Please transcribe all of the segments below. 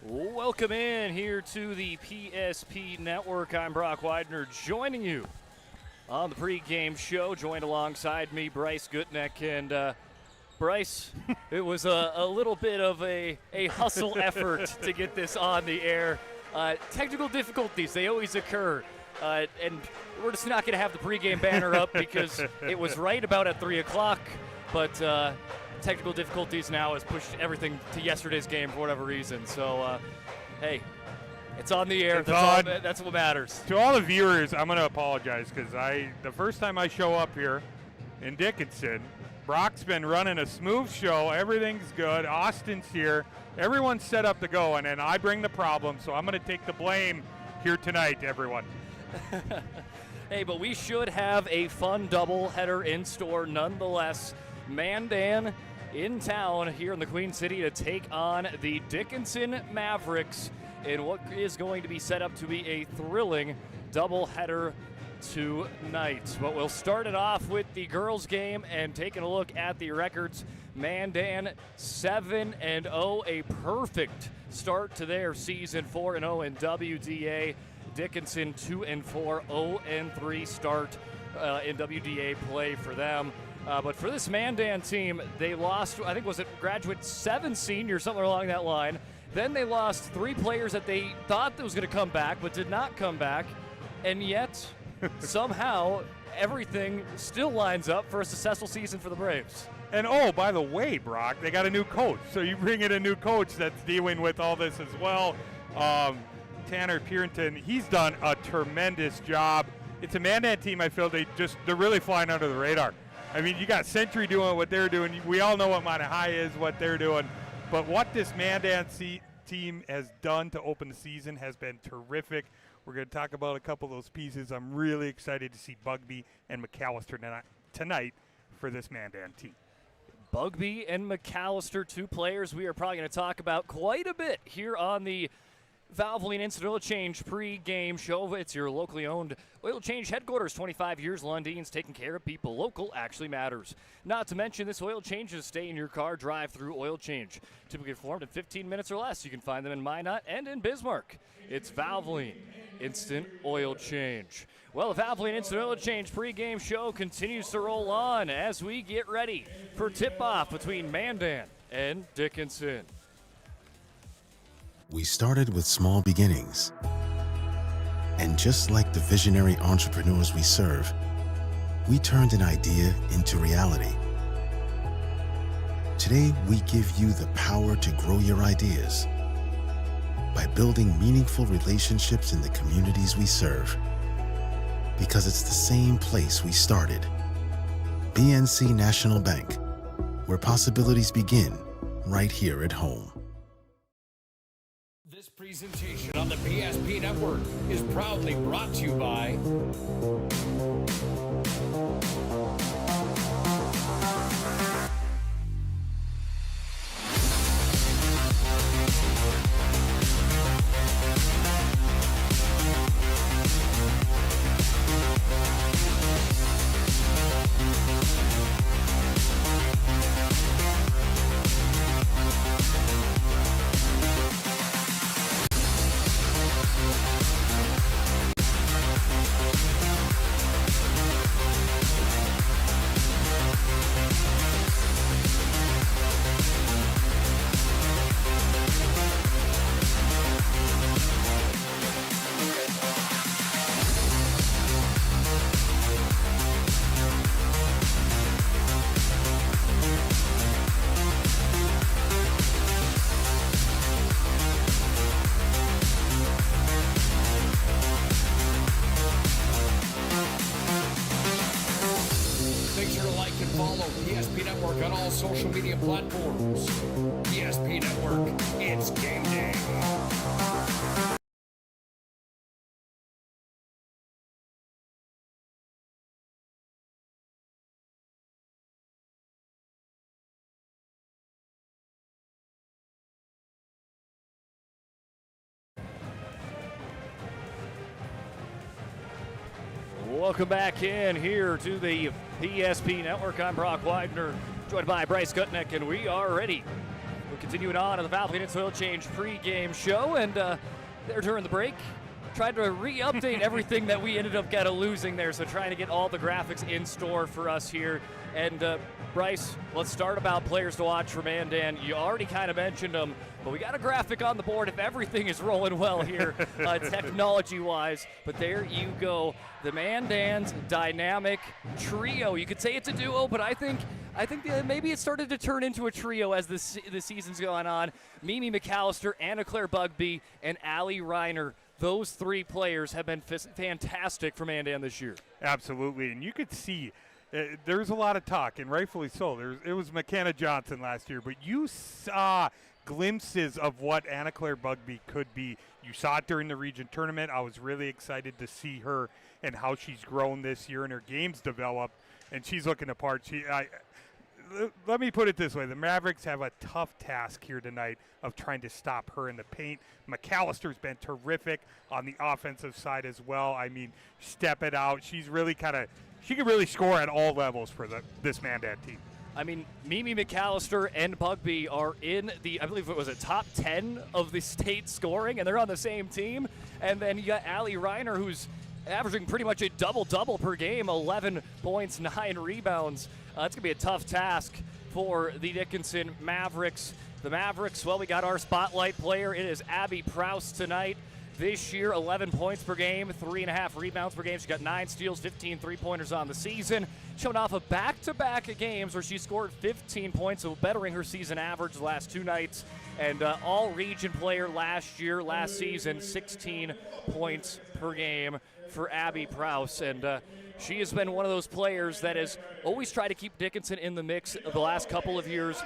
Welcome in here to the PSP Network. I'm Brock Widener joining you on the pregame show, joined alongside me, Bryce Gutneck. And Bryce, it was a little bit of a hustle effort to get this on the air. Technical difficulties, they always occur. And we're just not going to have the pregame banner up because it was right about at 3 o'clock. But technical difficulties now has pushed everything to yesterday's game for whatever reason. So, hey, it's on the air. That's what matters. To all the viewers, I'm going to apologize because the first time I show up here in Dickinson, Brock's been running a smooth show. Everything's good. Austin's here. Everyone's set up to go, and then I bring the problem. So I'm going to take the blame here tonight, everyone. Hey, but we should have a fun doubleheader in store nonetheless. Mandan in town here in the Queen City to take on the Dickinson Mavericks in what is going to be set up to be a thrilling doubleheader tonight. But we'll start it off with the girls' game and taking a look at the records. Mandan 7-0, a perfect start to their season, 4-0 in WDA. Dickinson 2-4, 0-3 start in WDA play for them. But for this Mandan team, they lost, I think, was it graduate 7 seniors, something along that line. Then they lost 3 players that they thought that was going to come back, but did not come back. And yet, somehow, everything still lines up for a successful season for the Braves. And, oh, by the way, Brock, they got a new coach. So you bring in a new coach that's dealing with all this as well. Tanner Purinton, he's done a tremendous job. It's a Mandan team, I feel they're really flying under the radar. I mean, you got Century doing what they're doing. We all know what Mount High is, what they're doing. But what this Mandan team has done to open the season has been terrific. We're going to talk about a couple of those pieces. I'm really excited to see Bugby and McAllister tonight for this Mandan team. Bugby and McAllister, 2 players we are probably going to talk about quite a bit here on the Valvoline Instant Oil Change pre-game show. It's your locally owned oil change headquarters. 25 years, Lundin's, taking care of people. Local actually matters. Not to mention, this oil change is stay in your car, drive-through oil change. Typically performed in 15 minutes or less. You can find them in Minot and in Bismarck. It's Valvoline Instant Oil Change. Well, the Valvoline Instant Oil Change pre-game show continues to roll on as we get ready for tip-off between Mandan and Dickinson. We started with small beginnings. And just like the visionary entrepreneurs we serve, we turned an idea into reality. Today, we give you the power to grow your ideas by building meaningful relationships in the communities we serve. Because it's the same place we started. BNC National Bank, where possibilities begin right here at home. This presentation on the PSP Network is proudly brought to you by social media platforms. PSP Network, it's game day. Welcome back in here to the PSP Network. I'm Brock Widener, joined by Bryce Gutneck, and we are ready We're continuing on the Valvoline Oil Change pregame show, and there during the break, tried to re-update everything that we ended up kind of losing there, so trying to get all the graphics in store for us here. And Bryce, let's start about players to watch for Mandan. You already kind of mentioned them, but we got a graphic on the board if everything is rolling well here technology-wise. But there you go, the Mandan's dynamic trio. You could say it's a duo, but I think that maybe it started to turn into a trio as the season's gone on. Mimi McAllister, Anna Claire Bugbee, and Allie Reiner. Those three players have been fantastic for Mandan this year. Absolutely, and you could see there's a lot of talk, and rightfully so. It was McKenna Johnson last year, but you saw glimpses of what Anna Claire Bugbee could be. You saw it during the region tournament. I was really excited to see her and how she's grown this year and her game's developed, and she's looking the part. Let me put it this way. The Mavericks have a tough task here tonight of trying to stop her in the paint. McAllister's been terrific on the offensive side as well. I mean, step it out. She's really she can really score at all levels for this Mandan team. I mean, Mimi McAllister and Bugbee are in I believe it was a top 10 of the state scoring, and they're on the same team. And then you got Allie Reiner, who's averaging pretty much a double-double per game, 11 points, 9 rebounds. It's going to be a tough task for the Dickinson Mavericks. The Mavericks, well, we got our spotlight player. It is Abby Prowse tonight. This year, 11 points per game, 3.5 rebounds per game. She got 9 steals, 15 three-pointers on the season. Showing off of back-to-back games where she scored 15 points, so bettering her season average the last 2 nights. And all-region player last season, 16 points per game for Abby Prowse. And she has been one of those players that has always tried to keep Dickinson in the mix the last couple of years,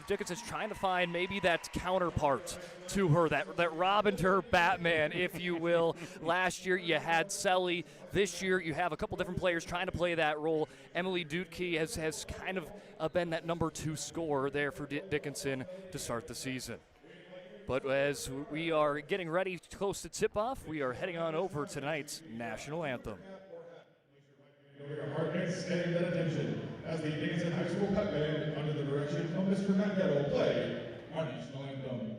Dickinson's trying to find maybe that counterpart to her, that Robin to her Batman, if you will. Last year you had Selly. This year you have a couple different players trying to play that role. Emily Dutke has kind of been that number 2 scorer there for Dickinson to start the season. But as we are getting ready close to tip-off, we are heading on over to tonight's national anthem. Stand at attention as the Dickinson High School Pep Band, under the direction of Mr. Matt Gettle, play our national anthem.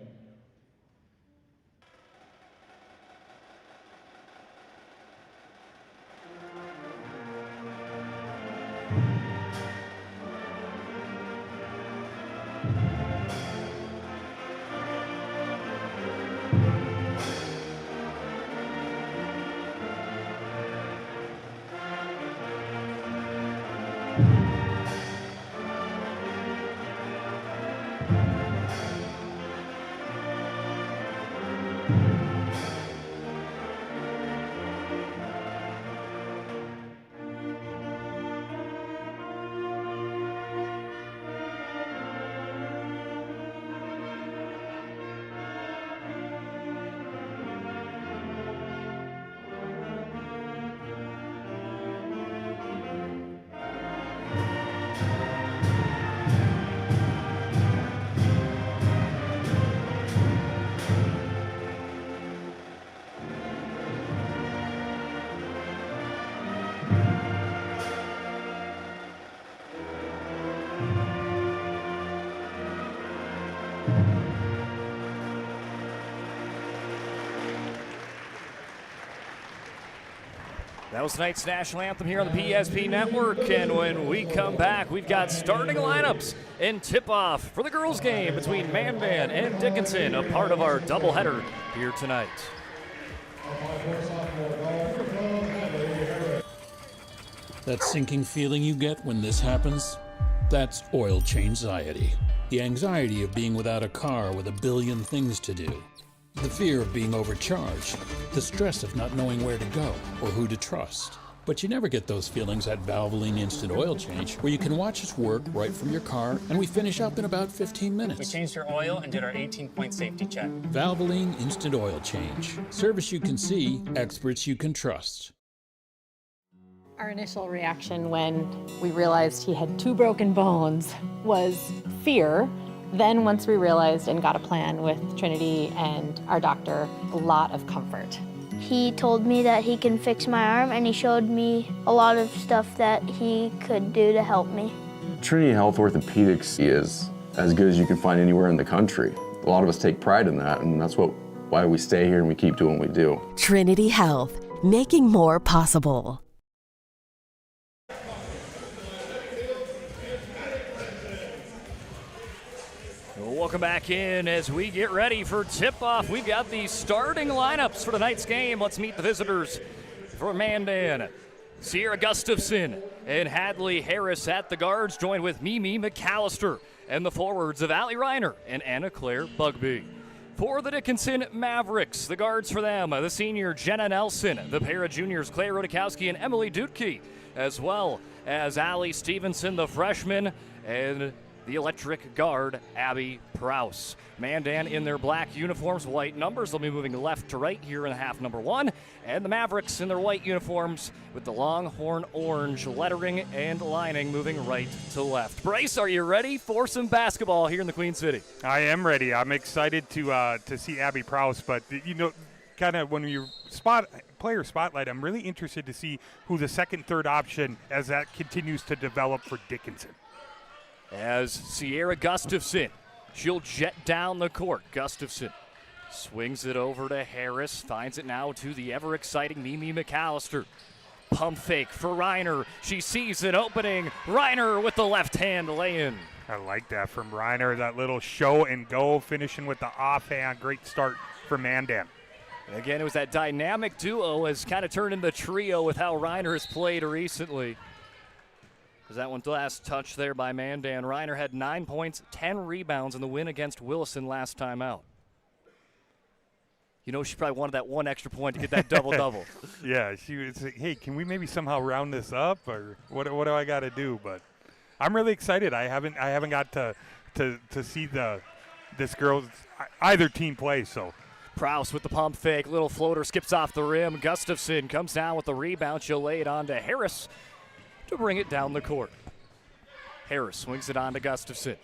That was tonight's national anthem here on the PSP Network, and when we come back, we've got starting lineups and tip-off for the girls' game between Mandan and Dickinson, a part of our doubleheader here tonight. That sinking feeling you get when this happens? That's oil change-anxiety. The anxiety of being without a car with a billion things to do. The fear of being overcharged, the stress of not knowing where to go or who to trust. But you never get those feelings at Valvoline Instant Oil Change, where you can watch us work right from your car, and we finish up in about 15 minutes. We changed your oil and did our 18-point safety check. Valvoline Instant Oil Change. Service you can see, experts you can trust. Our initial reaction when we realized he had 2 broken bones was fear. Then once we realized and got a plan with Trinity and our doctor, a lot of comfort. He told me that he can fix my arm, and he showed me a lot of stuff that he could do to help me. Trinity Health Orthopedics is as good as you can find anywhere in the country. A lot of us take pride in that, and that's why we stay here and we keep doing what we do. Trinity Health, making more possible. Welcome back in as we get ready for tip-off. We've got the starting lineups for tonight's game. Let's meet the visitors for Mandan. Sierra Gustafson and Hadley Harris at the guards, joined with Mimi McAllister and the forwards of Allie Reiner and Anna Claire Bugby. For the Dickinson Mavericks, the guards for them, the senior Jenna Nelson, the pair of juniors Claire Rodakowski and Emily Dutke, as well as Allie Stevenson, the freshman, and the electric guard, Abby Prowse. Mandan in their black uniforms, white numbers. They'll be moving left to right here in half number one. And the Mavericks in their white uniforms with the Longhorn orange lettering and lining moving right to left. Bryce, are you ready for some basketball here in the Queen City? I am ready. I'm excited to see Abby Prowse, but kind of when you player spotlight, I'm really interested to see who the second, third option as that continues to develop for Dickinson. As Sierra Gustafson, she'll jet down the court. Gustafson swings it over to Harris, finds it now to the ever-exciting Mimi McAllister. Pump fake for Reiner. She sees an opening. Reiner with the left hand lay-in. I like that from Reiner, that little show and go, finishing with the offhand. Great start for Mandan. Again, it was that dynamic duo has kind of turned into the trio with how Reiner has played recently. Was that one last touch there by Mandan. Reiner had 9 points, 10 rebounds in the win against Wilson last time out. You know, she probably wanted that one extra point to get that double-double. Yeah, she was like, hey, can we maybe somehow round this up, or what do I got to do? But I'm really excited. I haven't got to see this girl's either team play, so. Prowse with the pump fake, little floater skips off the rim. Gustafson comes down with the rebound. She'll lay it on to Harris to bring it down the court. Harris swings it on to Gustafson.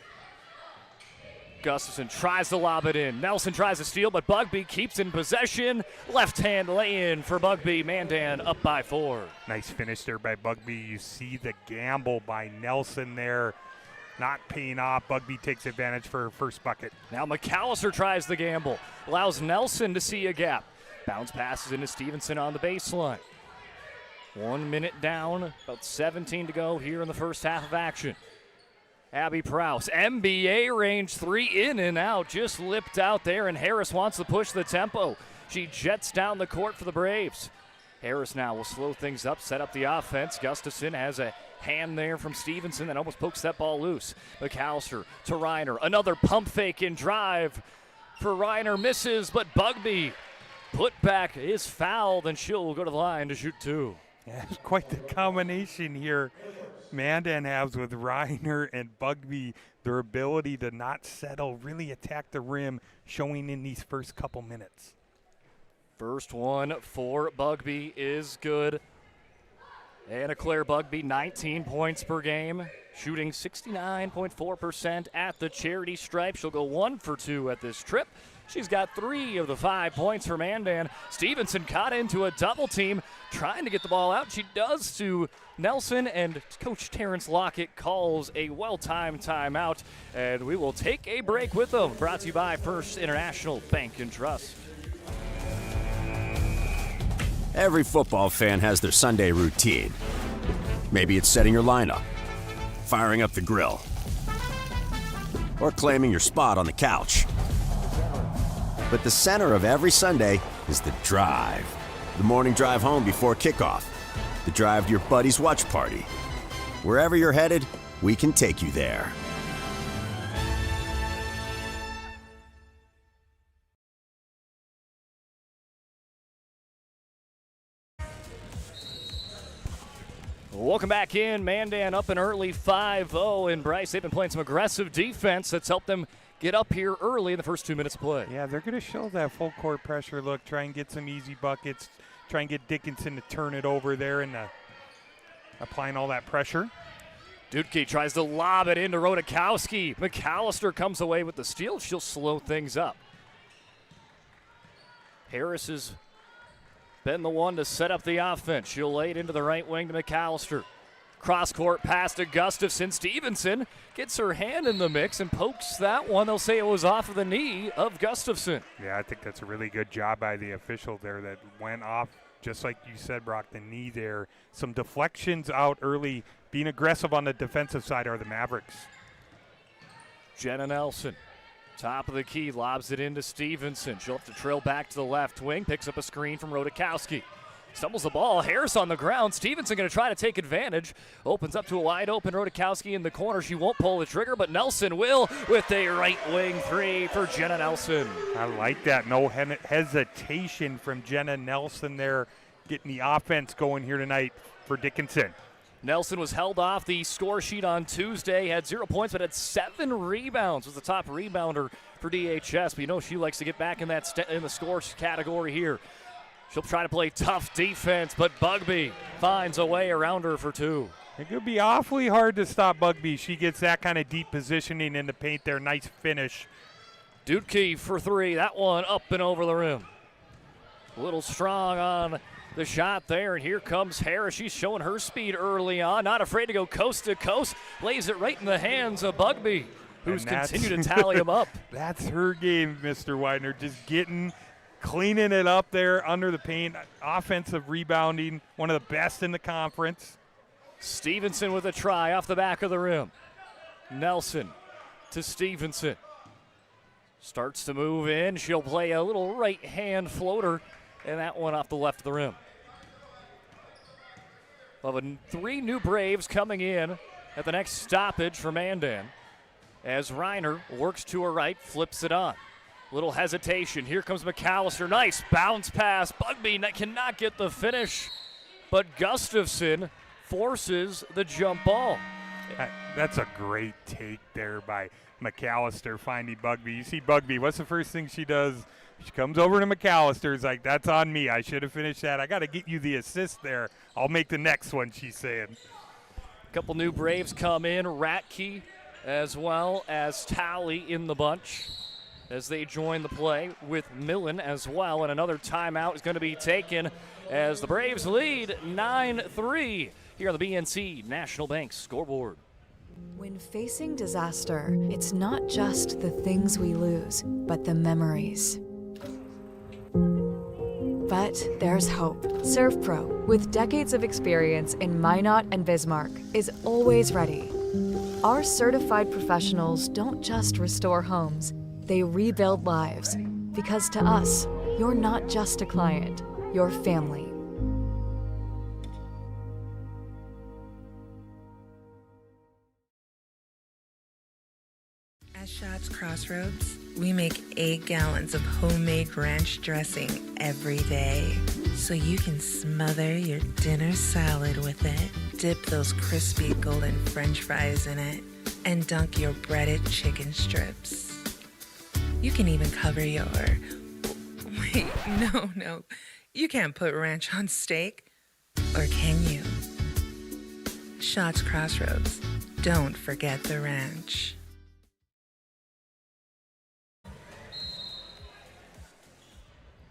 Gustafson tries to lob it in. Nelson tries to steal, but Bugby keeps in possession. Left hand lay-in for Bugby. Mandan up by 4. Nice finish there by Bugby. You see the gamble by Nelson there. Not paying off. Bugby takes advantage for her first bucket. Now McAllister tries the gamble. Allows Nelson to see a gap. Bounce passes into Stevenson on the baseline. 1 minute down, about 17 to go here in the first half of action. Abby Prowse, NBA range 3 in and out, just lipped out there, and Harris wants to push the tempo. She jets down the court for the Braves. Harris now will slow things up, set up the offense. Gustafson has a hand there from Stevenson that almost pokes that ball loose. McAllister to Reiner, another pump fake and drive for Reiner, misses, but Bugby put back is fouled, and she'll go to the line to shoot 2. Yeah, it's quite the combination here Mandan has with Reiner and Bugby. Their ability to not settle, really attack the rim, showing in these first couple minutes. First one for Bugby is good. Anna Claire Bugby, 19 points per game, shooting 69.4% at the charity stripe. She'll go 1 for 2 at this trip. She's got 3 of the 5 points for Mandan. Stevenson caught into a double team, trying to get the ball out. She does to Nelson, and Coach Terrence Lockett calls a well-timed timeout. And we will take a break with them. Brought to you by First International Bank and Trust. Every football fan has their Sunday routine. Maybe it's setting your lineup, firing up the grill, or claiming your spot on the couch. But the center of every Sunday is the drive. The morning drive home before kickoff. The drive to your buddy's watch party. Wherever you're headed, we can take you there. Welcome back in. Mandan up and early 5-0. And Bryce, they've been playing some aggressive defense that's helped them get up here early in the first 2 minutes of play. Yeah, they're going to show that full court pressure look, try and get some easy buckets, try and get Dickinson to turn it over there and applying all that pressure. Dutke tries to lob it into Rodakowski. McAllister comes away with the steal. She'll slow things up. Harris has been the one to set up the offense. She'll lay it into the right wing to McAllister. Cross-court pass to Gustafson. Stevenson gets her hand in the mix and pokes that one. They'll say it was off of the knee of Gustafson. Yeah, I think that's a really good job by the official there that went off, just like you said, Brock, the knee there. Some deflections out early. Being aggressive on the defensive side are the Mavericks. Jenna Nelson, top of the key, lobs it into Stevenson. She'll have to trail back to the left wing, picks up a screen from Rodakowski. Stumbles the ball, Harris on the ground. Stevenson going to try to take advantage. Opens up to a wide open Rodakowski in the corner. She won't pull the trigger, but Nelson will with a right wing three for Jenna Nelson. I like that. No hesitation from Jenna Nelson there, getting the offense going here tonight for Dickinson. Nelson was held off the score sheet on Tuesday, had 0 points, but had 7 rebounds, was the top rebounder for DHS. But you know she likes to get back in that in the scores category here. She'll try to play tough defense, but Bugby finds a way around her for 2. It could be awfully hard to stop Bugby. She gets that kind of deep positioning in the paint there. Nice finish. Dutke for 3. That one up and over the rim. A little strong on the shot there, and here comes Harris. She's showing her speed early on. Not afraid to go coast to coast. Lays it right in the hands of Bugby, who's continued to tally him up. That's her game, Mr. Widener. Just cleaning it up there under the paint. Offensive rebounding, one of the best in the conference. Stevenson with a try off the back of the rim. Nelson to Stevenson. Starts to move in. She'll play a little right-hand floater, and that one off the left of the rim. We'll have 3 new Braves coming in at the next stoppage for Mandan as Reiner works to her right, flips it on. Little hesitation. Here comes McAllister. Nice bounce pass. Bugby cannot get the finish, but Gustafson forces the jump ball. That's a great take there by McAllister finding Bugby. You see Bugby, what's the first thing she does? She comes over to McAllister's like, that's on me. I should have finished that. I got to get you the assist there. I'll make the next one, she's saying. A couple new Braves come in. Ratke as well as Talley in the bunch as they join the play with Millen as well. And another timeout is going to be taken as the Braves lead 9-3 here on the BNC National Bank scoreboard. When facing disaster, it's not just the things we lose, but the memories. But there's hope. ServPro, with decades of experience in Minot and Bismarck, is always ready. Our certified professionals don't just restore homes, they rebuild lives. Because to us, you're not just a client, you're family. At Schatz Crossroads, we make 8 gallons of homemade ranch dressing every day. So you can smother your dinner salad with it, dip those crispy golden French fries in it, and dunk your breaded chicken strips. You can even cover your... Wait, no. You can't put ranch on steak. Or can you? Schatz Crossroads. Don't forget the ranch.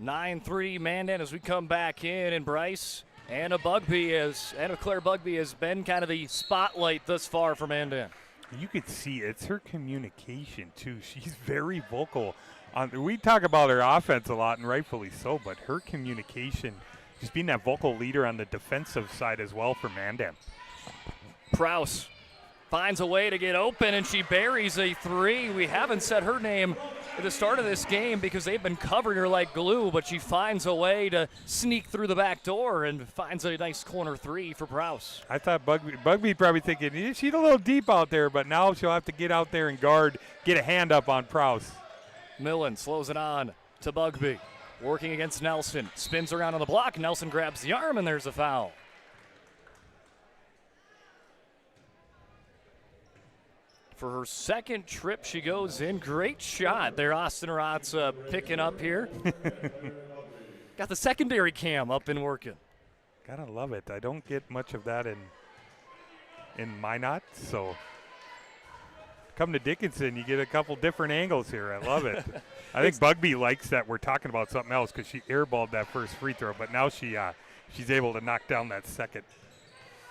9-3 Mandan as we come back in, and Bryce Anna Claire Bugby has been kind of the spotlight thus far for Mandan. You could see it's her communication too. She's very vocal. We talk about her offense a lot, and rightfully so, but her communication, just being that vocal leader on the defensive side as well for Mandan. Prouse finds a way to get open, and she buries a 3. We haven't said her name at the start of this game because they've been covering her like glue, but she finds a way to sneak through the back door and finds a nice corner 3 for Prouse. I thought Bugby probably thinking, she's a little deep out there, but now she'll have to get out there and guard, get a hand up on Prouse. Millen slows it on to Bugby. Working against Nelson. Spins around on the block. Nelson grabs the arm, and there's a foul. For her second trip, she goes in. Great shot there. Austin Rotz picking up here. Got the secondary cam up and working. Gotta love it. I don't get much of that in Minot, so come to Dickinson, you get a couple different angles here. I love it. I think Bugby likes that we're talking about something else because she airballed that first free throw, but now she's able to knock down that second.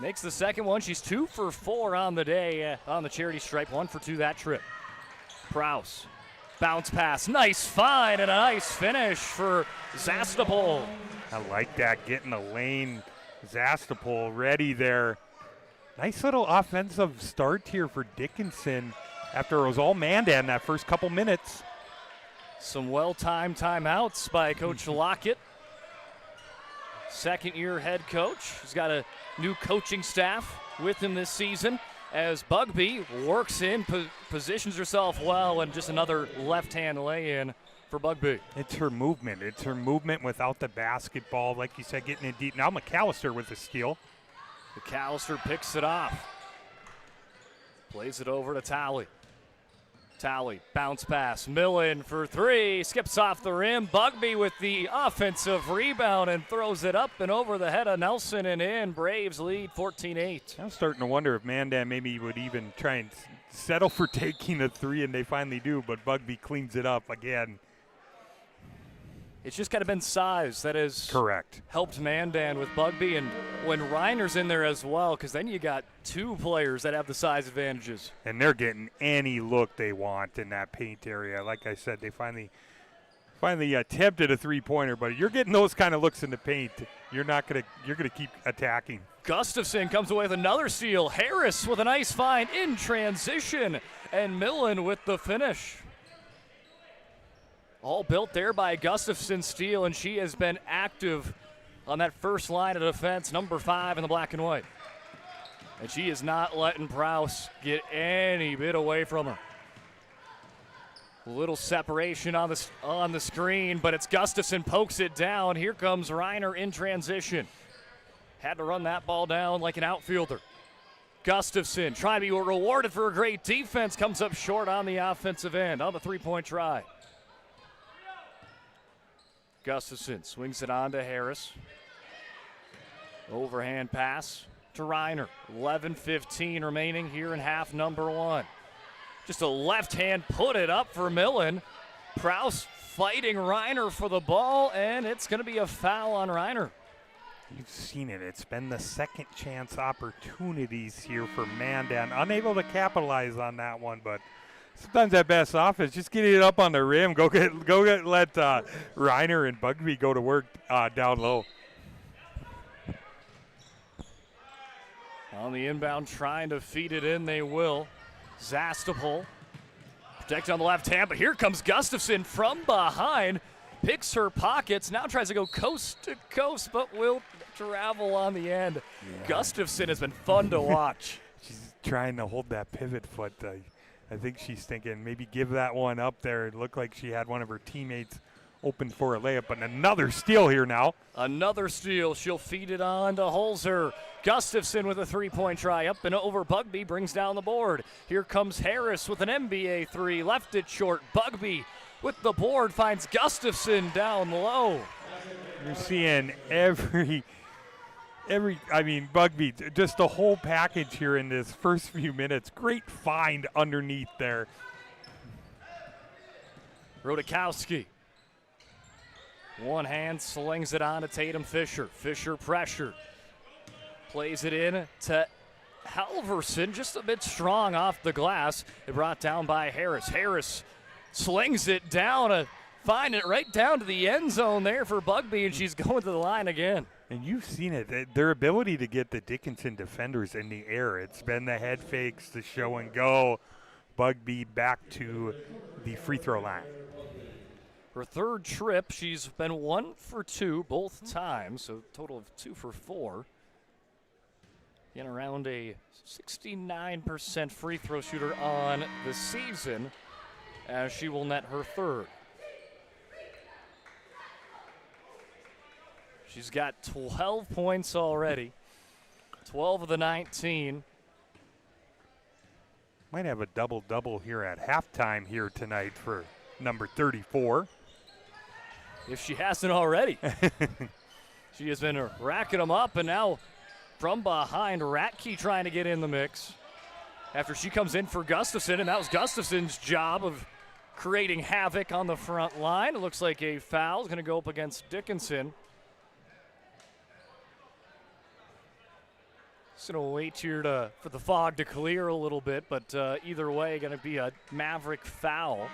Makes the second one. She's 2 for 4 on the day on the charity stripe. 1 for 2 that trip. Prowse. Bounce pass. Nice find and a nice finish for Zastapol. I like that, getting the lane. Zastapol ready there. Nice little offensive start here for Dickinson after it was all Mandan that first couple minutes. Some well-timed timeouts by Coach Lockett. Second-year head coach. He's got a new coaching staff with him this season as Bugby works in, positions herself well, and just another left-hand lay-in for Bugby. It's her movement. It's her movement without the basketball. Like you said, getting it deep. Now McAllister with the steal. McAllister picks it off. Plays it over to Talley. Talley, bounce pass. Millen for 3. Skips off the rim. Bugby with the offensive rebound and throws it up and over the head of Nelson and in. Braves lead 14-8. I'm starting to wonder if Mandan maybe would even try and settle for taking a 3, and they finally do, but Bugby cleans it up again. It's just kind of been size that has correct helped Mandan with Bugby, and when Reiner's in there as well, because then you got 2 players that have the size advantages. And they're getting any look they want in that paint area. Like I said, they finally attempted a 3-pointer, but you're getting those kind of looks in the paint. You're gonna keep attacking. Gustafson comes away with another steal. Harris with a nice find in transition, and Millen with the finish. All built there by Gustafson's steal, and she has been active on that first line of defense, number 5 in the black and white. And she is not letting Prowse get any bit away from her. A little separation on the screen, but it's Gustafson pokes it down. Here comes Reiner in transition. Had to run that ball down like an outfielder. Gustafson trying to be rewarded for a great defense, comes up short on the offensive end on the 3-point try. Gustafson swings it on to Harris. Overhand pass to Reiner. 11:15 remaining here in half number 1. Just a left hand put it up for Millen. Prowse fighting Reiner for the ball, and it's going to be a foul on Reiner. You've seen it. It's been the second chance opportunities here for Mandan. Unable to capitalize on that one, but sometimes that best offense, just getting it up on the rim. Let Reiner and Bugby go to work down low. On the inbound, trying to feed it in, they will. Zastapol protected on the left hand, but here comes Gustafson from behind. Picks her pockets, now tries to go coast to coast, but will travel on the end. Yeah. Gustafson has been fun to watch. She's trying to hold that pivot foot. I think she's thinking maybe give that one up there. It looked like she had one of her teammates open for a layup, but another steal here now. Another steal. She'll feed it on to Holzer. Gustafson with a 3-point try. Up and over. Bugby brings down the board. Here comes Harris with an NBA 3. Left it short. Bugby with the board finds Gustafson down low. You're seeing Bugby, just the whole package here in this first few minutes. Great find underneath there. Rodakowski. One hand slings it on to Tatum Fisher. Fisher pressure. Plays it in to Halverson, just a bit strong off the glass. It brought down by Harris. Harris slings it down, find it right down to the end zone there for Bugby, and she's going to the line again. And you've seen it, their ability to get the Dickinson defenders in the air. It's been the head fakes, the show and go. Bugby back to the free throw line. Her third trip, she's been 1 for 2 both times, so total of 2 for 4. In around a 69% free throw shooter on the season, as she will net her third. She's got 12 points already, 12 of the 19. Might have a double-double here at halftime here tonight for number 34. If she hasn't already. She has been racking them up, and now from behind, Ratke trying to get in the mix after she comes in for Gustafson, and that was Gustafson's job of creating havoc on the front line. It looks like a foul is going to go up against Dickinson. Just going to wait here for the fog to clear a little bit, but either way, going to be a Maverick foul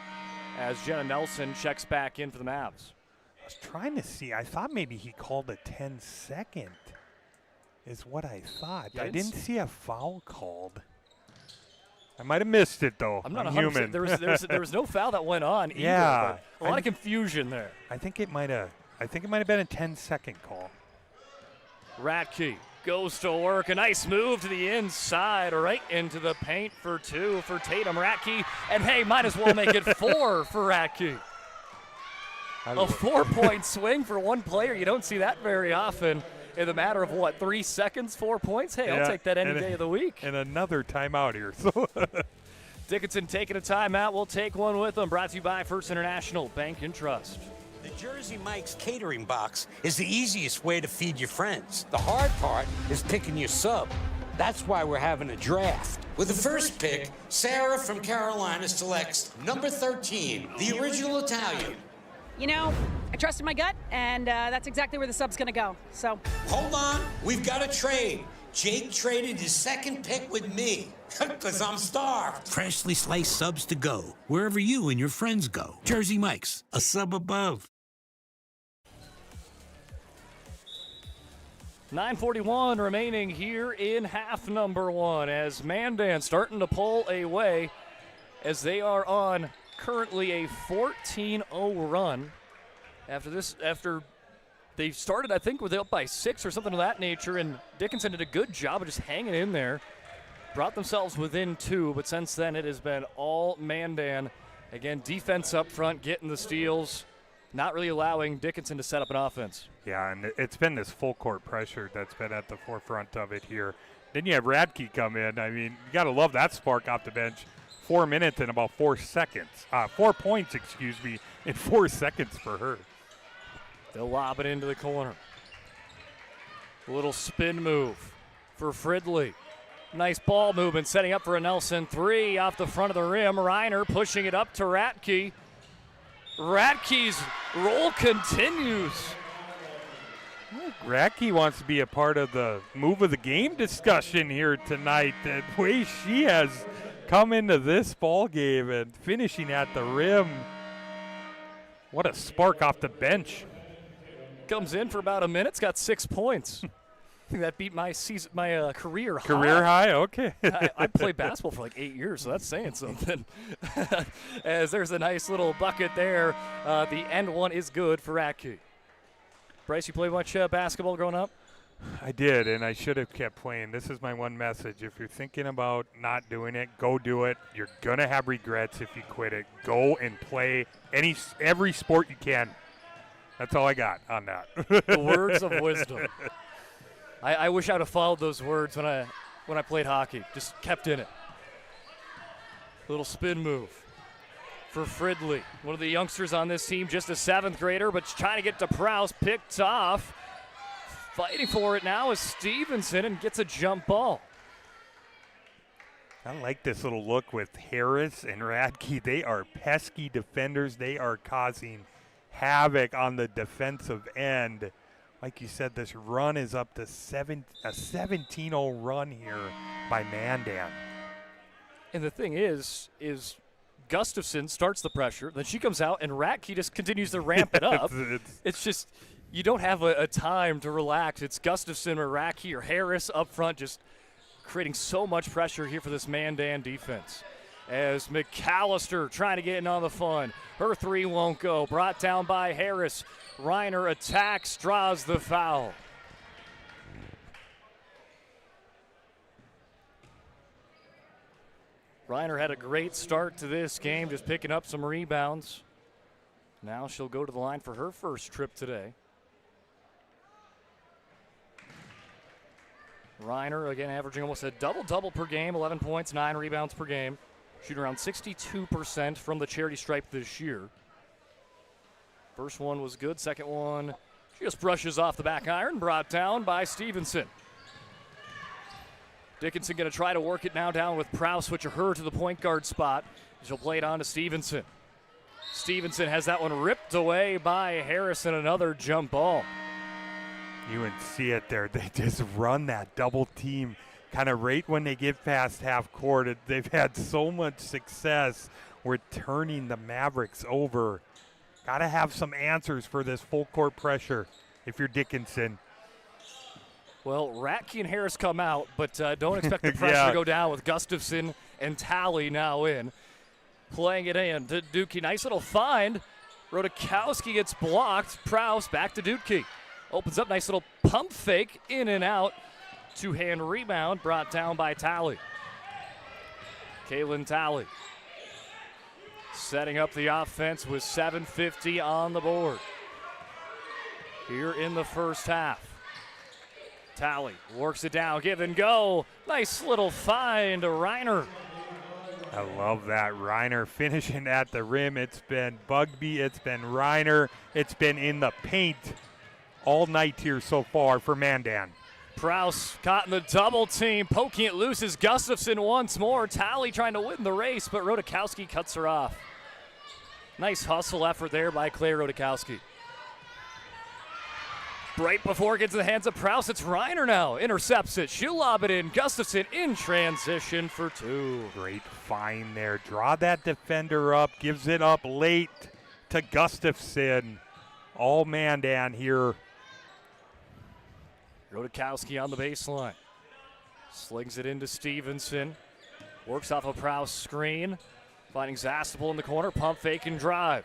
as Jenna Nelson checks back in for the Mavs. I was trying to see. I thought maybe he called a 10-second is what I thought. I didn't see a foul called. I might have missed it, though. I'm not human. There was no foul that went on either. Yeah. A lot of confusion there. I think it might have been a 10-second call. Radke goes to work. A nice move to the inside, right into the paint for 2 for Tatum. Radke, and hey, might as well make it 4 for Radke. A 4-point swing for one player. You don't see that very often. In the matter of, 3 seconds, 4 points? Hey, I'll take that any day of the week. And another timeout here. So Dickinson taking a timeout. We'll take one with them. Brought to you by First International Bank and Trust. The Jersey Mike's catering box is the easiest way to feed your friends. The hard part is picking your sub. That's why we're having a draft. With the first pick, Sarah from Carolina selects number 13, the original Italian. You know, I trusted my gut, and that's exactly where the sub's going to go. So hold on, we've got a trade. Jake traded his second pick with me, because I'm starved. Freshly sliced subs to go, wherever you and your friends go. Jersey Mike's, a sub above. 9:41 remaining here in half number 1 as Mandan starting to pull away as they are on currently a 14-0 run. After they started, I think, up by 6 or something of that nature, and Dickinson did a good job of just hanging in there. Brought themselves within 2, but since then it has been all Mandan. Again, defense up front, getting the steals, not really allowing Dickinson to set up an offense. Yeah, and it's been this full court pressure that's been at the forefront of it here. Then you have Radke come in. I mean, you got to love that spark off the bench. 4 minutes and about 4 seconds. 4 points, in 4 seconds for her. They'll lob it into the corner. A little spin move for Fridley. Nice ball movement, setting up for a Nelson 3 off the front of the rim. Reiner pushing it up to Radke. Radke's roll continues. Radke wants to be a part of the move of the game discussion here tonight. The way she has come into this ball game and finishing at the rim. What a spark off the bench. Comes in for about a minute. It's got 6 points. I think that beat my career high. Career high? Okay. I played basketball for 8 years, so that's saying something. As there's a nice little bucket there. The end one is good for Radke. Bryce, you played much basketball growing up? I did, and I should have kept playing. This is my one message. If you're thinking about not doing it, go do it. You're going to have regrets if you quit it. Go and play every sport you can. That's all I got on that. The words of wisdom. I wish I'd have followed those words when I played hockey. Just kept in it. Little spin move for Fridley. One of the youngsters on this team, just a 7th grader, but trying to get to Prowse, picked off. Fighting for it now is Stevenson and gets a jump ball. I like this little look with Harris and Radke. They are pesky defenders. They are causing havoc on the defensive end. Like you said, this run is up to a 17-0 run here by Mandan. And the thing is Gustafson starts the pressure, then she comes out, and Radke just continues to ramp it up. It's just, you don't have a time to relax. It's Gustafson or Radke or Harris up front just creating so much pressure here for this Mandan defense. As McAllister trying to get in on the fun. Her 3 won't go. Brought down by Harris. Reiner attacks, draws the foul. Reiner had a great start to this game, just picking up some rebounds. Now she'll go to the line for her first trip today. Reiner, again, averaging almost a double-double per game, 11 points, 9 rebounds per game. Shooting around 62% from the charity stripe this year. First one was good. Second one just brushes off the back iron, brought down by Stevenson. Dickinson going to try to work it now down with Prowse, switch her to the point guard spot. She'll play it on to Stevenson. Stevenson has that one ripped away by Harrison, another jump ball. You can see it there. They just run that double team kind of right when they get past half court. They've had so much success with turning the Mavericks over. Got to have some answers for this full court pressure if you're Dickinson. Well, Ratke and Harris come out, but don't expect the pressure to go down with Gustafson and Talley now in. Playing it in to Dukey. Nice little find. Rodakowski gets blocked. Prowse back to Dukey. Opens up, nice little pump fake, in and out. Two-hand rebound brought down by Talley. Kalen Talley setting up the offense with 7:50 on the board here in the first half. Talley works it down, give and go. Nice little find to Reiner. I love that. Reiner finishing at the rim. It's been Bugby, it's been Reiner, it's been in the paint all night here so far for Mandan. Prowse caught in the double team, poking it loose is Gustafson once more. Talley trying to win the race, but Rodakowski cuts her off. Nice hustle effort there by Clay Rodakowski. Right before it gets in the hands of Prowse, it's Reiner now. Intercepts it. She'll lob it in. Gustafson in transition for two. Great find there. Draw that defender up. Gives it up late to Gustafson. All Mandan here. Rodakowski on the baseline. Slings it into Stevenson. Works off a Prowse screen. Finding Zastapel in the corner. Pump fake and drive.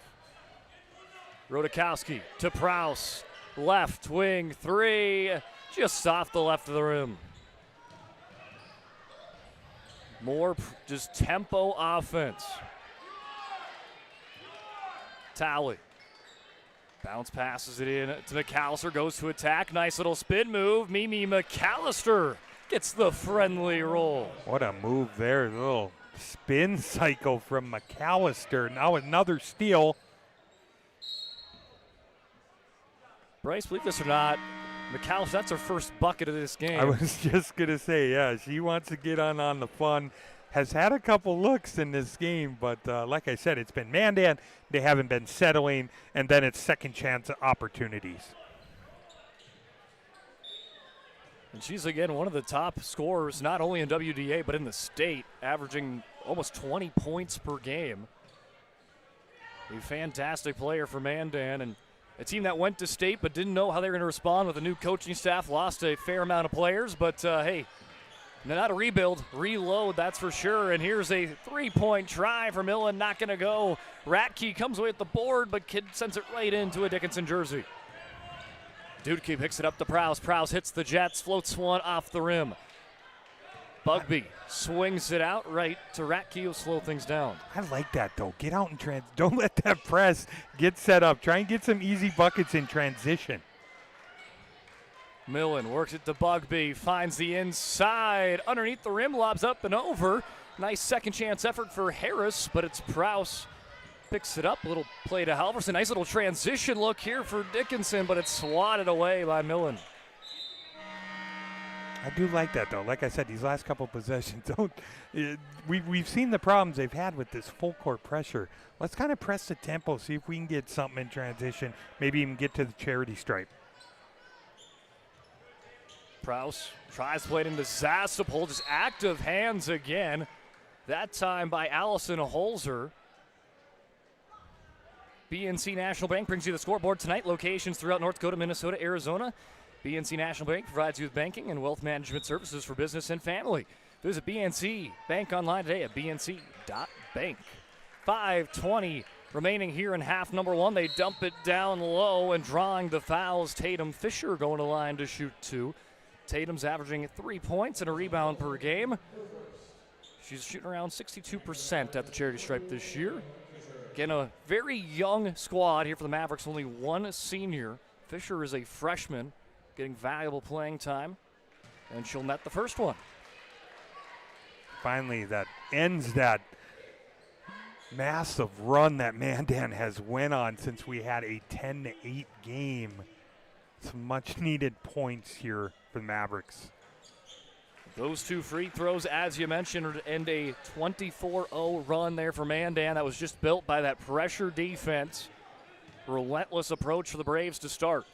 Rodakowski to Prowse. Left wing three, just off the left of the rim. More just tempo offense. Talley. Bounce passes it in to McAllister, goes to attack. Nice little spin move. Mimi McAllister gets the friendly roll. What a move there. A little spin cycle from McAllister. Now another steal. Bryce, believe this or not, McAllister, that's her first bucket of this game. I was just going to say, yeah, she wants to get on the fun. Has had a couple looks in this game, but like I said, it's been Mandan. They haven't been settling, and then it's second chance opportunities. And she's, again, one of the top scorers, not only in WDA, but in the state, averaging almost 20 points per game. A fantastic player for Mandan, and a team that went to state but didn't know how they were going to respond with a new coaching staff, lost a fair amount of players, but hey, not a rebuild, reload, that's for sure. And here's a three-point try for Millen, not going to go. Ratke comes away with the board, but Kidd sends it right into a Dickinson jersey. Dudke picks it up to Prowse. Prowse hits the Jets, floats one off the rim. Bugby swings it out right to Ratke, who'll slow things down. I like that, though. Get out and don't let that press get set up. Try and get some easy buckets in transition. Millen works it to Bugby, finds the inside. Underneath the rim, lobs up and over. Nice second chance effort for Harris, but it's Prowse. Picks it up, a little play to Halverson. Nice little transition look here for Dickinson, but it's swatted away by Millen. I do like that, though. Like I said, these last couple possessions, we've seen the problems they've had with this full court pressure. Let's kind of press the tempo, see if we can get something in transition, maybe even get to the charity stripe. Prowse tries to play it into Zastapel, just active hands again. That time by Allison Holzer. BNC National Bank brings you the scoreboard tonight. Locations throughout North Dakota, Minnesota, Arizona. BNC National Bank provides you with banking and wealth management services for business and family. Visit BNC Bank online today at bnc.bank. 5:20 remaining here in half number one. They dump it down low and drawing the fouls. Tatum Fisher going to line to shoot two. Tatum's averaging 3 points and a rebound per game. She's shooting around 62% at the charity stripe this year. Again, a very young squad here for the Mavericks, only one senior. Fisher is a freshman, getting valuable playing time, and she'll net the first one. Finally, that ends that massive run that Mandan has went on since we had a 10-8 game. Some much-needed points here for the Mavericks. Those two free throws, as you mentioned, and a 24-0 run there for Mandan that was just built by that pressure defense. Relentless approach for the Braves to start.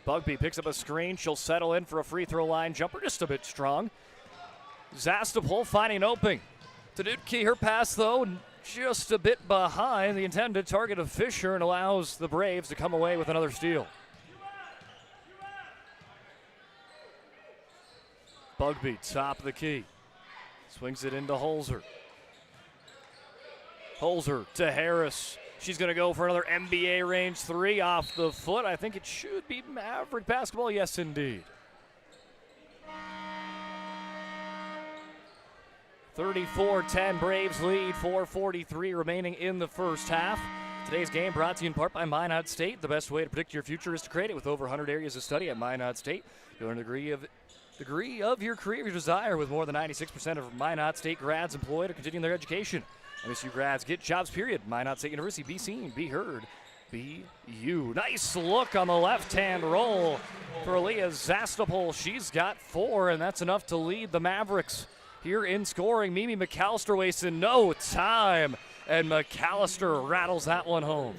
Bugby picks up a screen. She'll settle in for a free throw line jumper, just a bit strong. Zastapol finding an opening to Dudke. Her pass, though, just a bit behind the intended target of Fisher and allows the Braves to come away with another steal. Bugby, top of the key. Swings it into Holzer. Holzer to Harris. She's going to go for another NBA range three off the foot. I think it should be Maverick basketball. Yes, indeed. 34-10 Braves lead, 4:43 remaining in the first half. Today's game brought to you in part by Minot State. The best way to predict your future is to create it. With over 100 areas of study at Minot State, you'll earn a degree of your career of your desire, with more than 96% of Minot State grads employed or continuing their education. MSU grads get jobs, period. Minot State University, be seen, be heard, be you. Nice look on the left-hand roll for Aaliyah Zastapol. She's got 4, and that's enough to lead the Mavericks here in scoring. Mimi McAllister wasting no time, and McAllister rattles that one home.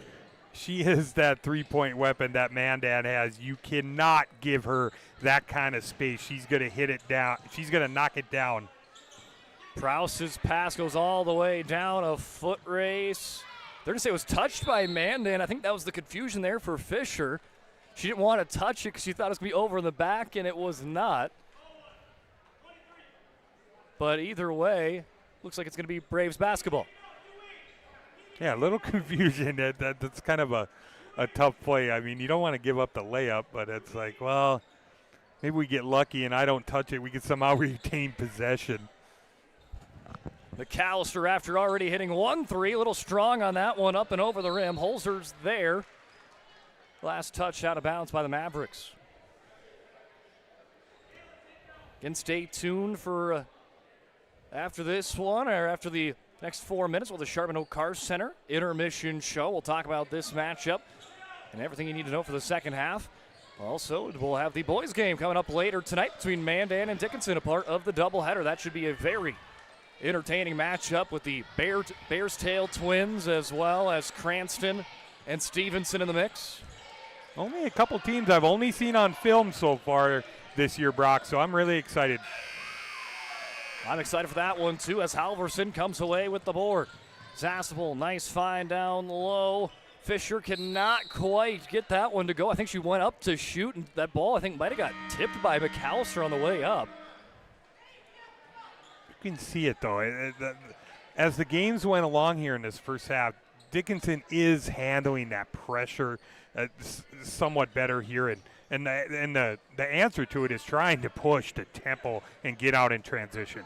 She is that three-point weapon that Mandan has. You cannot give her that kind of space. She's going to hit it down. She's going to knock it down. Prouse's pass goes all the way down, a foot race. They're going to say it was touched by Mandan. I think that was the confusion there for Fisher. She didn't want to touch it because she thought it was going to be over in the back, and it was not. But either way, looks like it's going to be Braves basketball. Yeah, a little confusion. That's kind of a tough play. I mean, you don't want to give up the layup, but it's like, well, maybe we get lucky and I don't touch it. We can somehow retain possession. McAllister, after already hitting 1-3, a little strong on that one, up and over the rim. Holzer's there. Last touch out of bounds by the Mavericks. Again, stay tuned for after this one, or after the next 4 minutes, with the Charbonneau Car Center intermission show. We'll talk about this matchup and everything you need to know for the second half. Also, we'll have the boys game coming up later tonight between Mandan and Dickinson, a part of the doubleheader. That should be a very entertaining matchup with the Bears Tail twins, as well as Cranston and Stevenson in the mix. Only a couple teams I've only seen on film so far this year, Brock, so I'm really excited. I'm excited for that one, too, as Halverson comes away with the board. Zastapol, nice find down low. Fisher cannot quite get that one to go. I think she went up to shoot, and that ball, I think, might have got tipped by McAllister on the way up. You can see it, though. As the games went along here in this first half, Dickinson is handling that pressure somewhat better here, and the answer to it is trying to push the tempo and get out in transition.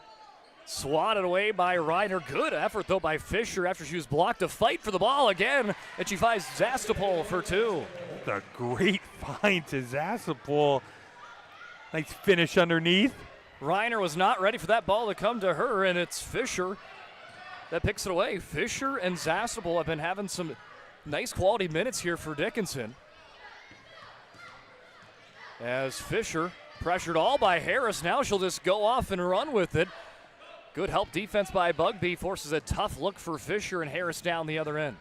Swatted away by Reiner. Good effort, though, by Fisher after she was blocked to fight for the ball again, and she finds Zastapol for 2. That's a great find to Zastapol. Nice finish underneath. Reiner was not ready for that ball to come to her, and it's Fisher that picks it away. Fisher and Zastapol have been having some nice quality minutes here for Dickinson. As Fisher pressured all by Harris, now she'll just go off and run with it. Good help defense by Bugby, forces a tough look for Fisher, and Harris down the other end.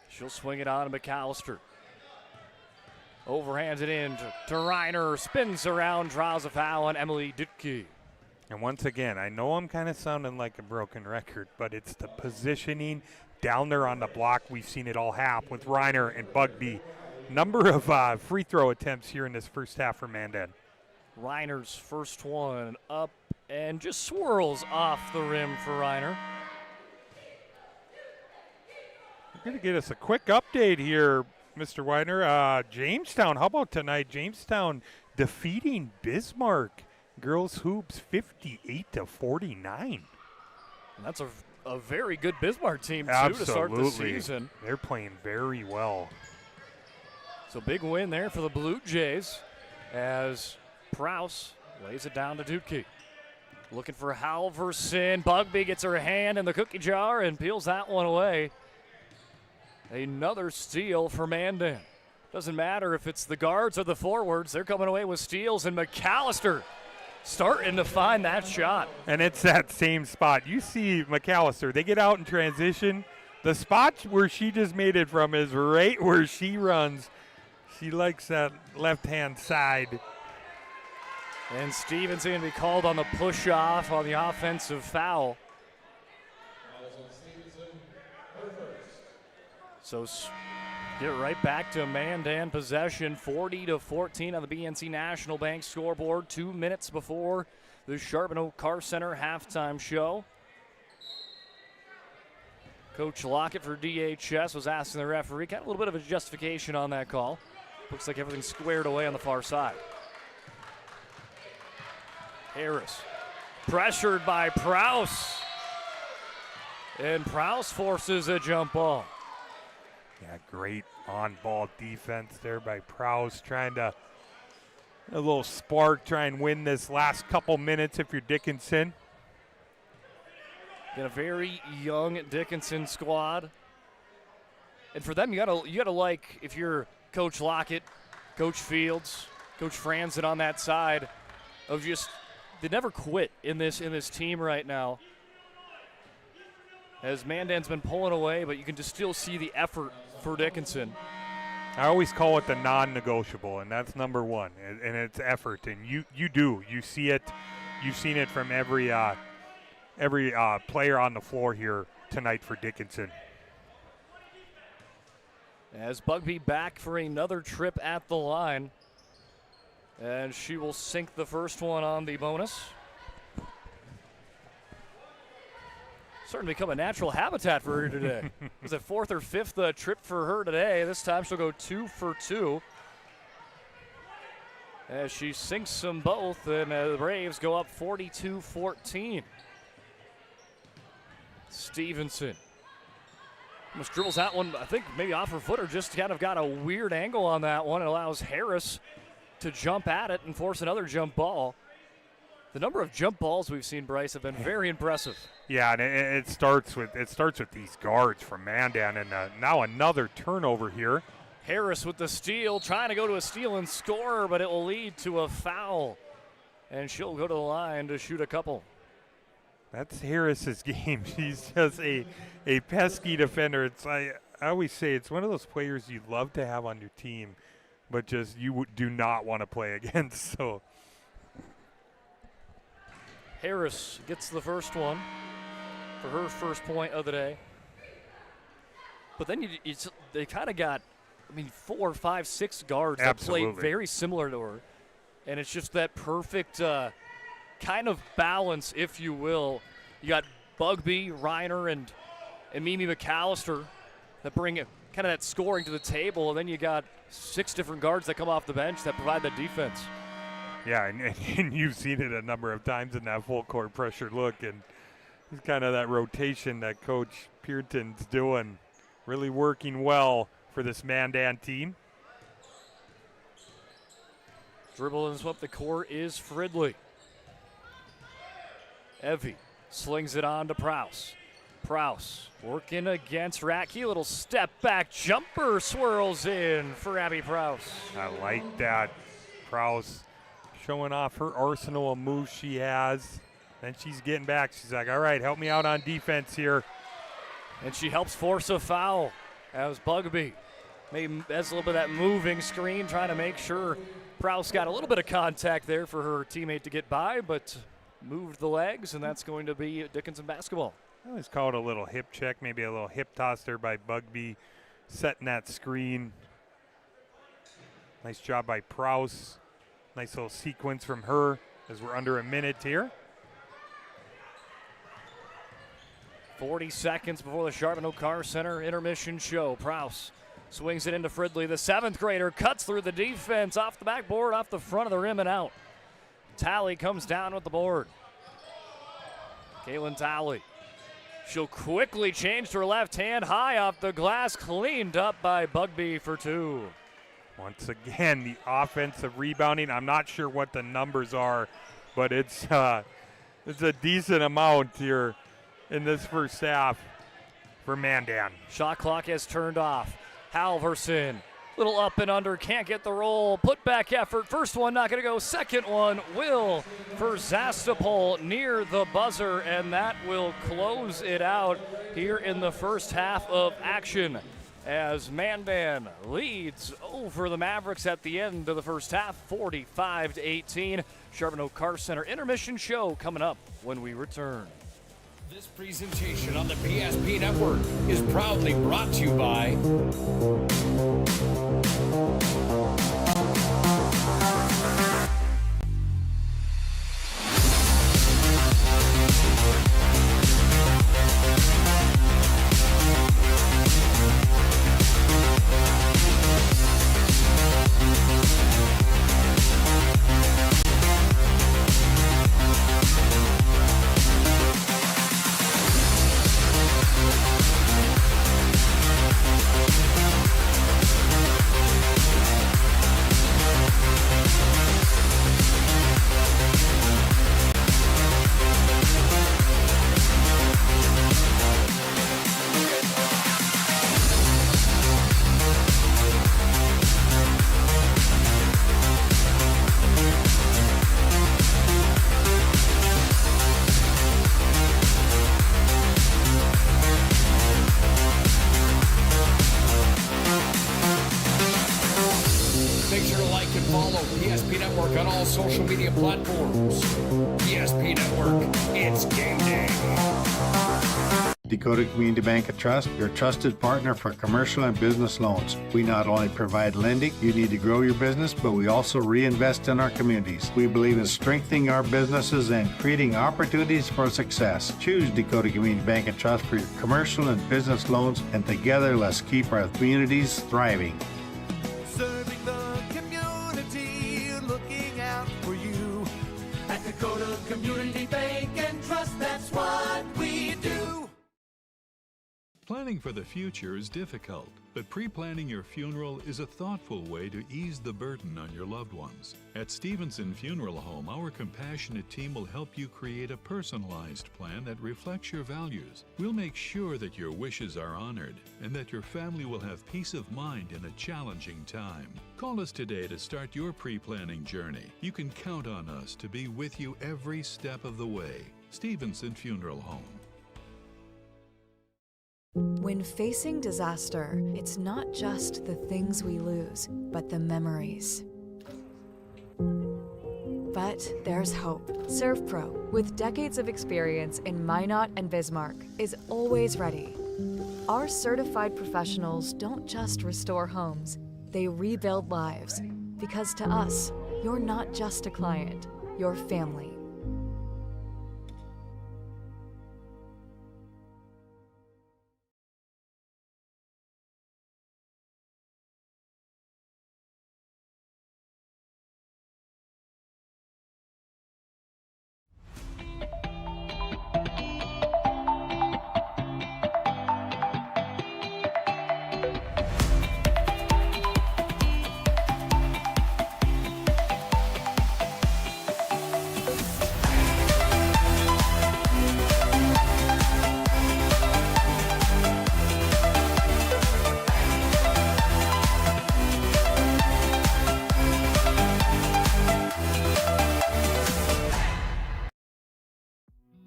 She'll swing it on to McAllister. Overhands it in to Reiner, spins around, draws a foul on Emily Dutke. And once again, I know I'm kind of sounding like a broken record, but it's the positioning down there on the block. We've seen it all half with Reiner and Bugby. Number of free throw attempts here in this first half for Mandan. Reiner's first one up and just swirls off the rim for Reiner. You're going to get us a quick update here, Mr. Weidner. Jamestown, how about tonight? Jamestown defeating Bismarck. Girls hoops 58-49. And that's a very good Bismarck team, too, Absolutely. to start the season. They're playing very well. So big win there for the Blue Jays as Prouse lays it down to Dutke. Looking for Halverson. Bugby gets her hand in the cookie jar and peels that one away. Another steal for Mandan. Doesn't matter if it's the guards or the forwards. They're coming away with steals, and McAllister starting to find that shot. And it's that same spot. You see McAllister, they get out in transition. The spot where she just made it from is right where she runs. She likes that left-hand side. And Stevenson going to be called on the push-off on the offensive foul. So get right back to Mandan possession, 40-14 on the BNC National Bank scoreboard, 2 minutes before the Charbonneau Car Center halftime show. Coach Lockett for DHS was asking the referee, got a little bit of a justification on that call. Looks like everything's squared away on the far side. Harris pressured by Prowse. And Prowse forces a jump ball. Yeah, great on-ball defense there by Prowse, trying to, a little spark, try and win this last couple minutes if you're Dickinson. Got a very young Dickinson squad. And for them, you gotta like, if you're Coach Lockett, Coach Fields, Coach Franzen on that side, of just, they never quit in this team right now. As Mandan's been pulling away, but you can just still see the effort for Dickinson. I always call it the non-negotiable, and that's number one, and it's effort. And you see it. You've seen it from every player on the floor here tonight for Dickinson. As Bugby back for another trip at the line, and she will sink the first one on the bonus. Starting to become a natural habitat for her today. It was a fourth or fifth trip for her today. This time she'll go 2 for 2. As she sinks them both, and the Braves go up 42-14. Stevenson almost dribbles that one, I think maybe off her foot, or just kind of got a weird angle on that one. It allows Harris to jump at it and force another jump ball. The number of jump balls we've seen, Bryce, have been very impressive. Yeah, and it starts with these guards from Mandan, and now another turnover here. Harris with the steal, trying to go to a steal and score, but it will lead to a foul, and she'll go to the line to shoot a couple. That's Harris's game. She's just a pesky defender. It's I always say it's one of those players you love to have on your team, but just you do not want to play against. So. Harris gets the first one for her first point of the day. But then they kind of got, 4, 5, 6 guards that play very similar to her. And it's just that perfect kind of balance, if you will. You got Bugby, Reiner, and Mimi McAllister that bring kind of that scoring to the table. And then you got 6 different guards that come off the bench that provide that defense. Yeah, and you've seen it a number of times in that full court pressure look, and it's kind of that rotation that Coach Pearton's doing, really working well for this Mandan team. Dribble and sweep the court is Fridley. Evie slings it on to Prowse. Prowse working against Ratke. Little step back jumper swirls in for Abby Prowse. I like that. Prowse showing off her arsenal of moves she has. Then she's getting back. She's like, all right, help me out on defense here. And she helps force a foul. That was Bugby. Maybe that's a little bit of that moving screen, trying to make sure Prowse got a little bit of contact there for her teammate to get by, but moved the legs, and that's going to be Dickinson basketball. I always call it a little hip check, maybe a little hip toss there by Bugby, setting that screen. Nice job by Prowse. Nice little sequence from her as we're under a minute here. 40 seconds before the Charbonneau Car Center intermission show. Prowse swings it into Fridley. The 7th grader cuts through the defense off the backboard, off the front of the rim and out. Talley comes down with the board. Kaylin Talley. She'll quickly change to her left hand, high off the glass, cleaned up by Bugby for 2. Once again, the offensive rebounding. I'm not sure what the numbers are, but it's a decent amount here in this first half for Mandan. Shot clock has turned off. Halverson, little up and under, can't get the roll. Put back effort. First one not going to go. Second one will for Zastapol near the buzzer, and that will close it out here in the first half of action. as Mandan leads over the Mavericks at the end of the first half, 45-18. Charbonneau Car Center intermission show coming up when we return. This presentation on the PSP Network is proudly brought to you by social media platforms. PSP Network, it's game day. Dakota Community Bank and Trust, your trusted partner for commercial and business loans. We not only provide lending you need to grow your business, but we also reinvest in our communities. We believe in strengthening our businesses and creating opportunities for success. Choose Dakota Community Bank and Trust for your commercial and business loans, and together let's keep our communities thriving. Serving the community, looking out for you. At Dakota Community Bank and Trust, that's what we do. Planning for the future is difficult, but pre-planning your funeral is a thoughtful way to ease the burden on your loved ones. At Stevenson Funeral Home, our compassionate team will help you create a personalized plan that reflects your values. We'll make sure that your wishes are honored and that your family will have peace of mind in a challenging time. Call us today to start your pre-planning journey. You can count on us to be with you every step of the way. Stevenson Funeral Home. When facing disaster, it's not just the things we lose, but the memories. But there's hope. ServPro, with decades of experience in Minot and Bismarck, is always ready. Our certified professionals don't just restore homes, they rebuild lives. Because to us, you're not just a client, you're family.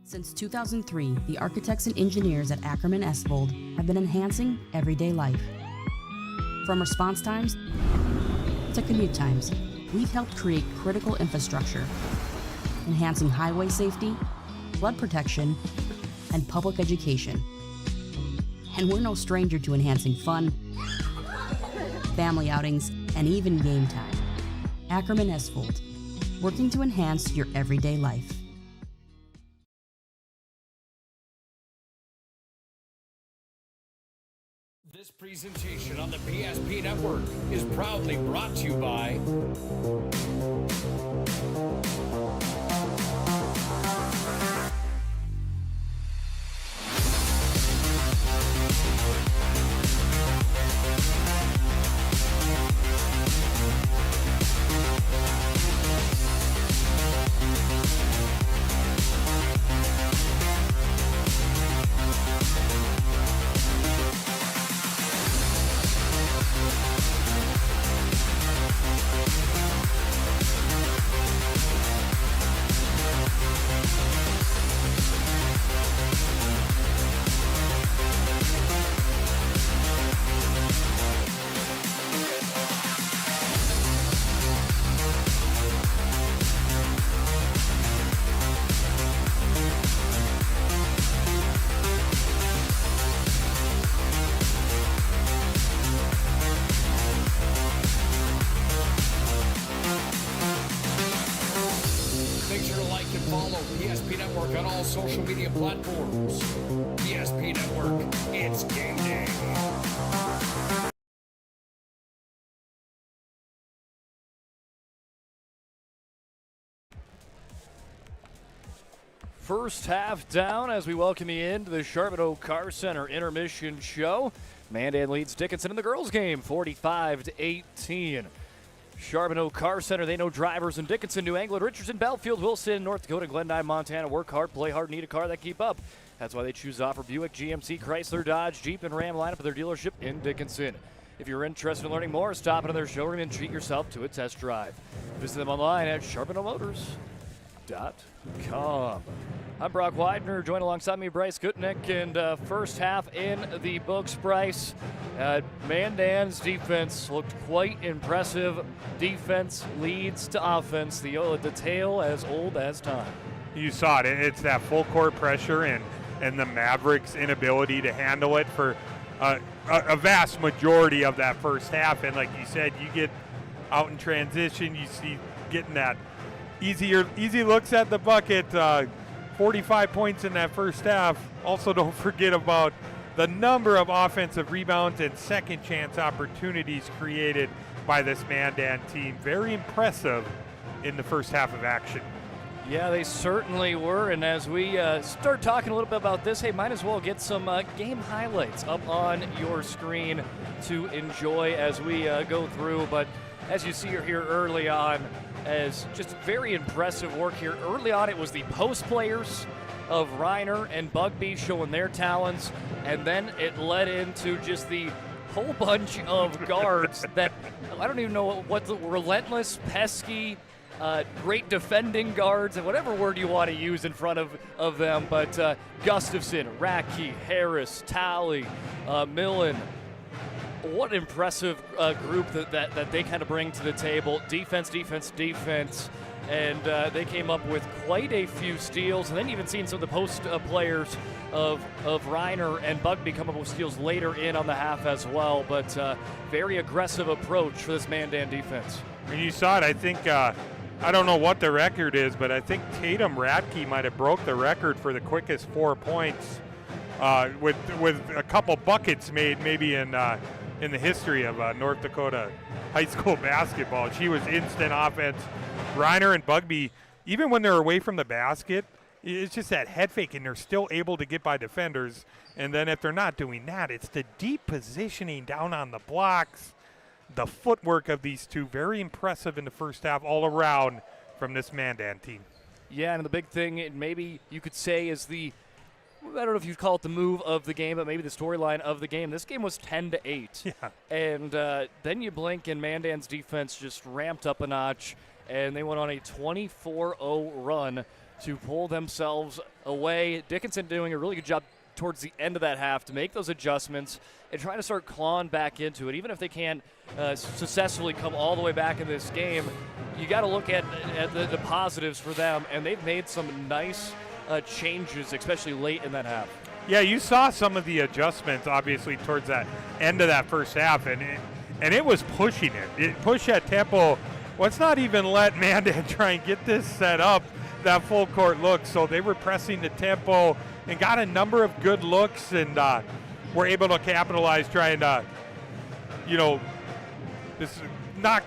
Since 2003, the architects and engineers at Ackerman Esvold have been enhancing everyday life. From response times to commute times, we've helped create critical infrastructure, enhancing highway safety, flood protection, and public education. And we're no stranger to enhancing fun, family outings, and even game time. Ackerman Esvold, working to enhance your everyday life. This presentation on the PSP Network is proudly brought to you by social media platforms. PSP Network, it's game day. First half down as we welcome you into the Charbonneau Car Center intermission show. Mandan leads Dickinson in the girls' game, 45-18. Charbonneau Car Center, they know drivers in Dickinson, New England, Richardson, Belfield, Wilson, North Dakota, Glendive, Montana. Work hard, play hard, need a car that keep up. That's why they choose to offer Buick, GMC, Chrysler, Dodge, Jeep, and Ram lineup of their dealership in Dickinson. If you're interested in learning more, stop into their showroom and treat yourself to a test drive. Visit them online at charbonneaumotors.com. I'm Brock Widener, joined alongside me Bryce Gutnick, and first half in the books, Bryce. Mandan's defense looked quite impressive. Defense leads to offense, the tale as old as time. You saw it. It's that full court pressure and the Mavericks' inability to handle it for a vast majority of that first half. And like you said, you get out in transition, you see getting that easy looks at the bucket. 45 points in that first half. Also, don't forget about the number of offensive rebounds and second chance opportunities created by this Mandan team. Very impressive in the first half of action. Yeah, they certainly were. And as we start talking a little bit about this, hey, might as well get some game highlights up on your screen to enjoy as we go through. But as you see here early on, as just very impressive work here. Early on, it was the post players of Reiner and Bugby showing their talents, and then it led into just the whole bunch of guards that I don't even know what the relentless, pesky, great defending guards, and whatever word you want to use in front of them, but Gustafson, Radke, Harris, Talley, Millen. What an impressive group that they kind of bring to the table. Defense, and they came up with quite a few steals, and then even seen some of the post players of Reiner and Bugby come up with steals later in on the half as well. But very aggressive approach for this Mandan defense. And you saw it. I think I don't know what the record is, but I think Tatum Radke might have broke the record for the quickest 4 points with a couple buckets made maybe in the history of North Dakota high school basketball. She was instant offense. Reiner and Bugby, even when they're away from the basket, it's just that head fake, and they're still able to get by defenders. And then if they're not doing that, it's the deep positioning down on the blocks, the footwork of these two. Very impressive in the first half all around from this Mandan team. Yeah, and the big thing maybe you could say is I don't know if you'd call it the move of the game, but maybe the storyline of the game. This game was 10-8. Yeah. And then you blink, and Mandan's defense just ramped up a notch, and they went on a 24-0 run to pull themselves away. Dickinson doing a really good job towards the end of that half to make those adjustments and trying to start clawing back into it. Even if they can't successfully come all the way back in this game, you got to look at the positives for them, and they've made some nice changes, especially late in that half. Yeah, you saw some of the adjustments, obviously, towards that end of that first half, and it was pushing it. It pushed that tempo. Let's not even let Mandan try and get this set up, that full court look. So they were pressing the tempo and got a number of good looks, and were able to capitalize, trying to, this not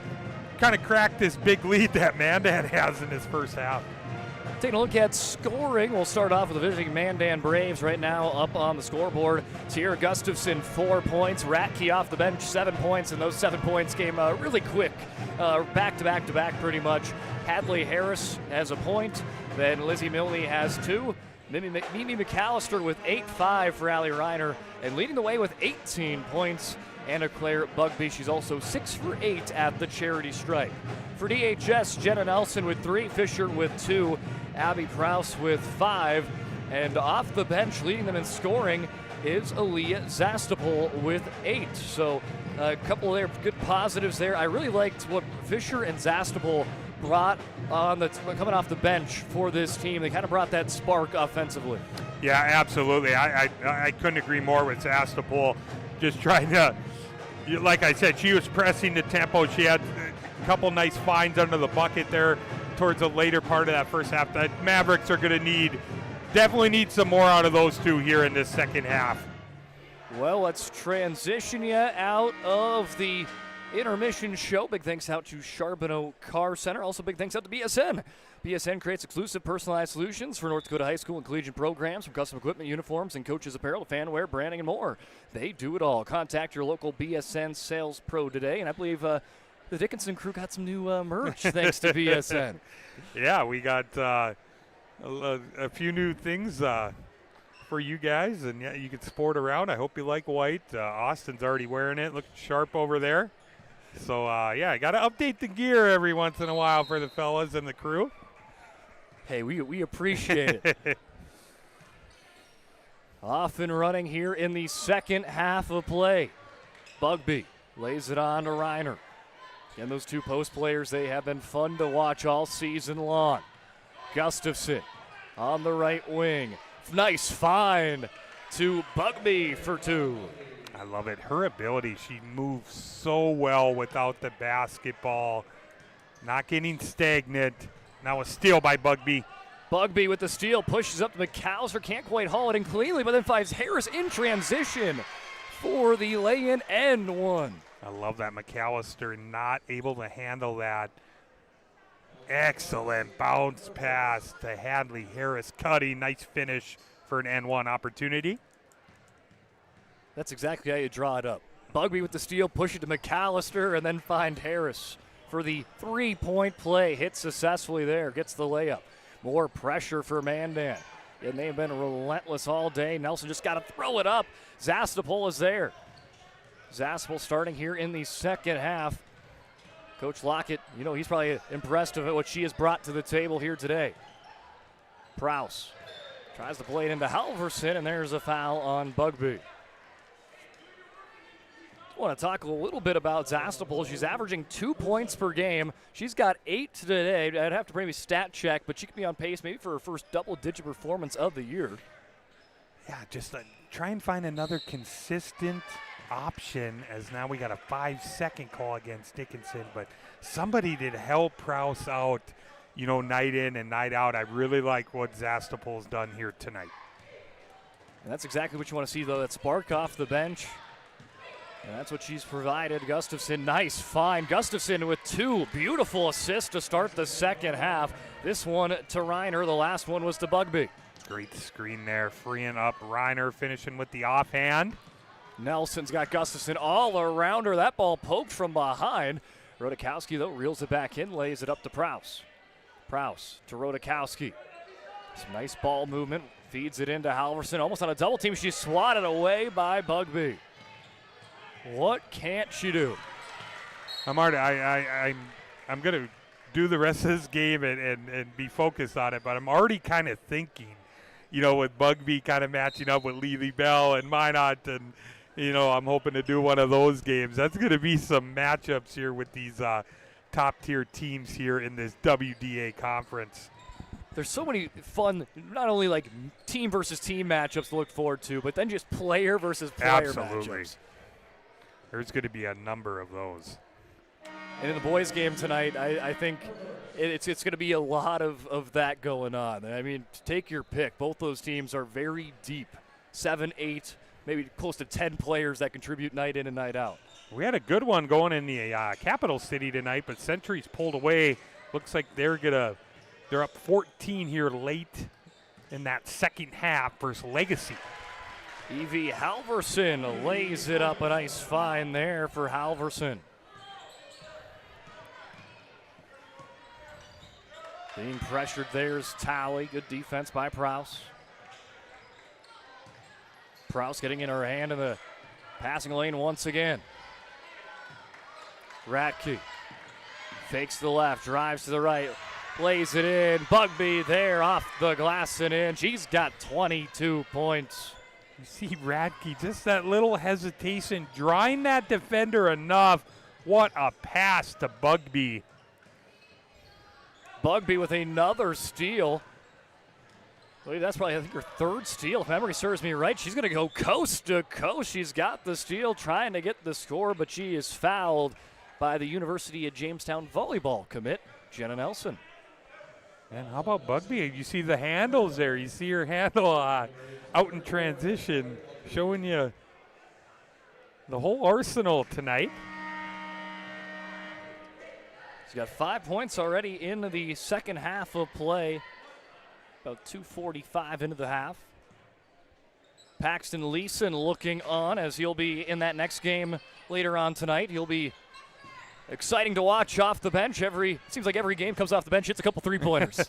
kind of crack this big lead that Mandan has in this first half. Taking a look at scoring, we'll start off with the visiting Mandan Braves right now up on the scoreboard. Sierra Gustafson, 4 points. Radke off the bench, 7 points, and those 7 points came really quick, back to back pretty much. Hadley Harris has a point, then Lizzie Milne has 2. Mimi McAllister with 8-5 for Allie Reiner, and leading the way with 18 points, Anna Claire Bugby. She's also 6 for 8 at the charity stripe. For DHS, Jenna Nelson with 3, Fisher with 2, Abby Prouse with 5, and off the bench leading them in scoring is Aaliyah Zastapol with 8. So a couple of their good positives there. I really liked what Fisher and Zastapol brought on coming off the bench for this team. They kind of brought that spark offensively. Yeah, absolutely. I couldn't agree more with Zastapol. Just trying to, like I said, she was pressing the tempo. She had a couple nice finds under the bucket there towards the later part of that first half. The Mavericks are going to need definitely need some more out of those two here in this second half. Well, let's transition you out of the intermission show. Big thanks out to Charbonneau Car Center. Also, big thanks out to BSN. BSN creates exclusive personalized solutions for North Dakota high school and collegiate programs, from custom equipment, uniforms, and coaches' apparel to fan wear, branding, and more. They do it all. Contact your local BSN sales pro today. And I believe the Dickinson crew got some new merch thanks to BSN. Yeah, we got a few new things for you guys, and yeah, you can sport around. I hope you like white. Austin's already wearing it, looking sharp over there. So yeah, I got to update the gear every once in a while for the fellas and the crew. Hey, we appreciate it. Off and running here in the second half of play. Bugby lays it on to Reiner. Again, those two post players, they have been fun to watch all season long. Gustafson on the right wing. Nice find to Bugby for two. I love it. Her ability, she moves so well without the basketball. Not getting stagnant. Now a steal by Bugby. Bugby with the steal, pushes up to McAllister, can't quite haul it in cleanly, but then finds Harris in transition for the lay-in and one. I love that. McAllister not able to handle that. Excellent bounce pass to Hadley. Harris cutting. Nice finish for an N1 opportunity. That's exactly how you draw it up. Bugby with the steal, push it to McAllister, and then find Harris for the three-point play. Hit successfully there, gets the layup. More pressure for Mandan. And they've been relentless all day. Nelson just got to throw it up. Zastopol is there. Zastopol starting here in the second half. Coach Lockett, you know, he's probably impressed of what she has brought to the table here today. Prowse tries to play it into Halverson, and there's a foul on Bugby. I want to talk a little bit about Zastopol. She's averaging 2 points per game. She's got 8 today. I'd have to maybe stat check, but she could be on pace maybe for her first double-digit performance of the year. Yeah, just try and find another consistent option, as now we got a 5-second call against Dickinson, but somebody to help Prowse out, you know, night in and night out. I really like what Zastopol's done here tonight. And that's exactly what you want to see, though, that spark off the bench. And that's what she's provided. Gustafson, nice find. Gustafson with 2 beautiful assists to start the second half. This one to Reiner. The last one was to Bugby. Great screen there, freeing up Reiner, finishing with the offhand. Nelson's got Gustafson all around her. That ball poked from behind. Rodakowski, though, reels it back in, lays it up to Prowse. Prowse to Rodakowski. Some nice ball movement. Feeds it into Halverson. Almost on a double team. She's swatted away by Bugby. What can't she do? I'm going to do the rest of this game and be focused on it, but I'm already kind of thinking, you know, with Bugby kind of matching up with Lily Bell and Minot, and, you know, I'm hoping to do one of those games. That's going to be some matchups here with these top-tier teams here in this WDA conference. There's so many fun, not only like team versus team matchups to look forward to, but then just player versus player matchups. There's going to be a number of those. And in the boys' game tonight, I think it's going to be a lot of that going on. I mean, take your pick. Both those teams are very deep. 7, 8, maybe close to 10 players that contribute night in and night out. We had a good one going in the capital city tonight, but Century's pulled away. Looks like they're up 14 here late in that second half versus Legacy. Evie Halverson lays it up. A nice find there for Halverson. Being pressured there is Talley. Good defense by Prowse. Prowse getting in her hand in the passing lane once again. Ratke fakes to the left, drives to the right, lays it in. Bugby there off the glass and in. She's got 22 points. You see Radke, just that little hesitation, drawing that defender enough. What a pass to Bugby. Bugby with another steal. That's probably, I think, her third steal. If memory serves me right, she's going to go coast to coast. She's got the steal, trying to get the score, but she is fouled by the University of Jamestown volleyball commit, Jenna Nelson. And how about Bugby? You see the handles there. You see her handle out in transition, showing you the whole arsenal tonight. She's got 5 points already into the second half of play. About 2:45 into the half. Paxton Leeson looking on as he'll be in that next game later on tonight. He'll be exciting to watch off the bench. Seems like every game comes off the bench, hits a couple three-pointers.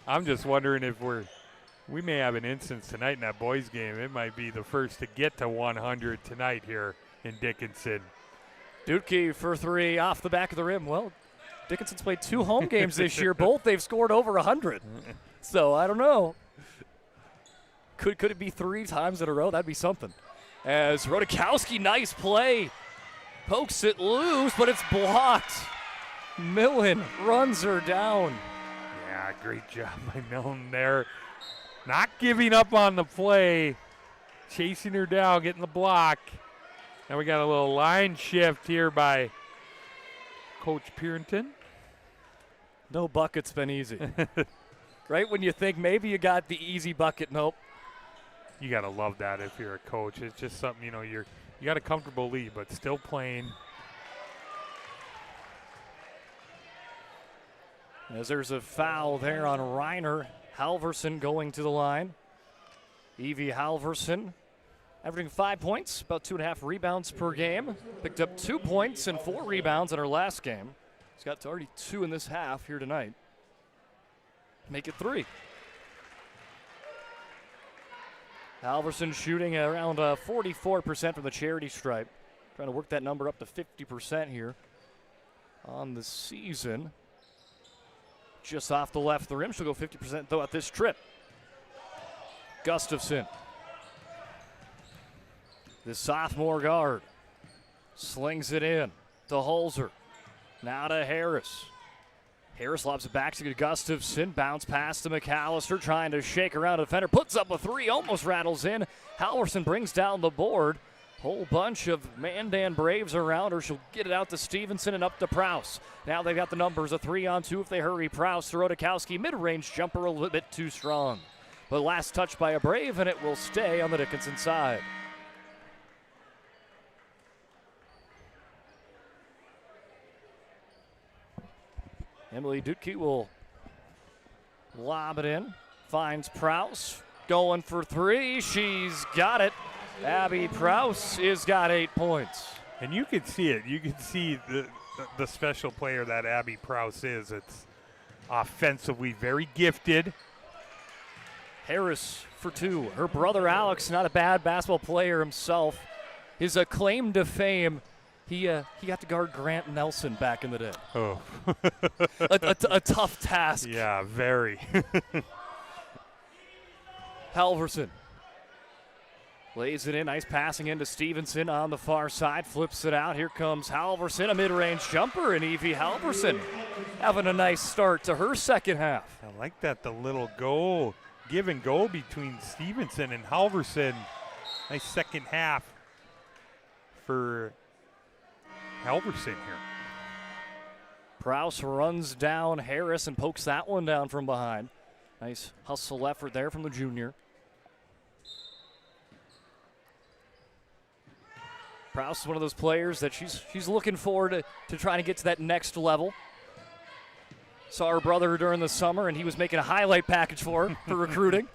I'm just wondering if we may have an instance tonight in that boys game. It might be the first to get to 100 tonight here in Dickinson. Dutke for three off the back of the rim. Well, Dickinson's played 2 home games this year. Both they've scored over 100. So I don't know. Could it be 3 times in a row? That'd be something. As Rodakowski, nice play. Pokes it loose, but it's blocked. Millen runs her down. Yeah, great job by Millen there. Not giving up on the play. Chasing her down, getting the block. Now we got a little line shift here by Coach Purinton. No bucket's been easy. Right when you think maybe you got the easy bucket, nope. You got to love that if you're a coach. It's just something, you got a comfortable lead, but still playing. As there's a foul there on Reiner. Halverson going to the line. Evie Halverson averaging 5 points, about 2.5 rebounds per game. Picked up 2 points and 4 rebounds in her last game. She's got already 2 in this half here tonight. Make it 3. Halverson shooting around 44% from the charity stripe. Trying to work that number up to 50% here on the season. Just off the left of the rim. She'll go 50% throughout this trip. Gustafson. The sophomore guard slings it in to Holzer. Now to Harris. Harris lobs it back to Gustafson. Bounce pass to McAllister, trying to shake around a defender. Puts up a 3, almost rattles in. Halverson brings down the board. Whole bunch of Mandan Braves around her. She'll get it out to Stevenson and up to Prowse. Now they've got the numbers, a 3-on-2 if they hurry. Prowse to Rodakowski. Mid-range jumper a little bit too strong. But last touch by a Brave, and it will stay on the Dickinson side. Emily Dutke will lob it in. Finds Prowse. Going for 3. She's got it. Abby Prowse has got 8 points. And you can see it. You can see the special player that Abby Prowse is. It's offensively very gifted. Harris for 2. Her brother Alex, not a bad basketball player himself. His claim to fame, he got to guard Grant Nelson back in the day. Oh. a tough task. Yeah, very. Halverson lays it in. Nice passing into Stevenson on the far side. Flips it out. Here comes Halverson. A mid-range jumper, and Evie Halverson having a nice start to her second half. I like that, the little give and go between Stevenson and Halverson. Nice second half for Halverson here. Prowse runs down Harris and pokes that one down from behind. Nice hustle effort there from the junior. Prowse is one of those players that she's looking forward to trying to get to that next level. Saw her brother during the summer, and he was making a highlight package for her for recruiting.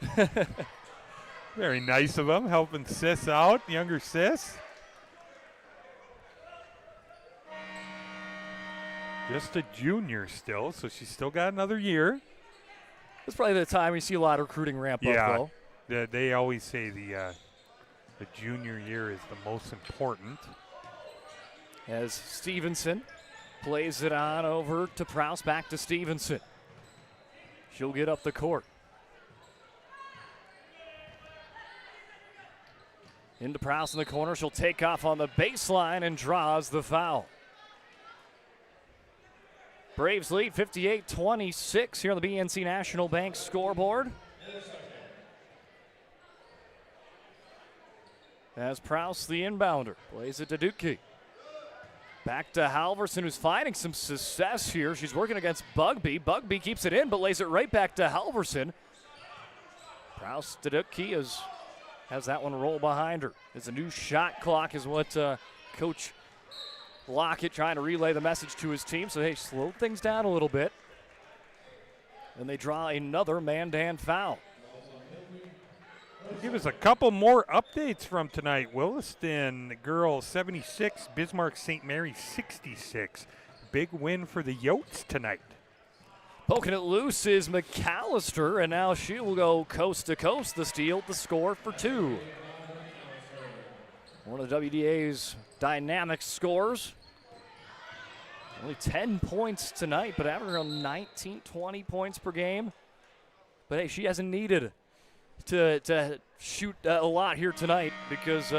Very nice of him, helping Sis out, younger Sis. Just a junior still, so she's still got another year. That's probably the time we see a lot of recruiting ramp up, though. They always say the junior year is the most important. As Stevenson plays it on over to Prowse, back to Stevenson. She'll get up the court. Into Prowse in the corner. She'll take off on the baseline and draws the foul. Braves lead 58-26 here on the BNC National Bank scoreboard. As Prowse, the inbounder, plays it to Dutke. Back to Halverson, who's finding some success here. She's working against Bugby. Bugby keeps it in, but lays it right back to Halverson. Prouse Dickinson has that one roll behind her. It's a new shot clock is what Coach Lockett trying to relay the message to his team. So, hey, slow things down a little bit. And they draw another Mandan foul. Give us a couple more updates from tonight. Williston girls 76, Bismarck St. Mary 66. Big win for the Yotes tonight. Poking it loose is McAllister, and now she will go coast to coast. The steal, the score for 2. One of the WDA's dynamic scores. Only 10 points tonight, but averaging around 19, 20 points per game. But hey, she hasn't needed to shoot a lot here tonight because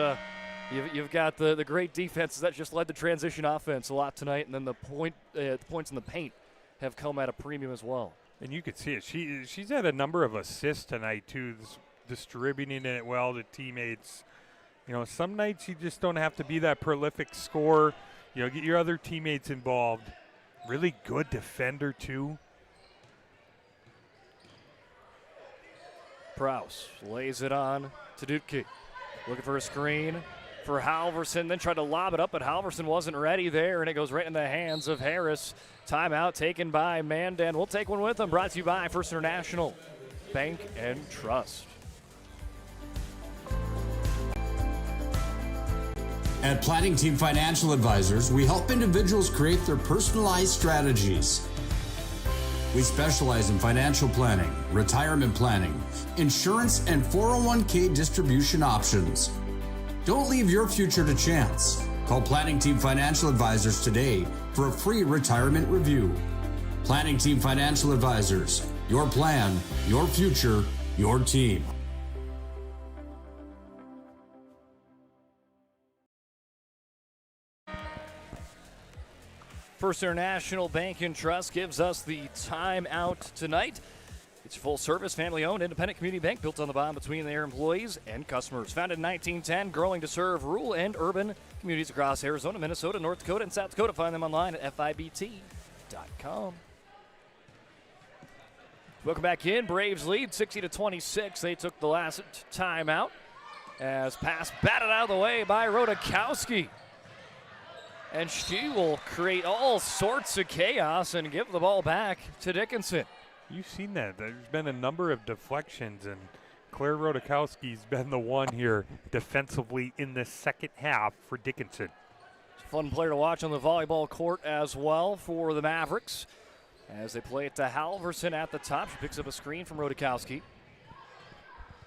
you've got the great defenses that just led the transition offense a lot tonight, and then the points in the paint have come at a premium as well. And you could see it. She's had a number of assists tonight too, distributing it well to teammates. You know, some nights you just don't have to be that prolific scorer. You know, get your other teammates involved. Really good defender too. Prouse lays it on to Dutke. Looking for a screen for Halverson, then tried to lob it up, but Halverson wasn't ready there, and it goes right in the hands of Harris. Timeout taken by Mandan. We'll take one with them. Brought to you by First International Bank and Trust. At Planning Team Financial Advisors, we help individuals create their personalized strategies. We specialize in financial planning, retirement planning, insurance, and 401k distribution options. Don't leave your future to chance. Call Planning Team Financial Advisors today for a free retirement review. Planning Team Financial Advisors, your plan, your future, your team. First International Bank and Trust gives us the timeout tonight. It's a full-service, family-owned, independent community bank built on the bond between their employees and customers. Founded in 1910, growing to serve rural and urban communities across Arizona, Minnesota, North Dakota, and South Dakota. Find them online at FIBT.com. Welcome back in. Braves lead 60-26. They took the last timeout as pass batted out of the way by Rodakowski. And she will create all sorts of chaos and give the ball back to Dickinson. You've seen that. There's been a number of deflections, and Claire Rodakowski's been the one here defensively in the second half for Dickinson. Fun player to watch on the volleyball court as well for the Mavericks. As they play it to Halverson at the top. She picks up a screen from Rodakowski.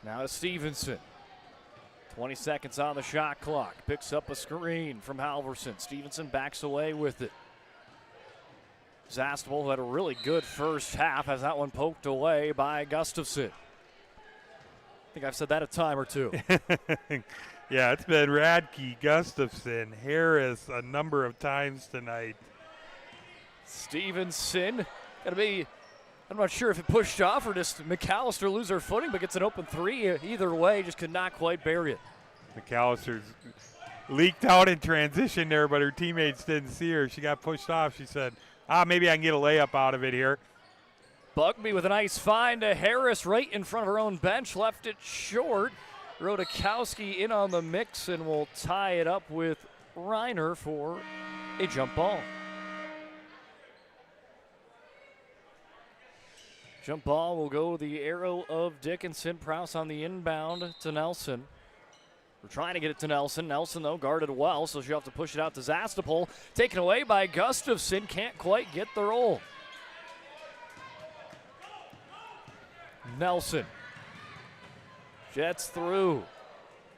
Now to Stevenson. 20 seconds on the shot clock. Picks up a screen from Halverson. Stevenson backs away with it. Zastable, who had a really good first half, has that one poked away by Gustafson. I think I've said that a time or two. Yeah, it's been Radke, Gustafson, Harris a number of times tonight. Stevenson, gotta be, I'm not sure if it pushed off or just McAllister lose her footing, but gets an open three. Either way, just could not quite bury it. McAllister's leaked out in transition there, but her teammates didn't see her. She got pushed off. She said, maybe I can get a layup out of it here. Bugby with a nice find to Harris right in front of her own bench. Left it short. Rodakowski in on the mix and will tie it up with Reiner for a jump ball. Jump ball will go the arrow of Dickinson. Prouse on the inbound to Nelson. We're trying to get it to Nelson. Nelson, though, guarded well, so she'll have to push it out to Zastapol. Taken away by Gustafson. Can't quite get the roll. Nelson jets through.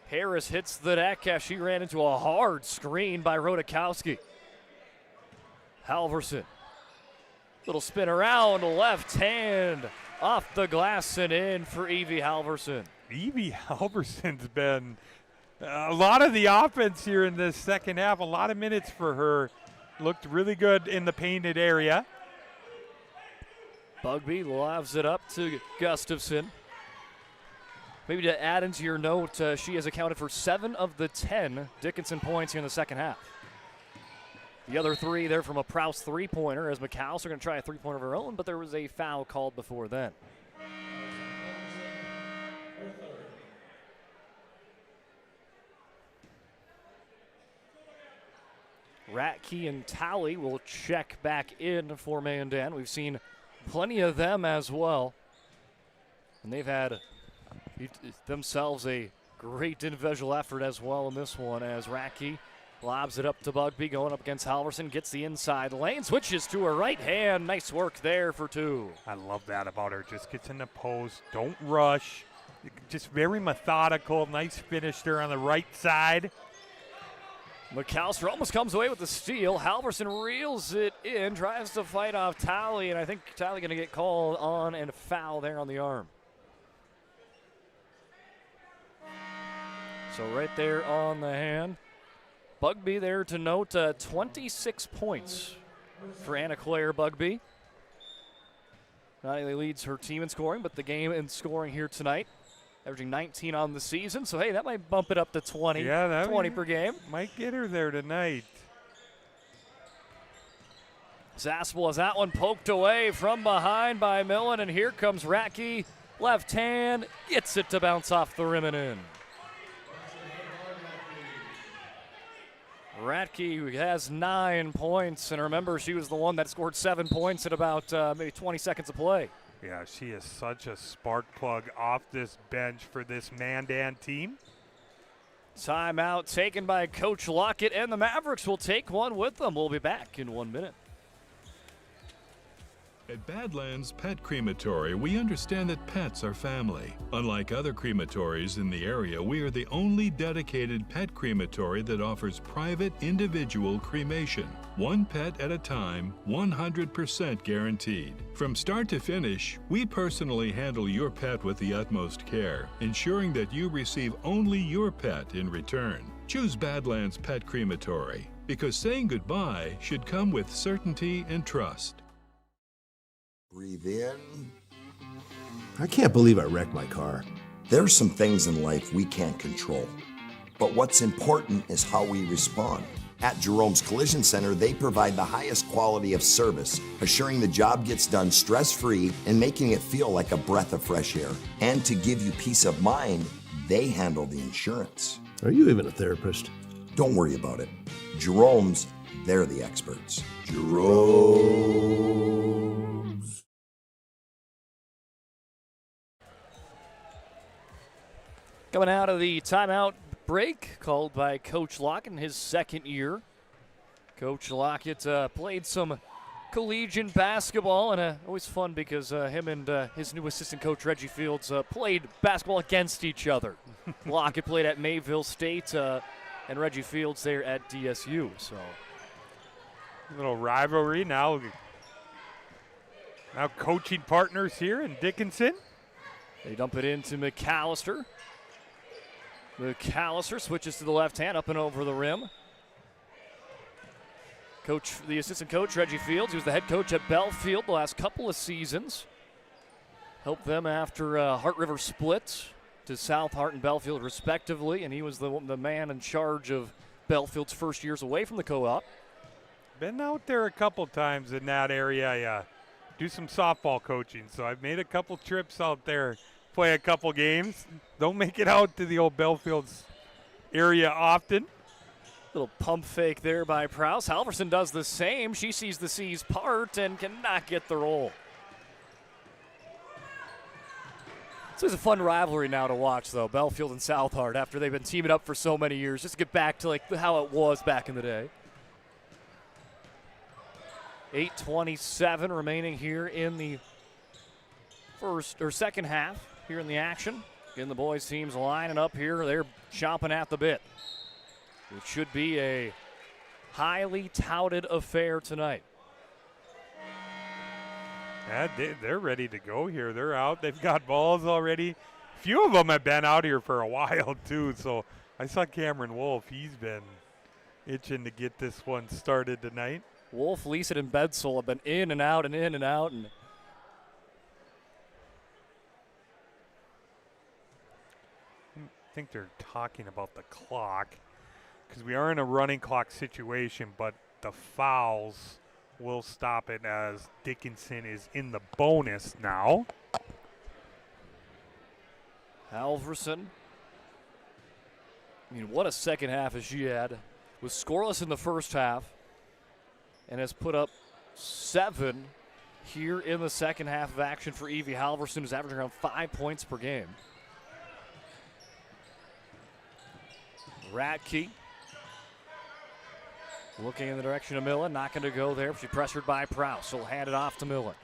Harris hits the deck as she ran into a hard screen by Rodakowski. Halverson. Little spin around, left hand off the glass and in for Evie Halverson. Evie Halverson's been a lot of the offense here in this second half. A lot of minutes for her. Looked really good in the painted area. Bugby lobs it up to Gustafson. Maybe to add into your note, she has accounted for 7 of the 10 Dickinson points here in the second half. The other three there from a Prouse three-pointer as McAllister going to try a three-pointer of her own, but there was a foul called before then. Ratke and Talley will check back in for Mandan. We've seen plenty of them as well. And they've had themselves a great individual effort as well in this one as Ratke lobs it up to Bugbee, going up against Halverson, gets the inside lane, switches to her right hand. Nice work there for two. I love that about her. Just gets in the post, don't rush. Just very methodical, nice finish there on the right side. McAllister almost comes away with the steal. Halverson reels it in, tries to fight off Talley, and I think Talley going to get called on and foul there on the arm. So right there on the hand. Bugbee there to note 26 points for Anna Claire Bugbee. Not only leads her team in scoring, but the game in scoring here tonight. Averaging 19 on the season, so hey, that might bump it up to 20. Yeah, 20 per game. Might get her there tonight. Zaspel has that one poked away from behind by Millen, and here comes Ratke. Left hand, gets it to bounce off the rim and in. Ratke has 9 points, and remember, she was the one that scored 7 points at about maybe 20 seconds of play. Yeah, she is such a spark plug off this bench for this Mandan team. Timeout taken by Coach Lockett, and the Mavericks will take one with them. We'll be back in 1 minute. At Badlands Pet Crematory, we understand that pets are family. Unlike other crematories in the area, we are the only dedicated pet crematory that offers private individual cremation. One pet at a time, 100% guaranteed. From start to finish, we personally handle your pet with the utmost care, ensuring that you receive only your pet in return. Choose Badlands Pet Crematory, because saying goodbye should come with certainty and trust. Breathe in. I can't believe I wrecked my car. There are some things in life we can't control. But what's important is how we respond. At Jerome's Collision Center, they provide the highest quality of service, assuring the job gets done stress-free and making it feel like a breath of fresh air. And to give you peace of mind, they handle the insurance. Are you even a therapist? Don't worry about it. Jerome's, they're the experts. Jerome's. Coming out of the timeout break called by Coach Lockett in his second year. Coach Lockett played some collegiate basketball, and always fun because him and his new assistant coach Reggie Fields played basketball against each other. Lockett played at Mayville State and Reggie Fields there at DSU. So a little rivalry now. Now coaching partners here in Dickinson. They dump it into McAllister. McAllister switches to the left hand, up and over the rim. Coach, the assistant coach, Reggie Fields, he was the head coach at Belfield the last couple of seasons. Helped them after Hart River split to South Hart and Belfield respectively, and he was the man in charge of Belfield's first years away from the co-op. Been out there a couple times in that area. I do some softball coaching, so I've made a couple trips out there, play a couple games. Don't make it out to the old Belfield's area often. Little pump fake there by Prouse. Halverson does the same. She sees the seas part and cannot get the roll. So it's a fun rivalry now to watch, though, Belfield and South Hart, after they've been teaming up for so many years, just to get back to like how it was back in the day. 8:27 remaining here in the second half here in the action. Again, the boys' teams lining up here. They're chomping at the bit. It should be a highly touted affair tonight. Yeah, they're ready to go here. They're out. They've got balls already. A few of them have been out here for a while, too. So I saw Cameron Wolf. He's been itching to get this one started tonight. Wolf, Leaset, and Bedsole have been in and out and in and out. And I think they're talking about the clock because we are in a running clock situation, but but the fouls will stop it as Dickinson is in the bonus now. Halverson. I mean, what a second half as she had. Was scoreless in the first half and has put up 7 here in the second half of action for Evie Halverson, who's averaging around 5 points per game. Radke looking in the direction of Millen, not going to go there. She's pressured by Prowse, so will hand it off to Millen.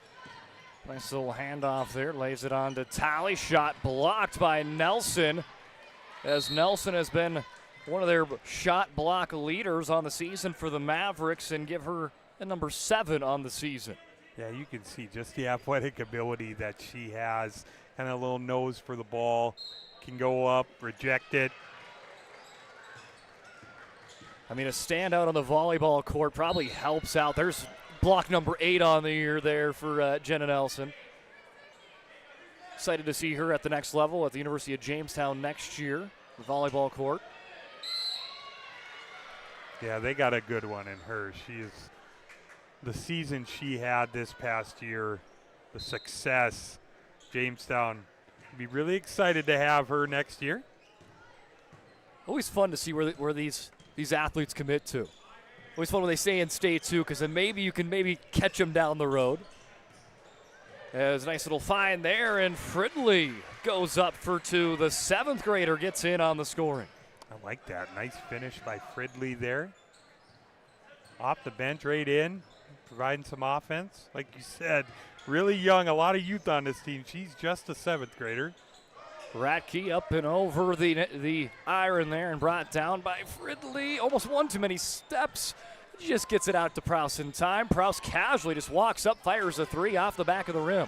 Nice little handoff there, lays it on to Talley. Shot blocked by Nelson, as Nelson has been one of their shot block leaders on the season for the Mavericks, and give her a number 7 on the season. Yeah, you can see just the athletic ability that she has. Kind of a little nose for the ball. Can go up, reject it. I mean, a standout on the volleyball court probably helps out. There's block number 8 on the year there for Jenna Nelson. Excited to see her at the next level at the University of Jamestown next year, the volleyball court. Yeah, they got a good one in her. She is, the season she had this past year, the success, Jamestown be really excited to have her next year. Always fun to see where these athletes commit to. Always fun when they stay in state too, because then maybe you can catch them down the road. As a nice little find there, and Fridley goes up for 2. The 7th grader gets in on the scoring. I like that. Nice finish by Fridley there. Off the bench, right in, providing some offense. Like you said, really young, a lot of youth on this team. She's just a 7th grader. Radke up and over the iron there and brought down by Fridley. Almost one too many steps. She just gets it out to Prowse in time. Prowse casually just walks up, fires a 3 off the back of the rim.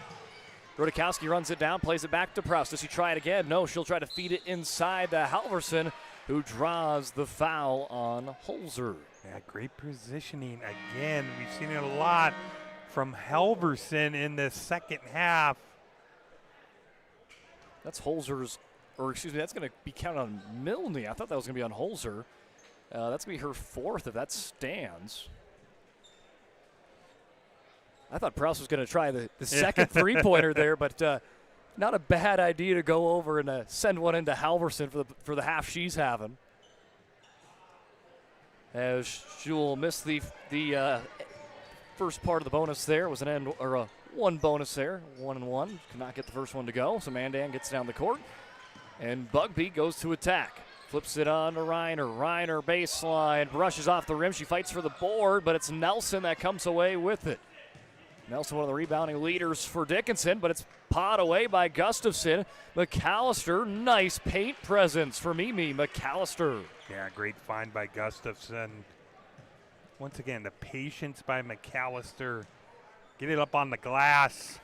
Rodakowski runs it down, plays it back to Prowse. Does she try it again? No, she'll try to feed it inside to Halverson, who draws the foul on Holzer. Yeah, great positioning again. We've seen it a lot from Halverson in the second half. That's Holzer's, or excuse me, that's going to be counted on Milne. I thought that was going to be on Holzer. That's going to be her 4th if that stands. I thought Prowse was going to try the second three-pointer there, but not a bad idea to go over and send one into Halverson for the half she's having. As she will miss the first part of the bonus there. It was an end or a 1 bonus there, 1 and 1. Could not get the first one to go, so Mandan gets down the court, and Bugby goes to attack. Flips it on to Reiner. Reiner baseline, brushes off the rim. She fights for the board, but it's Nelson that comes away with it. Nelson, one of the rebounding leaders for Dickinson, but it's pawed away by Gustafson. McAllister, nice paint presence for Mimi McAllister. Yeah, great find by Gustafson. Once again, the patience by McAllister. Get it up on the glass,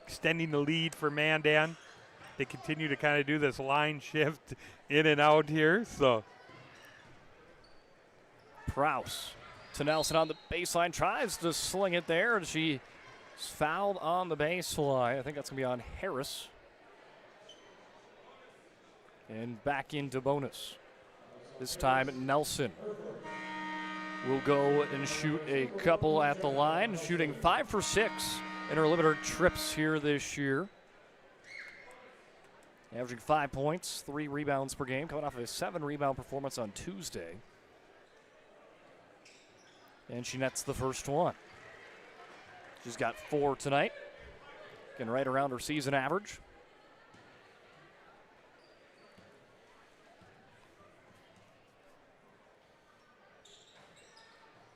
extending the lead for Mandan. They continue to kind of do this line shift in and out here. So Prowse to Nelson on the baseline, tries to sling it there, and she's fouled on the baseline. I think that's going to be on Harris. And back into bonus. This time Nelson will go and shoot a couple at the line, shooting 5 for 6 in her limited trips here this year. Averaging 5 points, 3 rebounds per game, coming off of a 7-rebound performance on Tuesday. And she nets the first one. She's got 4 tonight, getting right around her season average.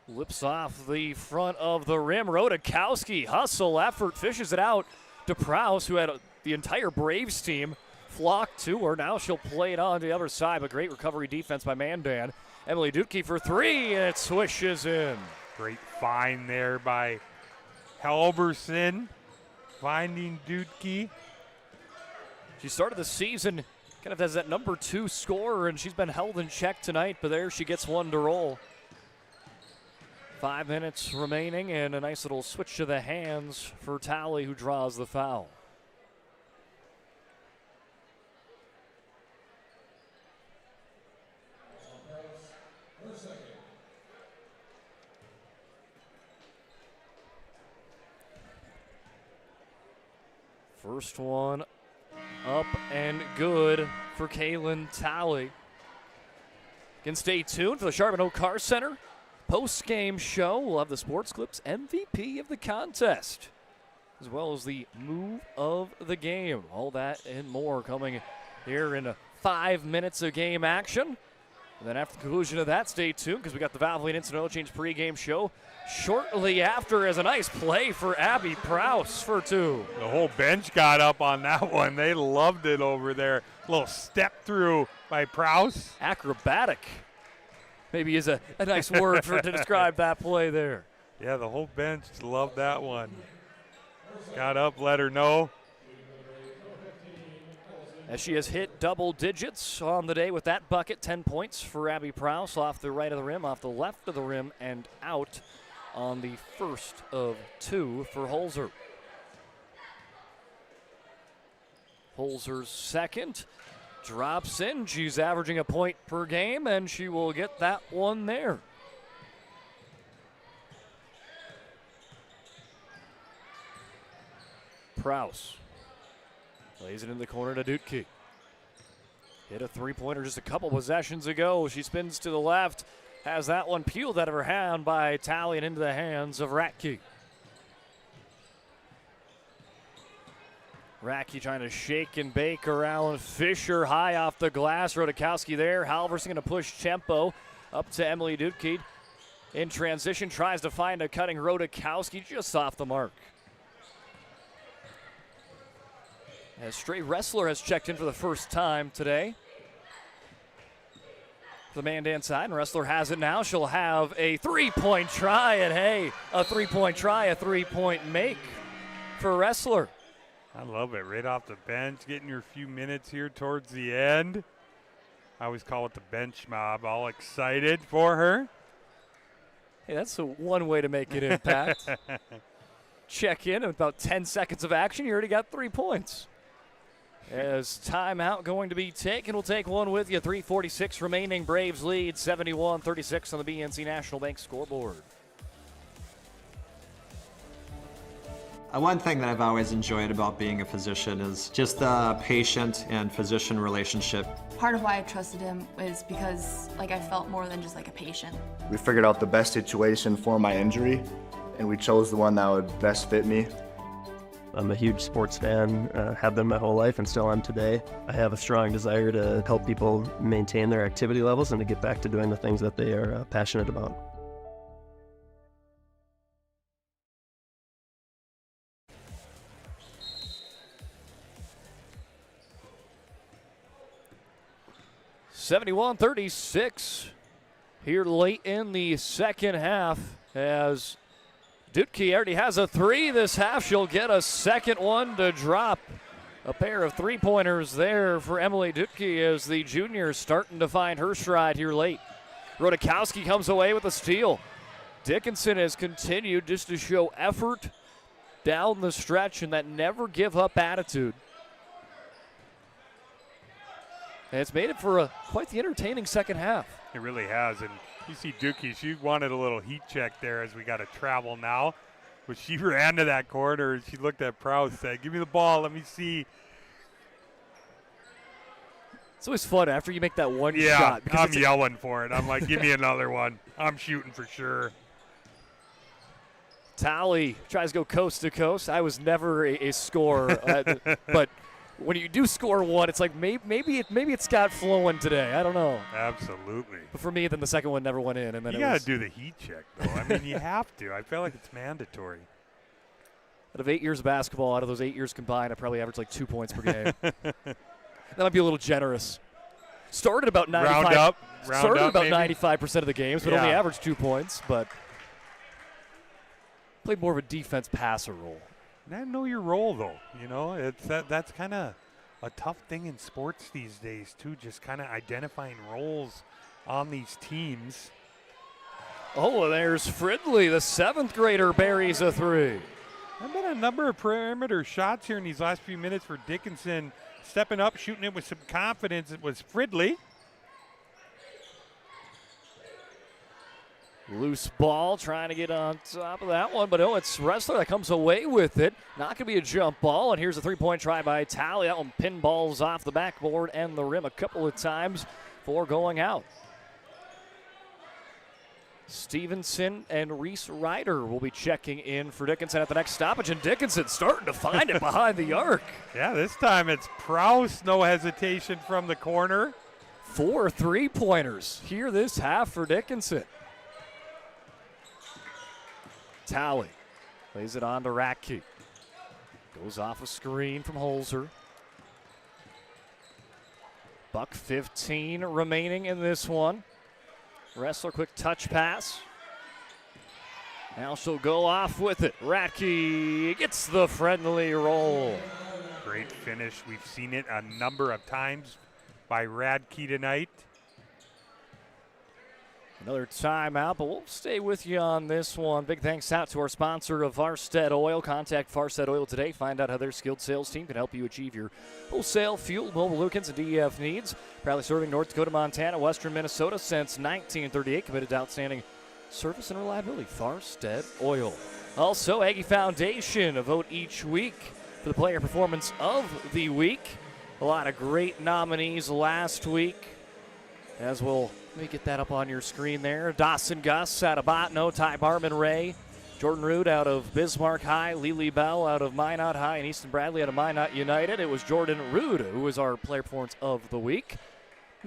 Lips off the front of the rim. Rodakowski, hustle effort, fishes it out to Prowse, who had the entire Braves team flock to her. Now she'll play it on the other side, but great recovery defense by Mandan. Emily Dutke for 3, and it swishes in. great find there by Halverson, finding Dutke. She started the season kind of as that number 2 scorer, and she's been held in check tonight, but there she gets one to roll. 5 minutes remaining, and a nice little switch to the hands for Talley, who draws the foul. First one up and good for Kaylin Talley. Again, stay tuned for the Charbonneau Car Center post-game show. We'll have the Sports Clips MVP of the contest, as well as the move of the game. All that and more coming here in 5 minutes of game action. And then after the conclusion of that, stay tuned because we got the Valvoline Instant Oil Change pregame show shortly after as a nice play for Abby Prowse for 2. The whole bench got up on that one. They loved it over there. Little step through by Prowse. Acrobatic maybe is a nice word to describe that play there. Yeah, the whole bench loved that one. Got up, let her know. As she has hit double digits on the day with that bucket, 10 points for Abby Prowse off the right of the rim, off the left of the rim, and out on the first of 2 for Holzer. Holzer's second drops in. She's averaging a point per game, and she will get that one there. Prowse lays it in the corner to Dutke. Hit a three-pointer just a couple possessions ago. She spins to the left, has that one peeled out of her hand by Talley and into the hands of Ratke. Ratke trying to shake and bake around Fisher, high off the glass. Rodakowski there. Halverson going to push tempo up to Emily Dutke. In transition, tries to find a cutting Rodakowski just off the mark. As Stray Wrestler has checked in for the first time today. The Mandan side, and Wrestler has it now. She'll have a three-point try, and hey, a three-point try, a three-point make for Wrestler. I love it. Right off the bench, getting your few minutes here towards the end. I always call it the bench mob. All excited for her. Hey, that's one way to make an impact. Check in with about 10 seconds of action. You already got 3 points. As timeout going to be taken, we'll take one with you. 3:46 remaining. Braves lead 71-36 on the BNC National Bank scoreboard. One thing that I've always enjoyed about being a physician is just the patient and physician relationship. Part of why I trusted him is because I felt more than just a patient. We figured out the best situation for my injury, and we chose the one that would best fit me. I'm a huge sports fan, have been my whole life and still am today. I have a strong desire to help people maintain their activity levels and to get back to doing the things that they are passionate about. (71-36) here late in the second half as Dutke already has a 3 this half. She'll get a second one to drop. A pair of three-pointers there for Emily Dutke as the junior starting to find her stride here late. Rodakowski comes away with a steal. Dickinson has continued just to show effort down the stretch and that never give up attitude. And it's made it for quite the entertaining second half. It really has. And you see Dutke, she wanted a little heat check there as we got to travel now. But she ran to that corner and she looked at Prowse and said, "Give me the ball, let me see." It's always fun after you make that one shot. Yeah, I'm yelling for it. I'm like, give me another one. I'm shooting for sure. Talley tries to go coast to coast. I was never a scorer, but when you do score one, it's like maybe it's got flowing today. I don't know. Absolutely. But for me, then the second one never went in, and then you got to do the heat check, though. I mean, you have to. I feel like it's mandatory. Out of 8 years of basketball, out of those 8 years combined, I probably averaged 2 points per game. That might be a little generous. Started about 95. Started about 95% of the games, but only averaged 2 points. But played more of a defense passer role. I know your role, though. You know, it's that's kind of a tough thing in sports these days, too, just kind of identifying roles on these teams. Oh, there's Fridley, the 7th grader, buries a 3. I've been a number of perimeter shots here in these last few minutes for Dickinson. Stepping up, shooting it with some confidence. It was Fridley. Loose ball, trying to get on top of that one, but it's Wrestler that comes away with it. Not going to be a jump ball, and here's a three-point try by Talley. That one pinballs off the backboard and the rim a couple of times for going out. Stevenson and Reese Ryder will be checking in for Dickinson at the next stoppage, and Dickinson starting to find it behind the arc. Yeah, this time it's Prouse, no hesitation from the corner. 4 3-pointers here this half for Dickinson. Talley lays it on to Ratke. Goes off a screen from Holzer. $1:15 remaining in this one. Wrestler, quick touch pass. Now she'll go off with it. Ratke gets the friendly roll. Great finish. We've seen it a number of times by Ratke tonight. Another timeout, but we'll stay with you on this one. Big thanks out to our sponsor of Farstead Oil. Contact Farstead Oil today. Find out how their skilled sales team can help you achieve your wholesale, fuel, mobile lubricants, and DEF needs. Proudly serving North Dakota, Montana, Western Minnesota since 1938. Committed to outstanding service and reliability. Farstead Oil. Also, Aggie Foundation, a vote each week for the player performance of the week. A lot of great nominees last week, as we'll let me get that up on your screen there. Dawson Gus out of Botno, Ty Barman Ray, Jordan Root out of Bismarck High, Lily Bell out of Minot High, and Easton Bradley out of Minot United. It was Jordan Root who was our player performance of the week.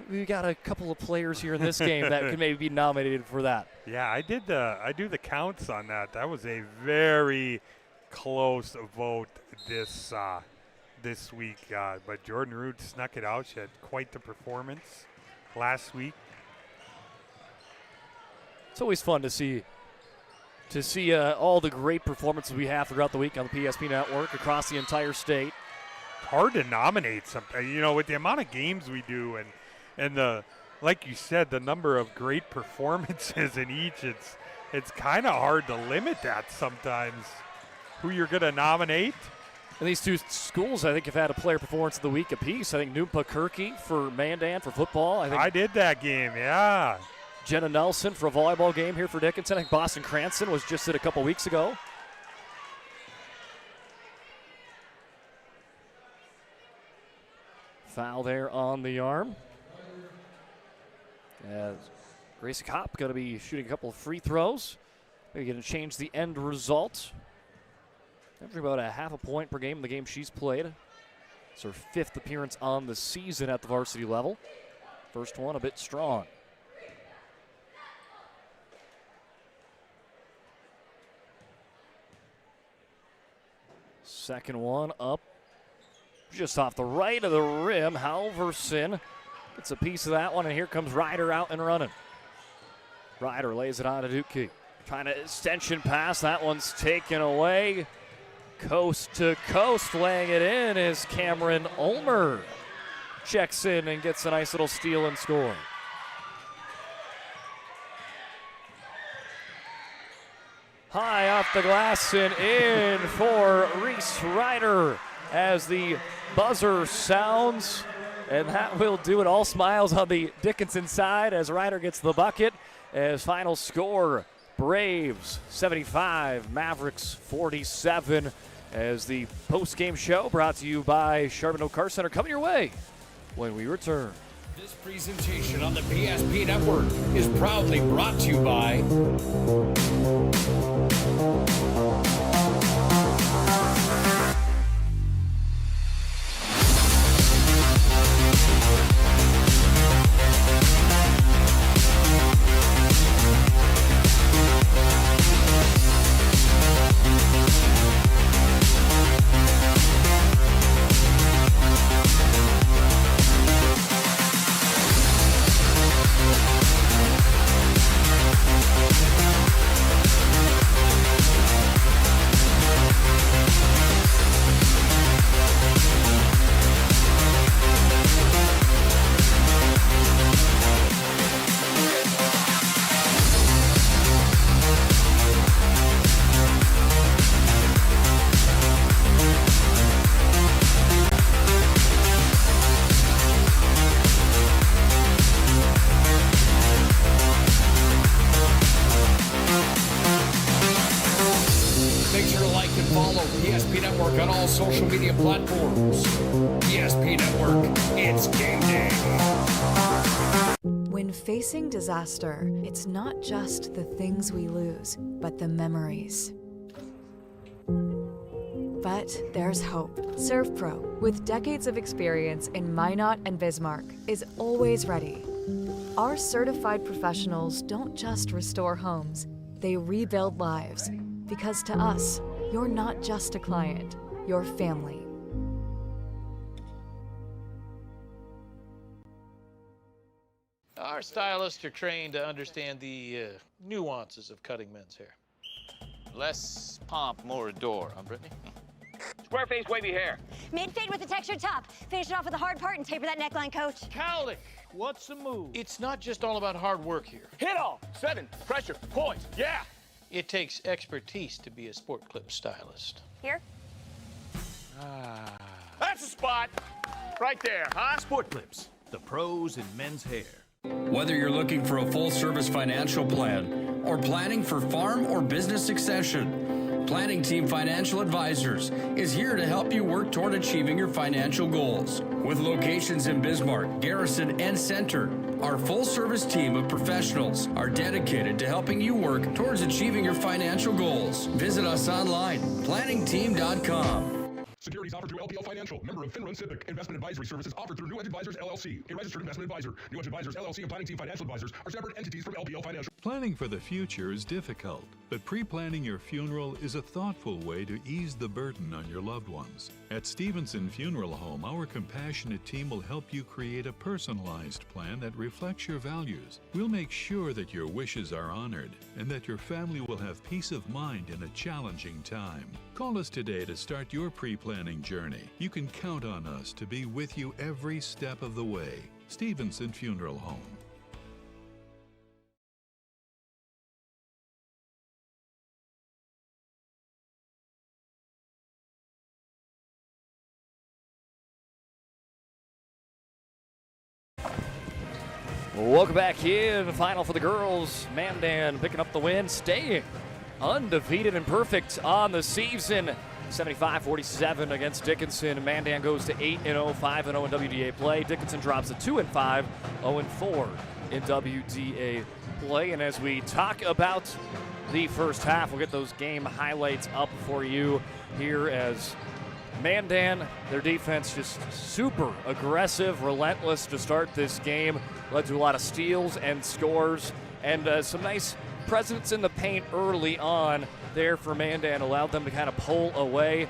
We got a couple of players here in this game that could maybe be nominated for that. Yeah, I do the counts on that. That was a very close vote this week, but Jordan Root snuck it out. She had quite the performance last week. It's always fun to see all the great performances we have throughout the week on the PSP network across the entire state. Hard to nominate something, with the amount of games we do and the, like you said, the number of great performances in each. It's kind of hard to limit that sometimes. Who you're going to nominate? And these two schools, I think, have had a player performance of the week apiece. I think Noompa Kirky for Mandan for football. I did that game, yeah. Jenna Nelson for a volleyball game here for Dickinson. I think Boston Cranston was just it a couple weeks ago. Foul there on the arm. As Gracie Kopp going to be shooting a couple of free throws. Maybe going to change the end result. Averaging about a half a point per game in the game she's played. It's her 5th appearance on the season at the varsity level. First one a bit strong. Second one up just off the right of the rim. Halverson gets a piece of that one, and here comes Ryder out and running. Ryder lays it on to Dukey. Trying to extension pass. That one's taken away. Coast to coast, laying it in is Cameron Ulmer. Checks in and gets a nice little steal and score. High off the glass and in for Reese Ryder as the buzzer sounds. And that will do it. All smiles on the Dickinson side as Ryder gets the bucket. As final score, Braves 75, Mavericks 47. As the post-game show brought to you by Charbonneau Car Center coming your way when we return. This presentation on the PSP Network is proudly brought to you by PSP Network on all social media platforms. PSP Network, it's game day. When facing disaster, it's not just the things we lose, but the memories. But there's hope. ServPro, with decades of experience in Minot and Bismarck, is always ready. Our certified professionals don't just restore homes, they rebuild lives. Because to us, you're not just a client, you're family. Our stylists are trained to understand the nuances of cutting men's hair. Less pomp, more adore, huh, Brittany? Square face, wavy hair. Mid-fade with a textured top. Finish it off with a hard part and taper that neckline, coach. Cowlick, what's the move? It's not just all about hard work here. Hit all. 7. Pressure. Points. Yeah. It takes expertise to be a sport clip stylist. Here? That's a spot. Right there, huh? Sport Clips, the pros in men's hair. Whether you're looking for a full-service financial plan or planning for farm or business succession, Planning Team Financial Advisors is here to help you work toward achieving your financial goals. With locations in Bismarck, Garrison, and Center, our full-service team of professionals are dedicated to helping you work towards achieving your financial goals. Visit us online, planningteam.com. Securities offered through LPL Financial, member of FINRA and Civic. Investment advisory services offered through New Edge Advisors, LLC, a registered investment advisor. New Edge Advisors, LLC, and Planning Team Financial Advisors are separate entities from LPL Financial. Planning for the future is difficult, but pre-planning your funeral is a thoughtful way to ease the burden on your loved ones. At Stevenson Funeral Home, our compassionate team will help you create a personalized plan that reflects your values. We'll make sure that your wishes are honored and that your family will have peace of mind in a challenging time. Call us today to start your pre-planning journey. You can count on us to be with you every step of the way. Stevenson Funeral Home. Welcome back in. The final for the girls. Mandan picking up the win, staying undefeated and perfect on the season. 75-47 against Dickinson. Mandan goes to 8-0, 5-0 in WDA play. Dickinson drops to 2-5, 0-4 in WDA play. And as we talk about the first half, we'll get those game highlights up for you here as Mandan, their defense just super aggressive, relentless to start this game. Led to a lot of steals and scores and some nice presence in the paint early on there for Mandan. Allowed them to kind of pull away.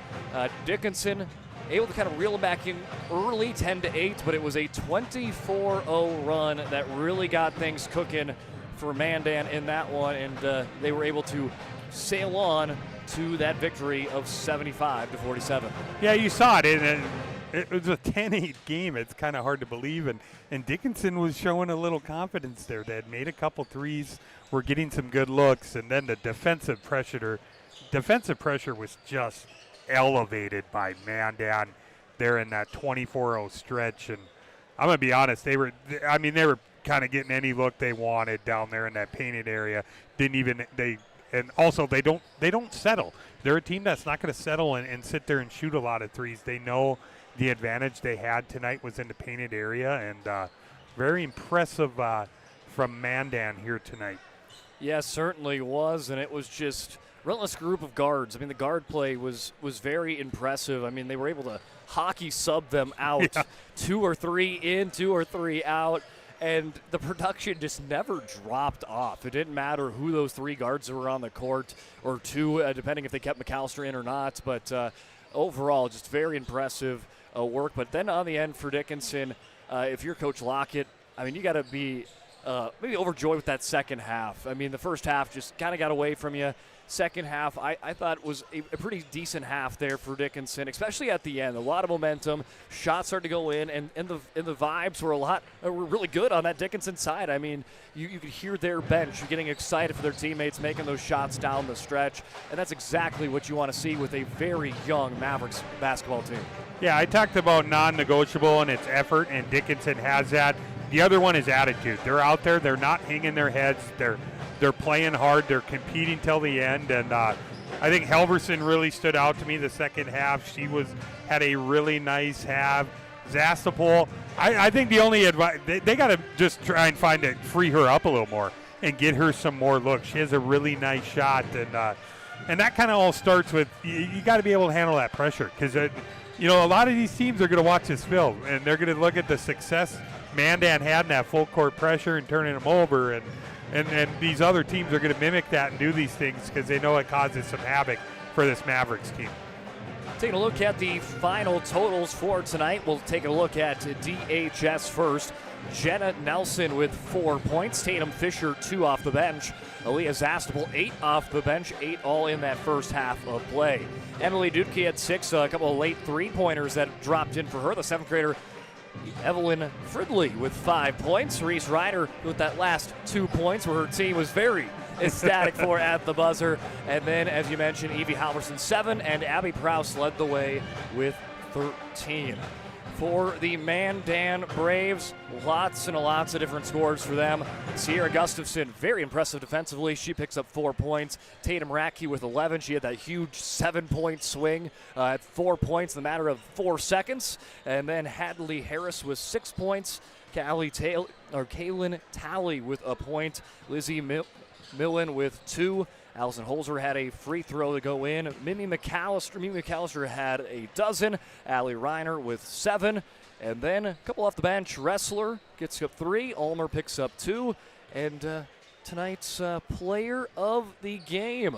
Dickinson able to kind of reel it back in early, 10-8, but it was a 24-0 run that really got things cooking for Mandan in that one, and they were able to sail on to that victory of 75-47. Yeah, you saw it, and it was a 10-8 game. It's kind of hard to believe, and Dickinson was showing a little confidence there. They had made a couple threes, were getting some good looks, and then the defensive pressure was just elevated by Mandan there in that 24-0 stretch. And I'm gonna be honest, they were kind of getting any look they wanted down there in that painted area. And also they don't settle. They're a team that's not going to settle and sit there and shoot a lot of threes. They know the advantage they had tonight was in the painted area, and very impressive from Mandan here tonight. Yes, certainly was, and it was just relentless group of guards. I mean, the guard play was very impressive. I mean, they were able to hockey sub them out, 2 or 3 in, 2 or 3 out. And the production just never dropped off. It didn't matter who those 3 guards were on the court, or 2, depending if they kept McAllister in or not. But overall, just very impressive work. But then on the end for Dickinson, if you're Coach Lockett, I mean, you got to be maybe overjoyed with that second half. I mean, the first half just kind of got away from you. Second half, I thought was a pretty decent half there for Dickinson, especially at the end. A lot of momentum, shots started to go in, and the vibes were really good on that Dickinson side. I mean, you could hear their bench getting excited for their teammates making those shots down the stretch, and that's exactly what you want to see with a very young Mavericks basketball team. Yeah, I talked about non-negotiable and its effort, and Dickinson has that. The other one is attitude. They're out there. They're not hanging their heads. They're playing hard. They're competing till the end, and I think Halverson really stood out to me the second half. She had a really nice half. Zastapol, I think the only advice, they got to just try and free her up a little more and get her some more looks. She has a really nice shot, and that kind of all starts with you got to be able to handle that pressure, because a lot of these teams are going to watch this film and they're going to look at the success Mandan had in that full court pressure and turning them over, and these other teams are going to mimic that and do these things because they know it causes some havoc for this Mavericks team. Taking a look at the final totals for tonight, we'll take a look at DHS first. Jenna Nelson with 4 points. Tatum Fisher, 2 off the bench. Aaliyah Zastapol, 8 off the bench, 8 all in that first half of play. Emily Dudke had 6, a couple of late three-pointers that dropped in for her. The 7th grader Evelyn Fridley with 5 points. Reese Ryder with that last 2 points, where her team was very ecstatic for at the buzzer. And then, as you mentioned, Evie Halverson 7, and Abby Prowse led the way with 13. For the Mandan Braves, lots and lots of different scores for them. Sierra Gustafson, very impressive defensively. She picks up 4 points. Tatum Rackey with 11. She had that huge 7-point swing at 4 points in the matter of 4 seconds. And then Hadley Harris with 6 points. Kaylin Talley with a point. Lizzie Millen with 2. Allison Holzer had a free throw to go in. Mimi McAllister had a dozen. Allie Reiner with 7. And then a couple off the bench. Wrestler gets up 3. Ulmer picks up 2. And tonight's player of the game,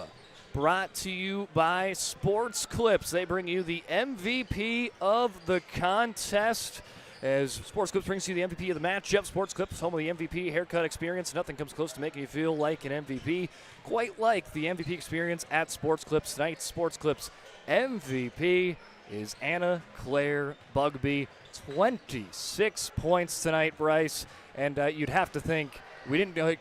brought to you by Sports Clips. They bring you the MVP of the contest. As Sports Clips brings you the MVP of the matchup. Sports Clips, home of the MVP haircut experience. Nothing comes close to making you feel like an MVP, quite like the MVP experience at Sports Clips. Tonight's Sports Clips MVP is Anna Claire Bugby. 26 points tonight, Bryce. And you'd have to think, you didn't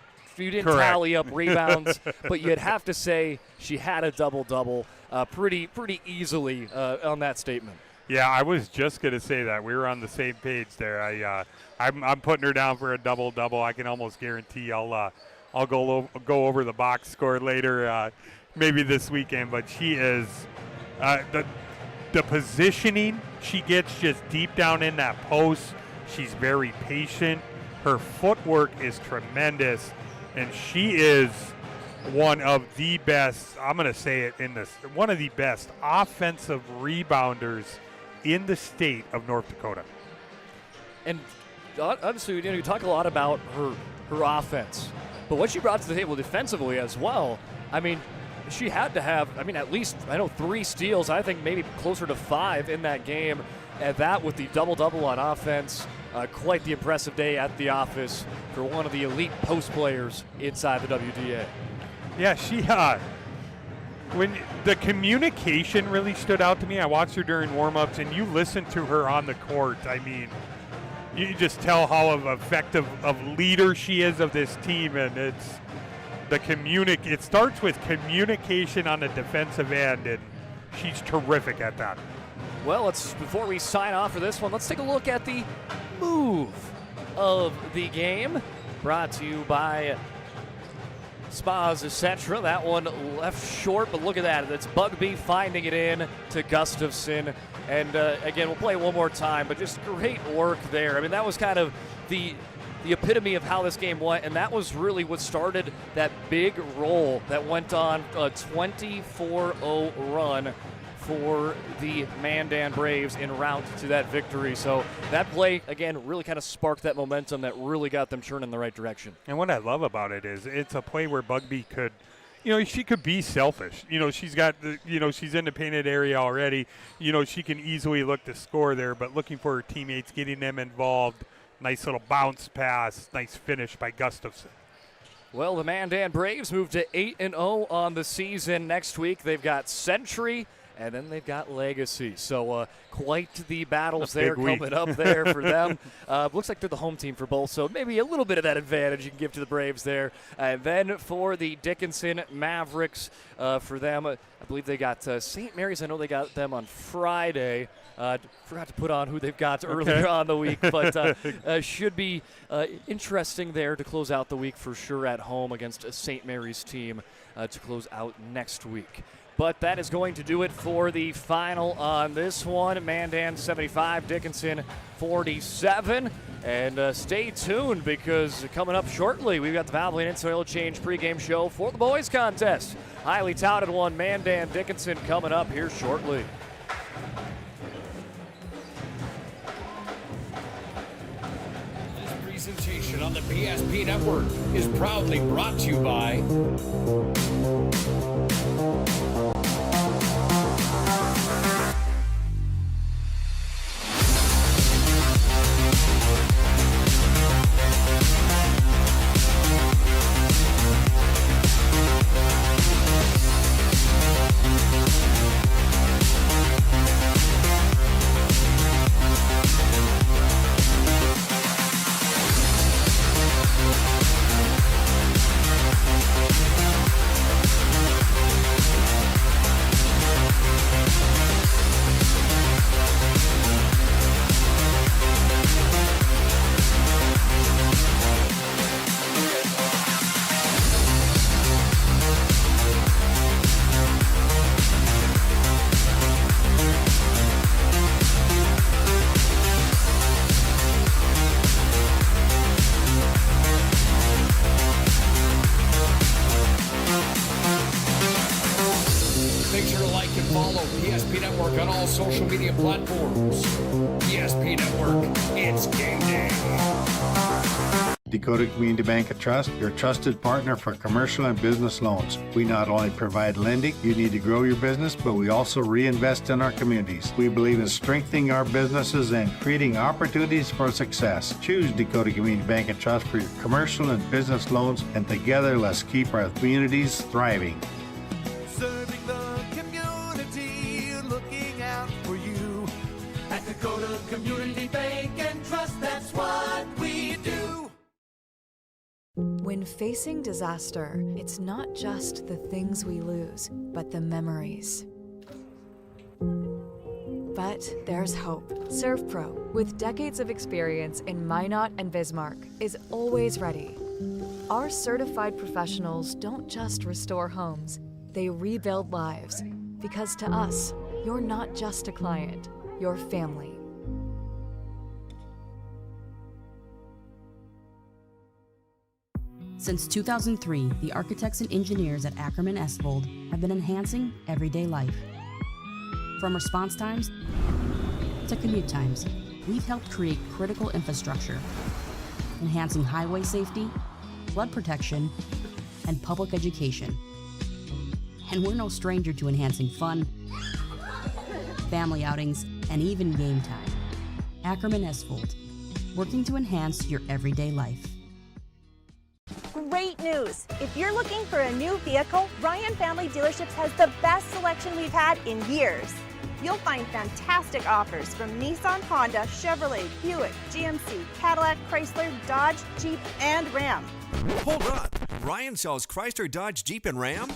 tally up rebounds, but you'd have to say she had a double-double pretty easily on that statement. Yeah, I was just going to say that. We were on the same page there. I'm putting her down for a double-double. I can almost guarantee I'll go over the box score later, maybe this weekend. But she is the positioning she gets just deep down in that post. She's very patient. Her footwork is tremendous, and she is one of the best. I'm going to say it one of the best offensive rebounders in the state of North Dakota. And honestly, you talk a lot about her offense, but what she brought to the table defensively as well. I mean, she had to have, at least, 3 steals. I think maybe closer to 5 in that game. And that with the double-double on offense, quite the impressive day at the office for one of the elite post players inside the WDA. Yeah, she when the communication really stood out to me. I watched her during warm-ups, and you listen to her on the court. You just tell how effective of leader she is of this team, and it starts with communication on the defensive end, and she's terrific at that. Well, before we sign off for this one, let's take a look at the move of the game, brought to you by Spas, etc. That one left short, but look at that. It's Bugby finding it in to Gustafson. And again, we'll play it one more time, but just great work there. That was kind of the epitome of how this game went, and that was really what started that big roll that went on a 24-0 run for the Mandan Braves en route to that victory. So that play, again, really kind of sparked that momentum that really got them churning in the right direction. And what I love about it is it's a play where Bugby could, she could be selfish. She's got, she's in the painted area already. She can easily look to score there, but looking for her teammates, getting them involved. Nice little bounce pass, nice finish by Gustafson. Well, the Mandan Braves move to 8-0 on the season. Next week they've got Century, and then they've got Legacy. So quite the battles there coming up there for them. Looks like they're the home team for both, so maybe a little bit of that advantage you can give to the Braves there. And then for the Dickinson Mavericks, for them, I believe they got St. Mary's. I know they got them on Friday. Forgot to put on who they've got earlier on the week, but should be interesting there to close out the week for sure at home against a St. Mary's team to close out next week. But that is going to do it for the final on this one. Mandan 75, Dickinson 47. And stay tuned because coming up shortly, we've got the Valvoline Instant Oil Change pregame show for the boys contest. Highly touted one, Mandan Dickinson, coming up here shortly. This presentation on the PSP Network is proudly brought to you by social media platforms. PSP Network, it's game day. Dakota Community Bank and Trust, your trusted partner for commercial and business loans. We not only provide lending you need to grow your business, but we also reinvest in our communities. We believe in strengthening our businesses and creating opportunities for success. Choose Dakota Community Bank and Trust for your commercial and business loans, and together let's keep our communities thriving. Serving the community, looking out for you. At Dakota Community Bank and Trust, that's what we do. When facing disaster, it's not just the things we lose, but the memories. But there's hope. ServPro, with decades of experience in Minot and Bismarck, is always ready. Our certified professionals don't just restore homes, they rebuild lives. Because to us, you're not just a client, you're family. Since 2003, the architects and engineers at Ackerman Estvold have been enhancing everyday life. From response times to commute times, we've helped create critical infrastructure, enhancing highway safety, flood protection, and public education. And we're no stranger to enhancing fun, family outings, and even game time. Ackerman Estvold, working to enhance your everyday life. Great news! If you're looking for a new vehicle, Ryan Family Dealerships has the best selection we've had in years. You'll find fantastic offers from Nissan, Honda, Chevrolet, Buick, GMC, Cadillac, Chrysler, Dodge, Jeep, and Ram. Hold on. Ryan sells Chrysler, Dodge, Jeep, and Ram?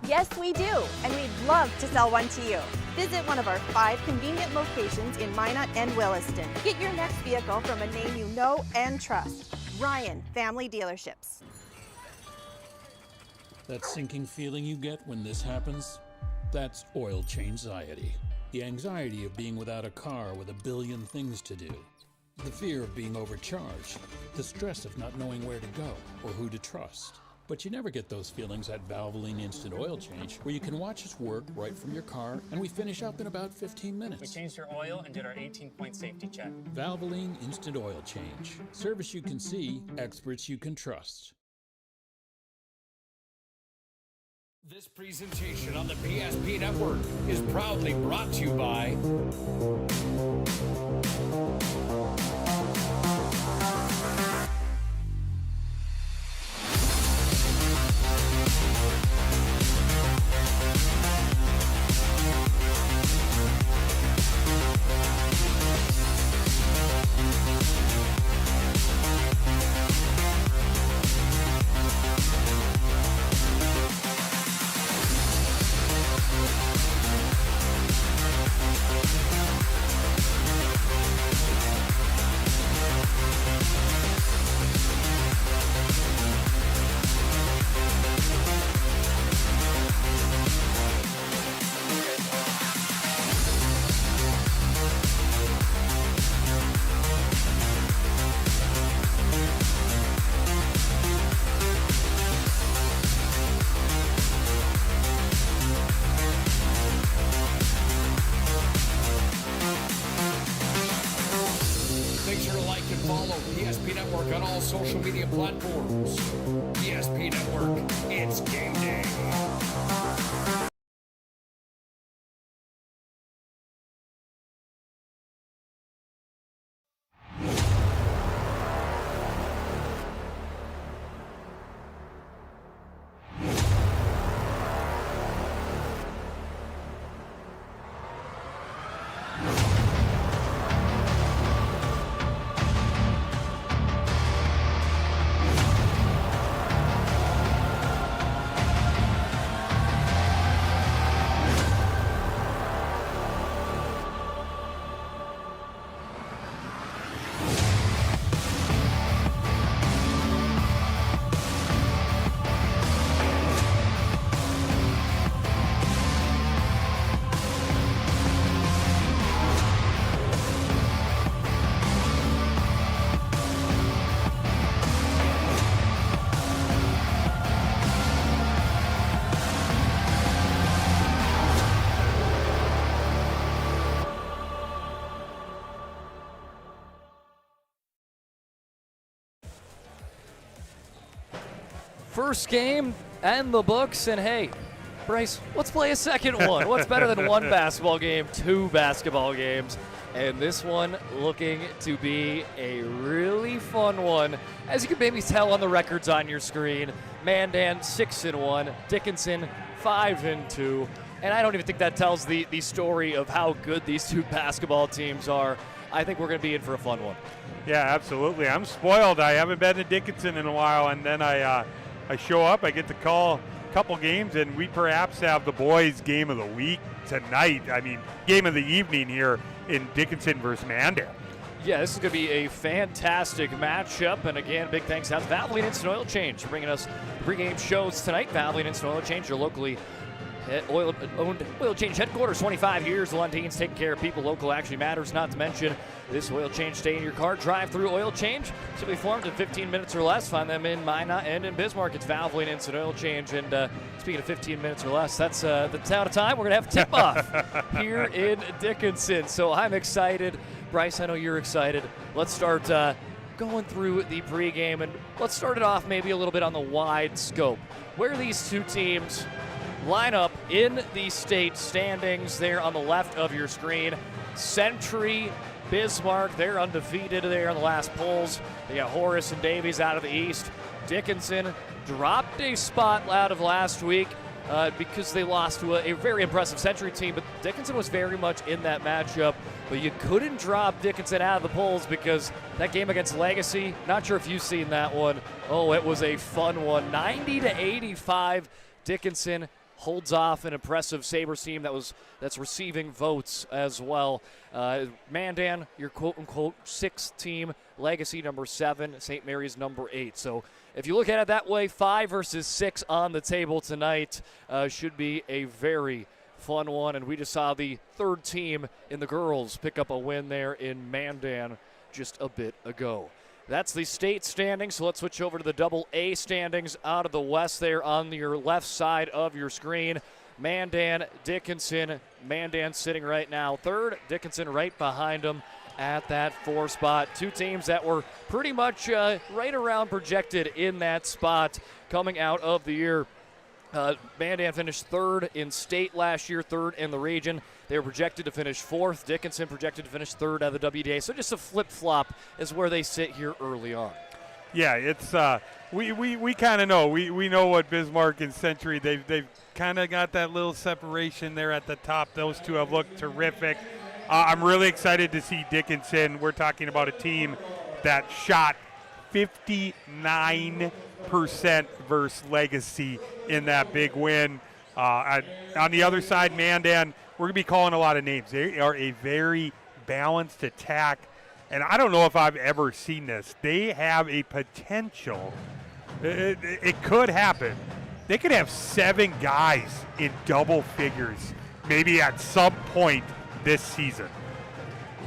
Yes, we do, and we'd love to sell one to you. Visit one of our 5 convenient locations in Minot and Williston. Get your next vehicle from a name you know and trust. Ryan Family Dealerships. That sinking feeling you get when this happens? That's oil change-anxiety. The anxiety of being without a car with a billion things to do. The fear of being overcharged. The stress of not knowing where to go or who to trust. But you never get those feelings at Valvoline Instant Oil Change, where you can watch us work right from your car, and we finish up in about 15 minutes. We changed your oil and did our 18-point safety check. Valvoline Instant Oil Change. Service you can see, experts you can trust. This presentation on the PSP Network is proudly brought to you by media platforms. ESP Network, it's game day. First game and the books, and hey, Bryce, let's play a second one. What's better than one basketball game, two basketball games? And this one looking to be a really fun one. As you can maybe tell on the records on your screen, Mandan 6-1, Dickinson 5-2. And I don't even think that tells the story of how good these two basketball teams are. I think we're going to be in for a fun one. Yeah, absolutely. I'm spoiled. I haven't been to Dickinson in a while, and then I show up, I get to call a couple games, and we perhaps have the boys' game of the week tonight. I mean, game of the evening here in Dickinson versus Mandan. Yeah, this is going to be a fantastic matchup. And again, big thanks to Valvoline Instant Oil Change for bringing us pregame shows tonight. Valvoline Instant Oil Change, your locally owned oil change headquarters, 25 years. The Lundins taking care of people. Local actually matters, not to mention this oil change stay in your car drive-through oil change. Simply formed in 15 minutes or less. Find them in Minot and in Bismarck. It's Valvoline Instant Oil Change. And speaking of 15 minutes or less, that's the amount of time we're going to have tip-off here in Dickinson. So I'm excited. Bryce, I know you're excited. Let's start going through the pregame, and let's start it off maybe a little bit on the wide scope. Where these two teams line up in the state standings there on the left of your screen. Century, Bismarck, they're undefeated there in the last polls. They got Horace and Davies out of the east. Dickinson dropped a spot out of last week because they lost to a very impressive Century team, but Dickinson was very much in that matchup. But you couldn't drop Dickinson out of the polls because that game against Legacy, not sure if you've seen that one. Oh, it was a fun one. 90-85, Dickinson holds off an impressive Sabres team that's receiving votes as well. Mandan, your quote-unquote sixth team, Legacy number 7, St. Mary's number 8. So if you look at it that way, 5 versus 6 on the table tonight should be a very fun one. And we just saw the third team in the girls pick up a win there in Mandan just a bit ago. That's the state standings, so let's switch over to the double A standings out of the west there on your left side of your screen. Mandan, Dickinson, Mandan sitting right now third, Dickinson right behind them at that 4 spot. Two teams that were pretty much right around projected in that spot coming out of the year. Mandan finished third in state last year, third in the region. They were projected to finish 4th. Dickinson projected to finish 3rd out of the WDA. So just a flip-flop is where they sit here early on. Yeah, it's we kind of know. We know what Bismarck and Century, they've kind of got that little separation there at the top. Those two have looked terrific. I'm really excited to see Dickinson. We're talking about a team that shot 59% versus Legacy in that big win. On the other side, Mandan, we're going to be calling a lot of names. They are a very balanced attack, and I don't know if I've ever seen this. They have a potential. It could happen. They could have 7 guys in double figures maybe at some point this season.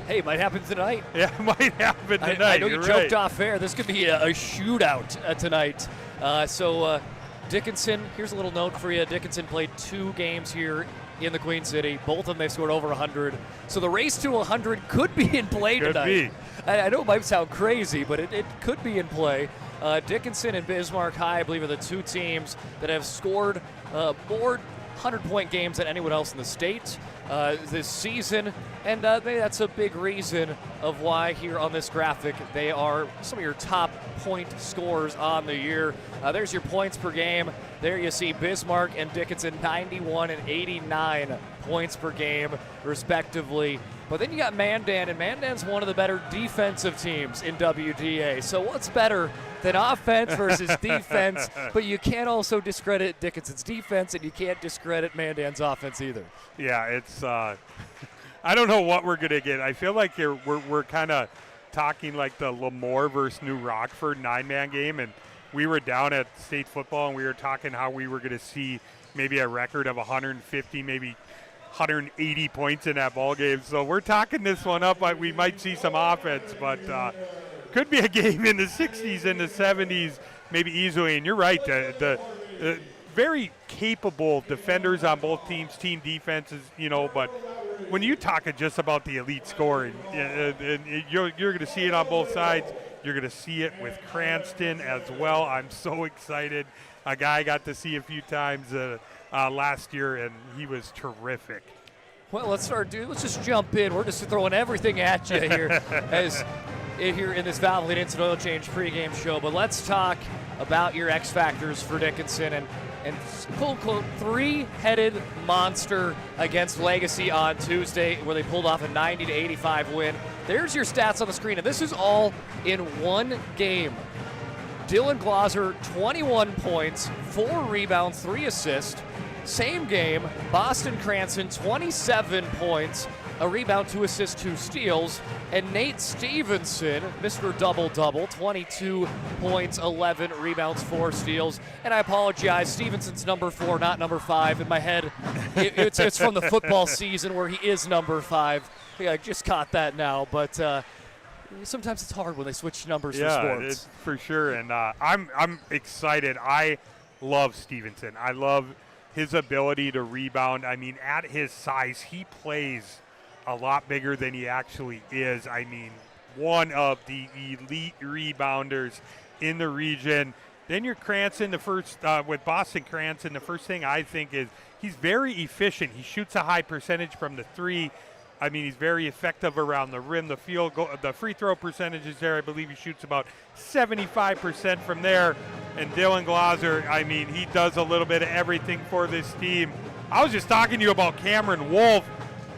Hey, it might happen tonight. Yeah, it might happen tonight. I know you You're joked right. off air. This could be a shootout tonight. So Dickinson, here's a little note for you. Dickinson played 2 games here in the Queen City. Both of them, they've scored over 100. So the race to 100 could be in play Could tonight. be. I know it might sound crazy, but it could be in play. Dickinson and Bismarck High, I believe, are the two teams that have scored more 100-point games than anyone else in the state this season. And maybe that's a big reason of why here on this graphic they are some of your top point scorers on the year. There's your points per game. There you see Bismarck and Dickinson 91 and 89 points per game, respectively. But then you got Mandan, and Mandan's one of the better defensive teams in WDA. So what's better than offense versus defense? But you can't also discredit Dickinson's defense, and you can't discredit Mandan's offense either. Yeah, it's I don't know what we're going to get. I feel like we're kind of talking like the Lemoore versus New Rockford 9-man game, and we were down at state football, and we were talking how we were going to see maybe a record of 150, maybe 180 points in that ball game. So we're talking this one up. We might see some offense, but could be a game in the 60s and the 70s, maybe easily. And you're right, the very capable defenders on both teams, team defenses, but when you talk just about the elite scoring, you're going to see it on both sides. You're going to see it with Cranston as well. I'm so excited. A guy I got to see a few times last year, and he was terrific. Well, let's just jump in. We're just throwing everything at you here here in this Valvoline Instant Oil Change pregame show. But let's talk about your X factors for Dickinson and quote-unquote three-headed monster against Legacy on Tuesday, where they pulled off a 90-85 win. There's your stats on the screen, and this is all in one game. Dylan Glauser, 21 points, 4 rebounds, 3 assists. Same game, Boston Cranston, 27 points, a rebound, 2 assists, 2 steals. And Nate Stevenson, Mr. Double-Double, 22 points, 11 rebounds, 4 steals. And I apologize, Stevenson's number 4, not number 5. In my head, it's from the football season where he is number 5. I just caught that now, but sometimes it's hard when they switch numbers for sports. Yeah, for sure. And I'm excited. I love Stevenson. I love his ability to rebound. I mean, at his size, he plays a lot bigger than he actually is. I mean, one of the elite rebounders in the region. Then your Cranston, with Boston Cranston, the first thing I think is he's very efficient. He shoots a high percentage from the 3. I mean, he's very effective around the rim. The field goal, the free throw percentage is there. I believe he shoots about 75% from there. And Dylan Glauser, I mean, he does a little bit of everything for this team. I was just talking to you about Cameron Wolf.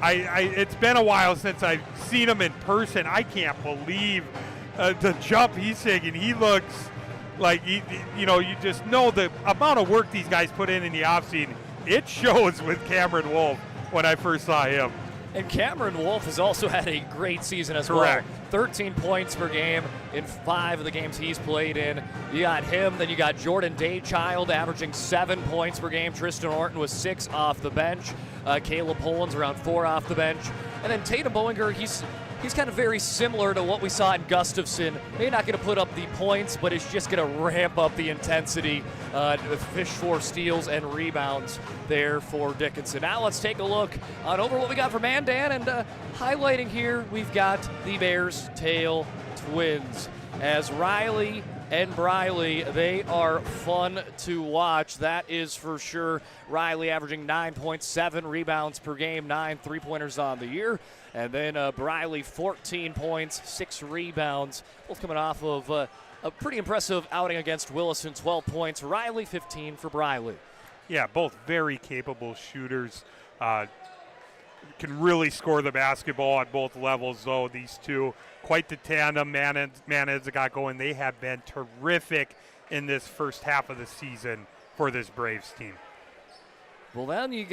It's been a while since I've seen him in person. I can't believe the jump he's taking. He looks like, you just know the amount of work these guys put in the offseason. It shows with Cameron Wolf when I first saw him. And Cameron Wolf has also had a great season as Correct. well. 13 points per game in 5 of the games he's played in. You got him, then you got Jordan Daychild averaging 7 points per game. Tristan Orton was 6 off the bench. Caleb Pollins around 4 off the bench. And then Tatum Bowinger, he's kind of very similar to what we saw in Gustafson. Maybe not going to put up the points, but he's just going to ramp up the intensity. Fish for steals and rebounds there for Dickinson. Now let's take a look on over what we got for Mandan, and highlighting here, we've got the Bears Tail Twins. As Riley and Briley, they are fun to watch, that is for sure. Riley averaging 9.7 rebounds per game, 9 3-pointers on the year. And then Briley, 14 points, 6 rebounds, both coming off of a pretty impressive outing against Williston, 12 points. Riley, 15 for Briley. Yeah, both very capable shooters. Can really score the basketball at both levels, though, these two. Quite the tandem Manans got going. They have been terrific in this first half of the season for this Braves team. Well, then you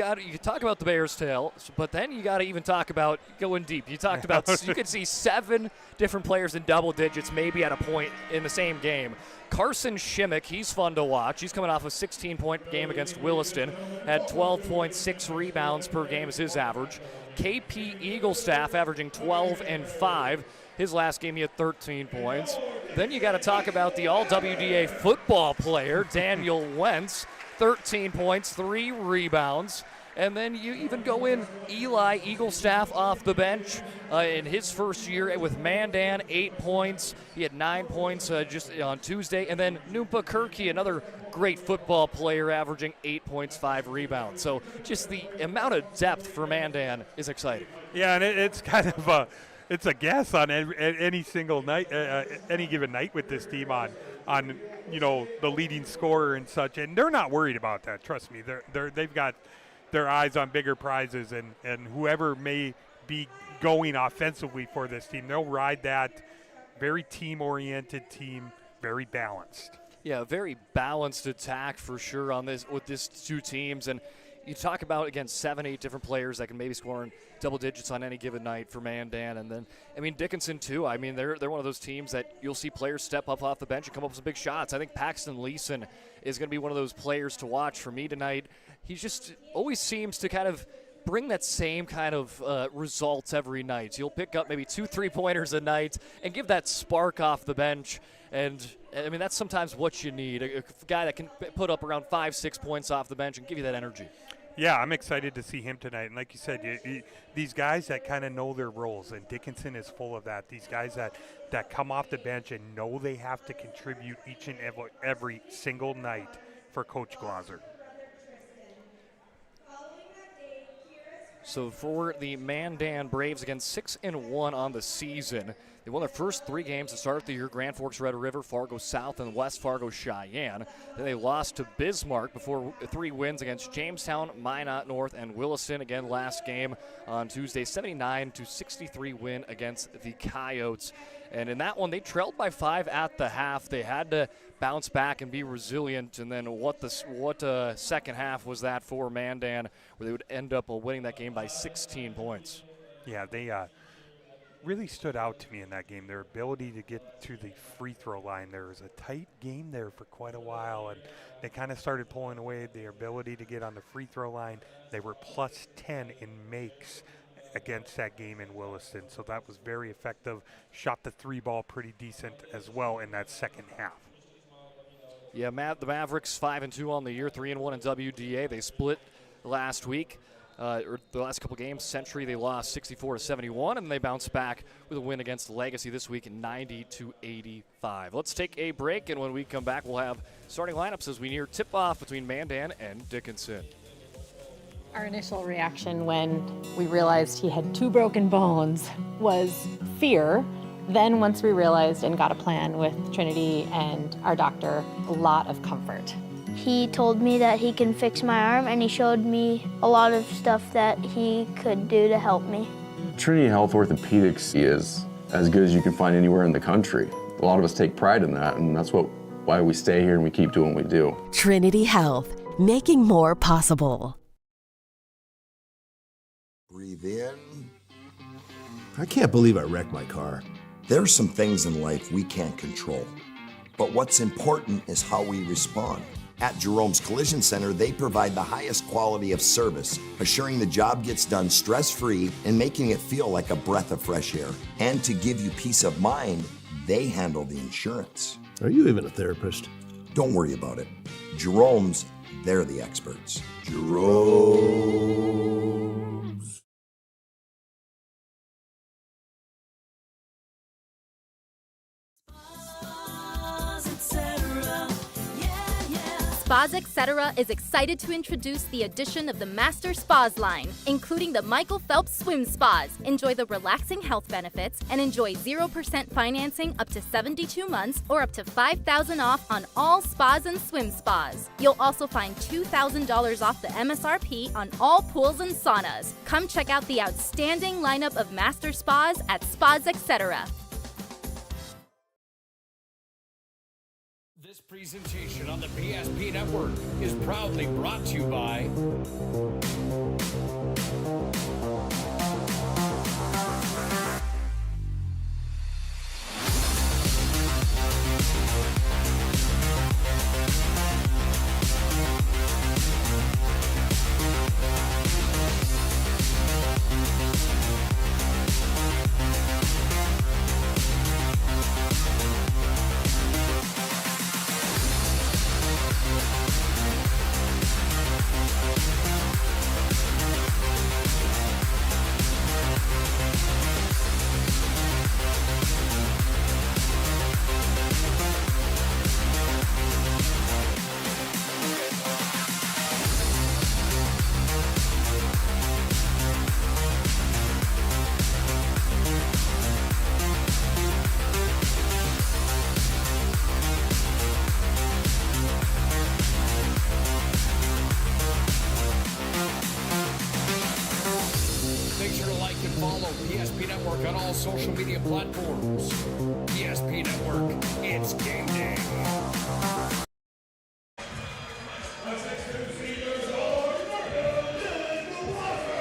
talk about the Bears' tail, but then you got to even talk about going deep. You talked about you could see 7 different players in double digits, maybe at a point in the same game. Carson Shimmick, he's fun to watch. He's coming off a 16-point game against Williston, had 12.6 rebounds per game as his average. KP Eaglestaff averaging 12 and 5. His last game, he had 13 points. Then you got to talk about the all-WDA football player, Daniel Wentz. 13 points, 3 rebounds. And then you even go in Eli Eaglestaff off the bench in his first year with Mandan, 8 points. He had 9 points just on Tuesday. And then Noompa Kirky, another great football player, averaging 8 points, 5 rebounds. So just the amount of depth for Mandan is exciting. Yeah, and it's kind of it's a guess on any single night, any given night with this team on the leading scorer and such. And they're not worried about that. Trust me, they've got their eyes on bigger prizes, and whoever may be going offensively for this team, they'll ride that. Very team-oriented team, very balanced. Yeah, a very balanced attack for sure on this with these two teams. And you talk about, again, 7-8 different players that can maybe score in double digits on any given night for Mandan. And then, Dickinson, too. They're one of those teams that you'll see players step up off the bench and come up with some big shots. I think Paxton Leeson is going to be one of those players to watch for me tonight. He just always seems to kind of bring that same kind of results every night. You'll pick up maybe 2 3-pointers a night and give that spark off the bench. And, that's sometimes what you need, a guy that can put up around 5-6 points off the bench and give you that energy. Yeah, I'm excited to see him tonight. And like you said, these guys that kind of know their roles, and Dickinson is full of that. These guys that come off the bench and know they have to contribute each and every single night for Coach Glauser. So for the Mandan Braves, again, 6-1 on the season. They won their first 3 games to start the year: Grand Forks, Red River, Fargo South, and West Fargo Cheyenne. Then they lost to Bismarck before 3 wins against Jamestown, Minot North, and Williston. Again, last game on Tuesday, 79-63 win against the Coyotes. And in that one, they trailed by 5 at the half. They had to bounce back and be resilient. And then what second half was that for Mandan, where they would end up winning that game by 16 points. Yeah, they really stood out to me in that game. Their ability to get to the free throw line. There was a tight game there for quite a while, and they kind of started pulling away. Their ability to get on the free throw line. They were plus 10 in makes against that game in Williston, so that was very effective. Shot the 3 ball pretty decent as well in that second half. Yeah, the Mavericks 5-2 on the year, 3-1 in WDA. They split last week. Or the last couple games. Century, they lost 64-71, and they bounced back with a win against Legacy this week, 90-85. Let's take a break, and when we come back, we'll have starting lineups as we near tip-off between Mandan and Dickinson. Our initial reaction when we realized he had 2 broken bones was fear. Then once we realized and got a plan with Trinity and our doctor, a lot of comfort. He told me that he can fix my arm, and he showed me a lot of stuff that he could do to help me. Trinity Health Orthopedics is as good as you can find anywhere in the country. A lot of us take pride in that, and that's why we stay here and we keep doing what we do. Trinity Health, making more possible. Breathe in. I can't believe I wrecked my car. There's some things in life we can't control, but what's important is how we respond. At Jerome's Collision Center, they provide the highest quality of service, assuring the job gets done stress-free and making it feel like a breath of fresh air. And to give you peace of mind, they handle the insurance. Are you even a therapist? Don't worry about it. Jerome's, they're the experts. Jerome's. Spas Etc. is excited to introduce the addition of the Master Spas line, including the Michael Phelps Swim Spas. Enjoy the relaxing health benefits and enjoy 0% financing up to 72 months or up to $5,000 off on all spas and swim spas. You'll also find $2,000 off the MSRP on all pools and saunas. Come check out the outstanding lineup of Master Spas at Spas Etc. This presentation on the PSP Network is proudly brought to you by Network on all social media platforms. PSP Network, it's game day.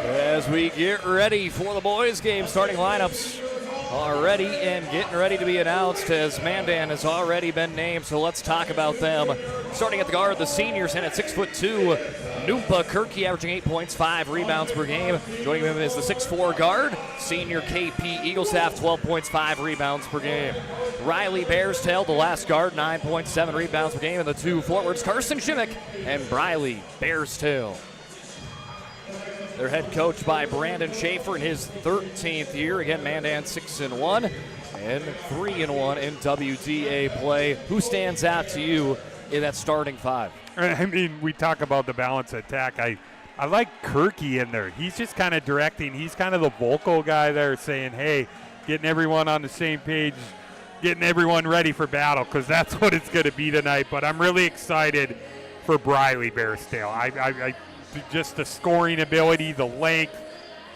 As we get ready for the boys' game, starting lineups already and getting ready to be announced as Mandan has already been named, so let's talk about them. Starting at the guard, the seniors in at 6'2", Nupa Kirky averaging 8 points, 5 rebounds per game. Joining him is the 6'4" guard, senior KP Eaglestaff, 12 points, 5 rebounds per game. Riley Bearstail, the last guard, 9 points, 7 rebounds per game, and the 2 forwards, Carson Shimmick and Briley Bearstail. They're head coached by Brandon Schaefer in his 13th year. Again, Mandan 6-1 and 3-1 in WDA play. Who stands out to you in that starting 5? I mean, we talk about the balance attack. I like Kirky in there. He's just kind of directing. He's kind of the vocal guy there saying, hey, getting everyone on the same page, getting everyone ready for battle, because that's what it's going to be tonight. But I'm really excited for Briley Bearstail. I just the scoring ability, the length,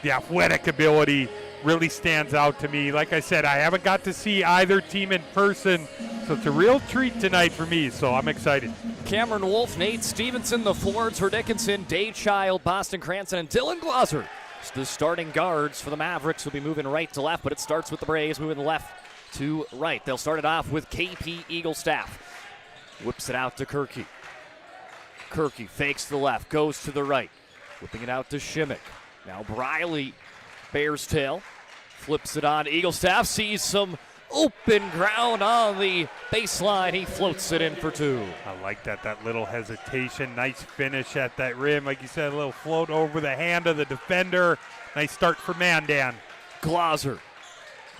the athletic ability really stands out to me. Like I said, I haven't got to see either team in person, so it's a real treat tonight for me, so I'm excited. Cameron Wolf, Nate Stevenson, the forwards for Dickinson, Daychild, Boston Cranston, and Dylan Glauser. The starting guards for the Mavericks will be moving right to left, but it starts with the Braves moving left to right. They'll start it off with KP Eaglestaff. Whips it out to Kirky. Kirky fakes to the left, goes to the right, whipping it out to Shimmick. Now Briley Bearstail flips it on to Eaglestaff, sees some open ground on the baseline. He floats it in for 2. I like that little hesitation. Nice finish at that rim. Like you said, a little float over the hand of the defender. Nice start for Mandan. Glauser.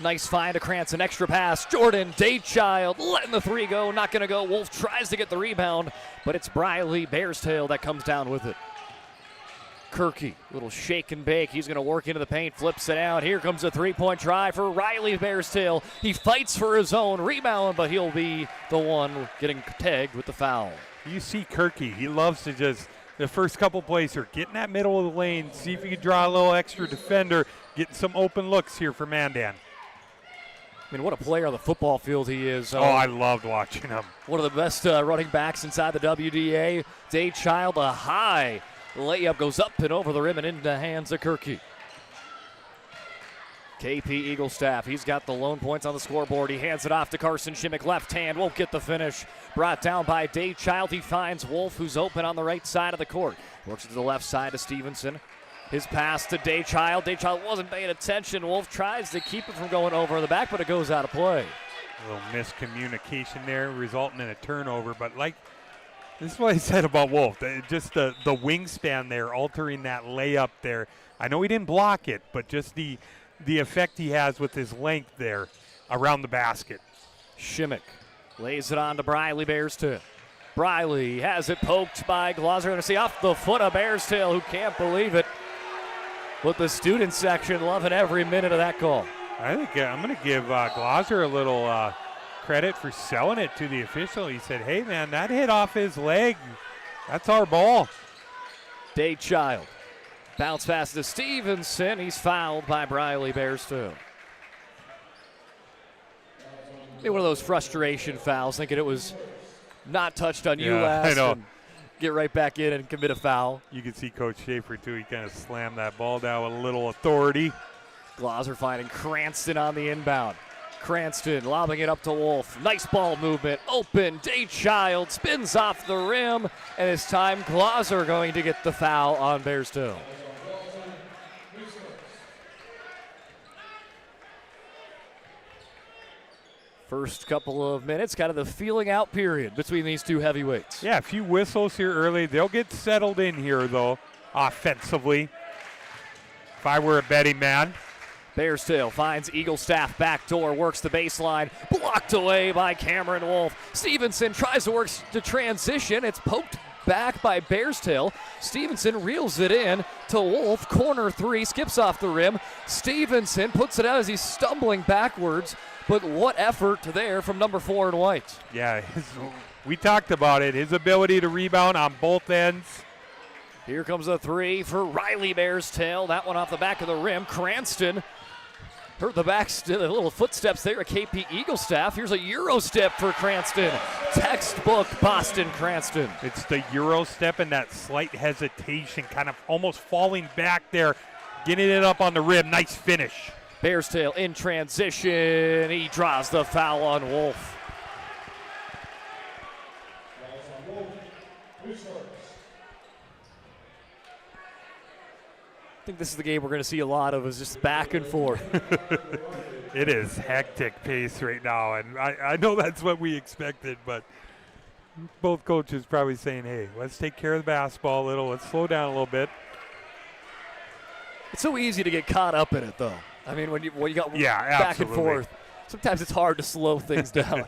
Nice find to Cranston, extra pass. Jordan Daychild letting the 3 go, not going to go. Wolf tries to get the rebound, but it's Briley Bearstail that comes down with it. Kirky, little shake and bake. He's going to work into the paint, flips it out. Here comes a 3-point try for Riley Bearstail. He fights for his own rebound, but he'll be the one getting tagged with the foul. You see Kirky, he loves to just, the first couple plays here, get in that middle of the lane, see if you can draw a little extra defender, getting some open looks here for Mandan. I mean, what a player on the football field he is. Oh, I loved watching him. One of the best running backs inside the WDA. Daychild, a high layup, goes up and over the rim and into the hands of Kirky. KP Eaglestaff, he's got the lone points on the scoreboard. He hands it off to Carson Shimmick, left hand, won't get the finish. Brought down by Daychild. He finds Wolf, who's open on the right side of the court. Works to the left side to Stevenson. His pass to Daychild. Daychild wasn't paying attention. Wolf tries to keep it from going over the back, but it goes out of play. A little miscommunication there, resulting in a turnover. But like, this is what I said about Wolf. Just the wingspan there, altering that layup there. I know he didn't block it, but just the effect he has with his length there around the basket. Shimmick lays it on to Briley Bearstail. Briley has it poked by Glauser. Going to see off the foot of Bearstail, who can't believe it. But the student section loving every minute of that call. I think I'm going to give Glauser a little credit for selling it to the official. He said, hey, man, that hit off his leg. That's our ball. Daychild. Bounce pass to Stevenson. He's fouled by Briley Bearstail. Maybe one of those frustration fouls, thinking it was not touched on you last. I know. And get right back in and commit a foul. You can see Coach Schaefer, too. He kind of slammed that ball down with a little authority. Glauser finding Cranston on the inbound. Cranston lobbing it up to Wolf. Nice ball movement. Open. Daychild spins off the rim. And it's time Glauser going to get the foul on Bearstail. First couple of minutes, kind of the feeling out period between these two heavyweights. Yeah, a few whistles here early. They'll get settled in here, though, offensively. If I were a betting man. Bearstail finds Eaglestaff backdoor, works the baseline, blocked away by Cameron Wolf. Stevenson tries to work to transition. It's poked back by Bearstail. Stevenson reels it in to Wolf. Corner 3, skips off the rim. Stevenson puts it out as he's stumbling backwards. But what effort there from number 4 in white. Yeah, we talked about it. His ability to rebound on both ends. Here comes a 3 for Riley Bearstail. That one off the back of the rim. Cranston Heard the the little footsteps there at KP Eagle staff. Here's a Euro step for Cranston. Textbook Boston Cranston. It's the Euro step and that slight hesitation, kind of almost falling back there, getting it up on the rim. Nice finish. Bears tail in transition. He draws the foul on Wolf. I think this is the game we're going to see a lot of, is just back and forth. It is hectic pace right now, and I know that's what we expected, but both coaches probably saying, hey, let's take care of the basketball a little. Let's slow down a little bit. It's so easy to get caught up in it, though. I mean, when you got back absolutely. and forth, sometimes it's hard to slow things down.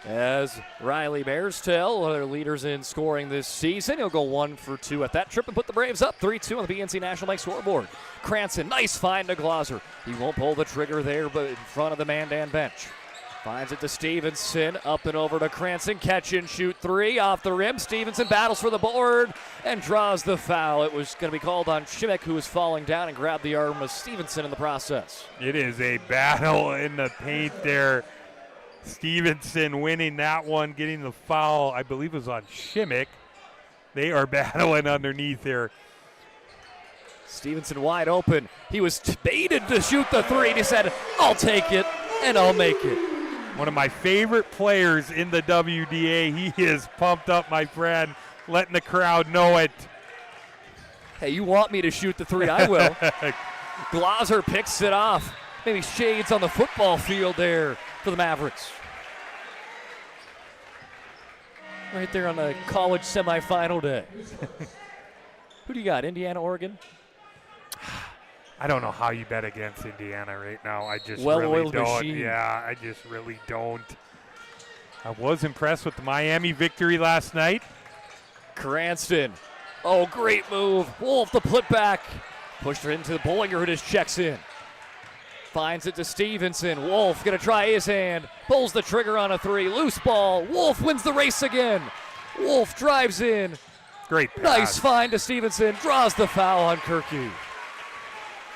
As Riley Bearstail, one of their leaders in scoring this season, he'll go 1 for 2 at that trip and put the Braves up 3-2 on the BNC National Bank scoreboard. Cranston, nice find to Glauser. He won't pull the trigger there, but in front of the Mandan bench. Finds it to Stevenson, up and over to Cranston, catch and shoot 3 off the rim. Stevenson battles for the board and draws the foul. It was going to be called on Shimek, who was falling down and grabbed the arm of Stevenson in the process. It is a battle in the paint there. Stevenson winning that one, getting the foul, I believe it was on Shimek. They are battling underneath there. Stevenson wide open. He was baited to shoot the 3, and he said, I'll take it, and I'll make it. One of my favorite players in the WDA. He is pumped up, my friend, letting the crowd know it. Hey, you want me to shoot the 3, I will. Glauser picks it off. Maybe shades on the football field there for the Mavericks. Right there on the college semifinal day. Who do you got, Indiana, Oregon? I don't know how you bet against Indiana right now. I just really Well-oiled don't. machine. Yeah, I just really don't. I was impressed with the Miami victory last night. Cranston. Oh, great move. Wolf, the putback. Pushed her into the Bollinger, who just checks in. Finds it to Stevenson. Wolf going to try his hand. Pulls the trigger on a 3. Loose ball. Wolf wins the race again. Wolf drives in. Great pass. Nice find to Stevenson. Draws the foul on Kirky.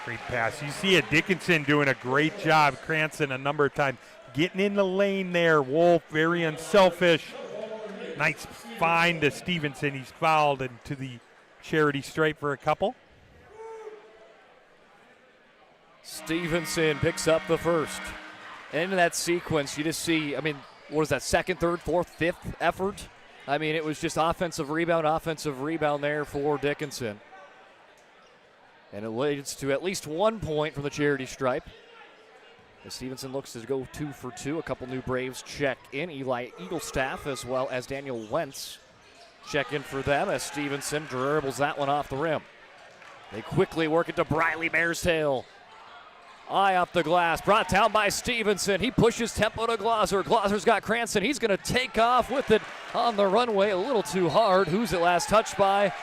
Great pass. You see it, Dickinson doing a great job. Cranston a number of times getting in the lane there. Wolf very unselfish. Nice find to Stevenson. He's fouled into the charity stripe for a couple. Stevenson picks up the first. And in that sequence, you just see, I mean, what was that, second, third, fourth, fifth effort? I mean, it was just offensive rebound there for Dickinson. And it leads to at least 1 point from the charity stripe. As Stevenson looks to go 2 for 2. A couple new Braves check in. Eli Eaglestaff as well as Daniel Wentz check in for them as Stevenson dribbles that one off the rim. They quickly work it to Briley Bearstail. Eye up the glass, brought down by Stevenson. He pushes tempo to Glauser. Glauser's got Cranston. He's going to take off with it on the runway a little too hard. Who's it last touched by?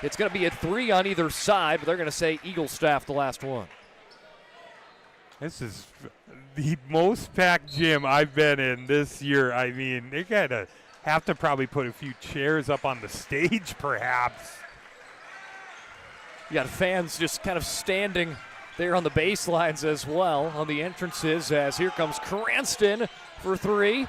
It's going to be a 3 on either side, but they're going to say Eaglestaff the last one. This is the most packed gym I've been in this year. I mean, they're going to have to probably put a few chairs up on the stage, perhaps. You got fans just kind of standing there on the baselines as well, on the entrances, as here comes Cranston for 3.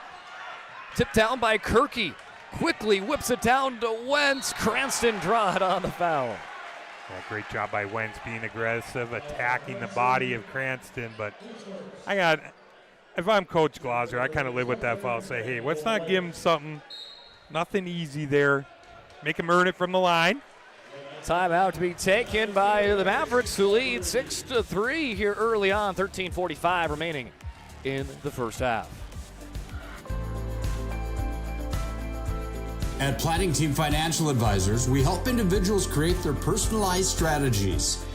Tipped down by Kirky. Quickly whips it down to Wentz. Cranston draw it on the foul. Yeah, great job by Wentz being aggressive, attacking the body of Cranston. But if I'm Coach Glauser, I kind of live with that foul. Say, hey, let's not give him something. Nothing easy there. Make him earn it from the line. Timeout to be taken by the Mavericks, who lead 6-3 here early on. 13:45 remaining in the first half. At Planning Team Financial Advisors, we help individuals create their personalized strategies.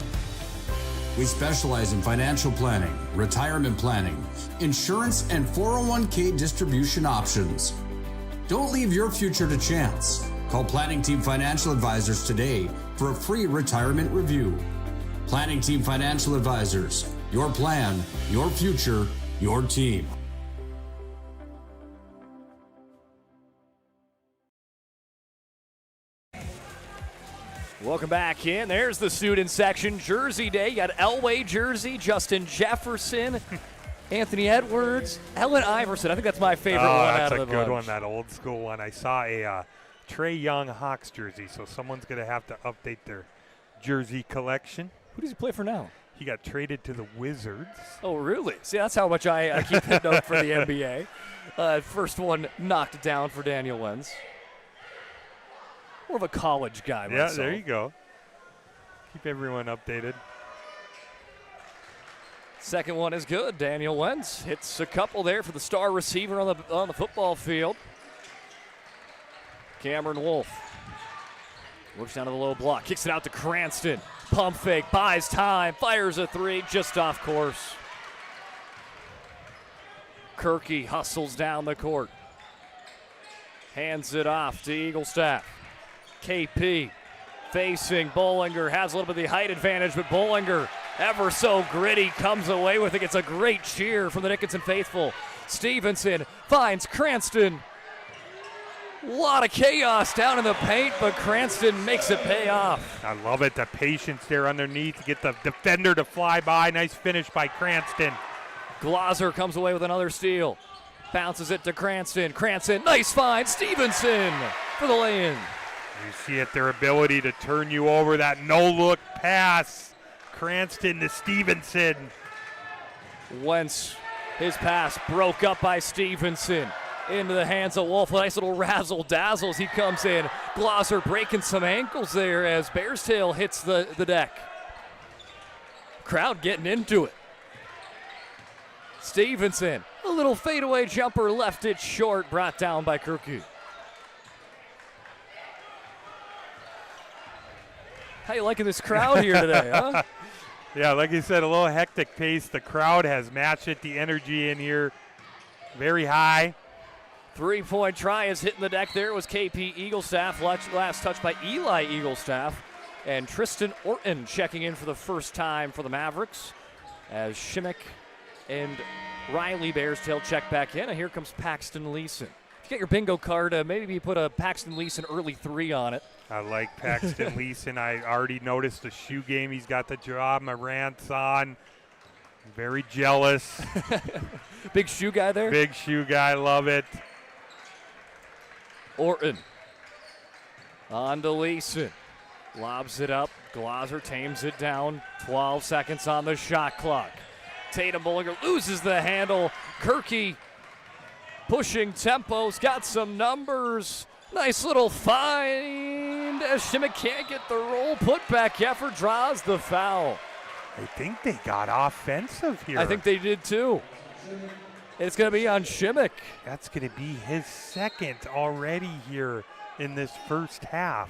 We specialize in financial planning, retirement planning, insurance, and 401k distribution options. Don't leave your future to chance. Call Planning Team Financial Advisors today for a free retirement review. Planning Team Financial Advisors. Your plan, your future, your team. Welcome back in. There's the student section. Jersey day. You got Elway jersey, Justin Jefferson, Anthony Edwards, Ellen Iverson. I think that's my favorite one out of the bunch. That's a good one, that old school one. I saw a Trae Young Hawks jersey, so someone's going to have to update their jersey collection. Who does he play for now? He got traded to the Wizards. Oh, really? See, that's how much I keep hitting up for the NBA. First one knocked down for Daniel Wentz. More of a college guy myself. Yeah, there you go. Keep everyone updated. Second one is good. Daniel Wentz hits a couple there for the star receiver on the football field. Cameron Wolf works down to the low block, kicks it out to Cranston. Pump fake, buys time, fires a three, just off course. Kirky hustles down the court. Hands it off to Eaglestaff. KP facing Bollinger, has a little bit of the height advantage, but Bollinger, ever so gritty, comes away with it. It's a great cheer from the Dickinson faithful. Stevenson finds Cranston. A lot of chaos down in the paint, but Cranston makes it pay off. I love it, the patience there underneath to get the defender to fly by. Nice finish by Cranston. Glauser comes away with another steal. Bounces it to Cranston. Cranston, nice find. Stevenson for the lay-in. You see it, their ability to turn you over, that no-look pass. Cranston to Stevenson. Wentz, his pass broke up by Stevenson. Into the hands of Wolf. Nice little razzle-dazzle as he comes in. Glauser breaking some ankles there as Bears tail hits the deck. Crowd getting into it. Stevenson, a little fadeaway jumper, left it short, brought down by Kirky. How you liking this crowd here today, huh? Yeah, like you said, a little hectic pace. The crowd has matched it. The energy in here very high. Three-point try is hitting the deck there. It was KP Eaglestaff. Last touch by Eli Eaglestaff. And Tristan Orton checking in for the first time for the Mavericks as Shimmick and Riley Bearstail check back in. And here comes Paxton Leeson. If you get your bingo card, maybe put a Paxton Leeson early 3 on it. I like Paxton Leeson. I already noticed the shoe game. He's got the job. Morant's on. Very jealous. Big shoe guy there? Big shoe guy. Love it. Orton on to Leeson. Lobs it up. Glauser tames it down. 12 seconds on the shot clock. Tatum Bollinger loses the handle. Kirky pushing tempos. Got some numbers. Nice little find as Shimmick can't get the roll. Putback effort, draws the foul. I think they got offensive here. I think they did too. It's going to be on Shimmick. That's going to be his second already here in this first half.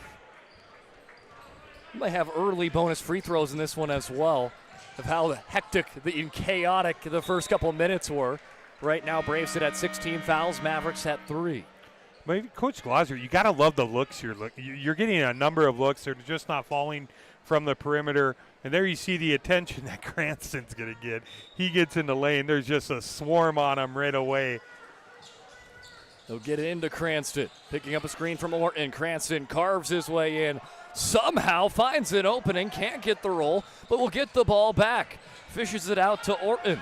Might have early bonus free throws in this one as well, of how hectic and chaotic the first couple minutes were. Right now, Braves sit at 16 fouls, Mavericks at 3. But Coach Glauser, you got to love the looks you're getting a number of looks. They're just not falling from the perimeter. And there you see the attention that Cranston's going to get. He gets in the lane. There's just a swarm on him right away. They'll get it into Cranston. Picking up a screen from Orton. Cranston carves his way in. Somehow finds an opening. Can't get the roll, but will get the ball back. Fishes it out to Orton.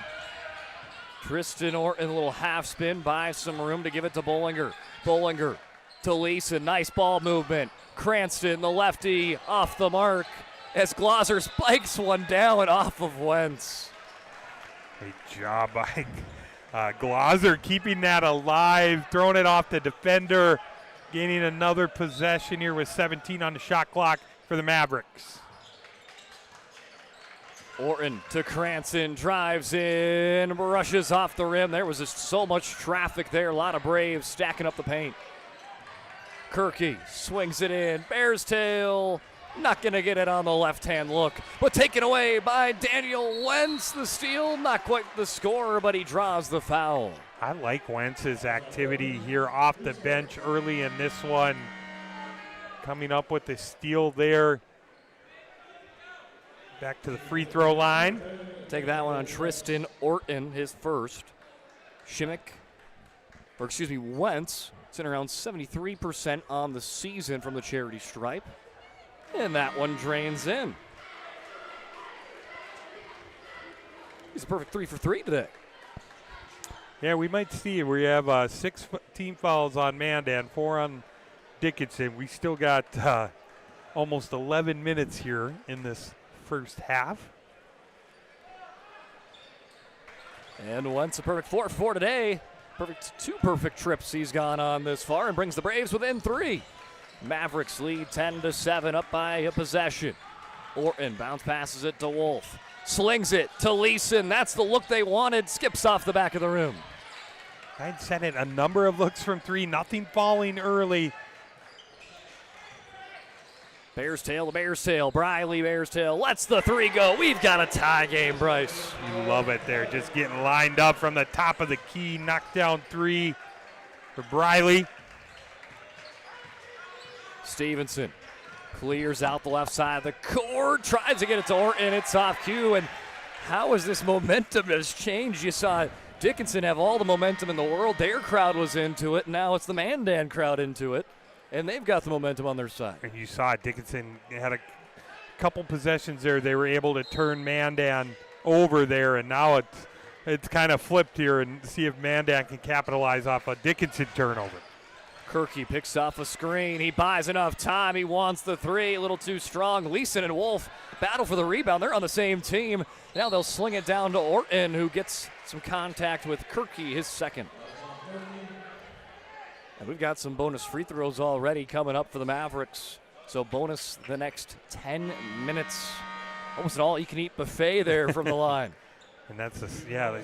Tristan Orton, a little half spin, buys some room to give it to Bollinger. Bollinger to Leeson. Nice ball movement. Cranston, the lefty, off the mark as Glauser spikes one down off of Wentz. Great job by Glauser keeping that alive, throwing it off the defender, gaining another possession here with 17 on the shot clock for the Mavericks. Orton to Cranston, drives in, rushes off the rim. There was just so much traffic there. A lot of Braves stacking up the paint. Kirky swings it in. Bears tail. Not going to get it on the left-hand look, but taken away by Daniel Wentz. The steal, not quite the score, but he draws the foul. I like Wentz's activity here off the bench early in this one. Coming up with the steal there. Back to the free throw line. Take that one on Tristan Orton, his first. Wentz, sitting around 73% on the season from the charity stripe. And that one drains in. He's a perfect 3 for 3 today. Yeah, we might see we have 6 team fouls on Mandan, 4 on Dickinson. We still got almost 11 minutes here in this first half. And once a perfect 4 for 4 today. Two perfect trips he's gone on this far and brings the Braves within 3. Mavericks lead 10-7 up by a possession. Orton bounce passes it to Wolf. Slings it to Leeson. That's the look they wanted. Skips off the back of the rim. I'd sent it a number of looks from 3. Nothing falling early. Bears tail to Bears tail. Briley Bears tail. Lets the 3 go. We've got a tie game, Bryce. You love it there. Just getting lined up from the top of the key. Knockdown 3 for Briley. Stevenson clears out the left side of the court. Tries to get it to Orton. It's off cue. And how has this momentum has changed? You saw Dickinson have all the momentum in the world. Their crowd was into it. Now it's the Mandan crowd into it. And they've got the momentum on their side. And you saw Dickinson had a couple possessions there. They were able to turn Mandan over there, and now it's kind of flipped here and see if Mandan can capitalize off a Dickinson turnover. Kirky picks off a screen. He buys enough time. He wants the 3. A little too strong. Leeson and Wolf battle for the rebound. They're on the same team. Now they'll sling it down to Orton, who gets some contact with Kirky, his second. And we've got some bonus free throws already coming up for the Mavericks. So bonus the next 10 minutes. Almost an all-you-can-eat buffet there from the line. And that's the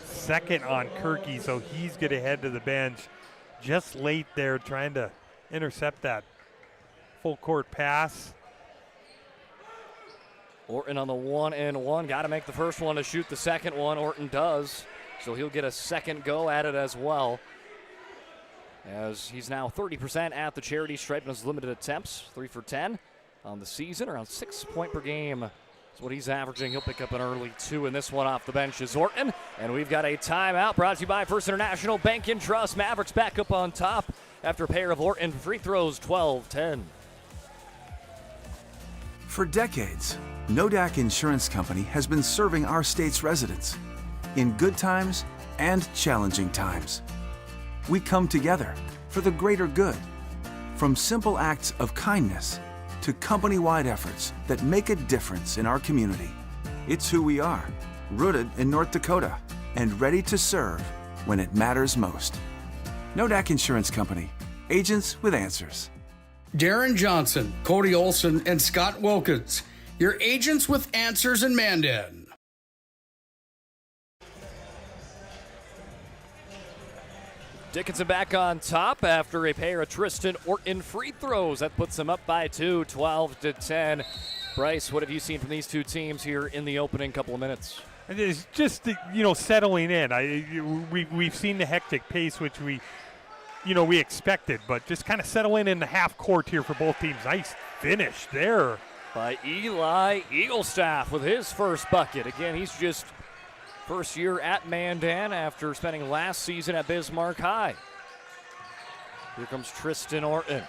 second on Kirky, so he's going to head to the bench just late there trying to intercept that full court pass. Orton on the 1-and-1. Got to make the first one to shoot the second one. Orton does. So he'll get a second go at it as well. As he's now 30% at the charity stripe in his limited attempts, 3 for 10 on the season, around 6 points per game. That's what he's averaging. He'll pick up an early 2 in this one off the bench is Orton. And we've got a timeout brought to you by First International Bank and Trust. Mavericks back up on top after a pair of Orton free throws, 12-10. For decades, Nodak Insurance Company has been serving our state's residents in good times and challenging times. We come together for the greater good, from simple acts of kindness to company-wide efforts that make a difference in our community. It's who we are, rooted in North Dakota and ready to serve when it matters most. Nodak Insurance Company, agents with answers. Darren Johnson, Cody Olson, and Scott Wilkins, your agents with answers in Mandan. Dickinson back on top after a pair of Tristan Orton free throws. That puts them up by 2, 12-10. Bryce, what have you seen from these two teams here in the opening couple of minutes? It's just, settling in. We've seen the hectic pace, which we expected, but just kind of settling in the half court here for both teams. Nice finish there. By Eli Eaglestaff with his first bucket. Again, he's just first year at Mandan after spending last season at Bismarck High. Here comes Tristan Orton.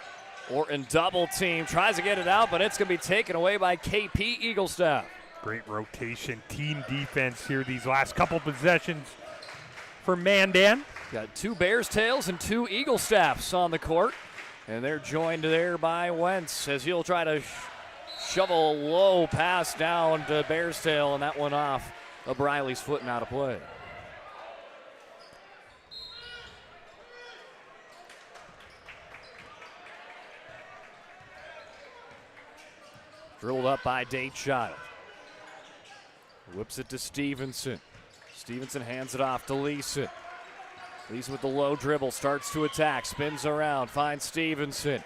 Orton double team, tries to get it out, but it's going to be taken away by KP Eaglestaff. Great rotation, team defense here these last couple possessions for Mandan. Got 2 Bears tails and 2 Eaglestaffs on the court, and they're joined there by Wentz as he'll try to shovel a low pass down to Bears tail, and that one off of Briley's foot and out of play. Drilled up by Datechild. Whips it to Stevenson. Stevenson hands it off to Leeson. Leeson with the low dribble, starts to attack, spins around, finds Stevenson.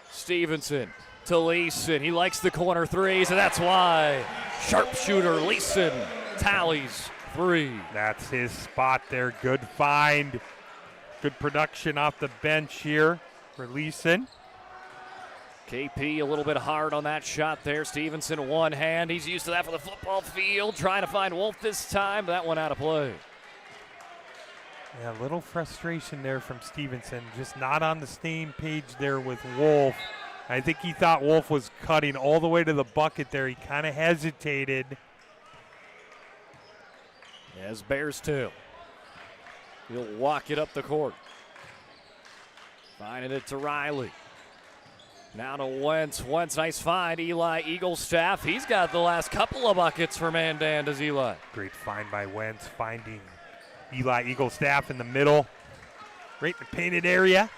Stevenson to Leeson. He likes the corner threes, and that's why sharpshooter Leeson tallies 3. That's his spot there. Good find. Good production off the bench here for Leeson. KP a little bit hard on that shot there. Stevenson one hand. He's used to that for the football field. Trying to find Wolf this time, but that one out of play. Yeah, a little frustration there from Stevenson. Just not on the same page there with Wolf I think he thought Wolf was cutting all the way to the bucket there. He kind of hesitated. As Bears 2. He'll walk it up the court. Finding it to Riley. Now to Wentz. Wentz, nice find. Eli Eaglestaff. He's got the last couple of buckets for Mandan, does Eli. Great find by Wentz, finding Eli Eaglestaff in the middle. Right in the painted area.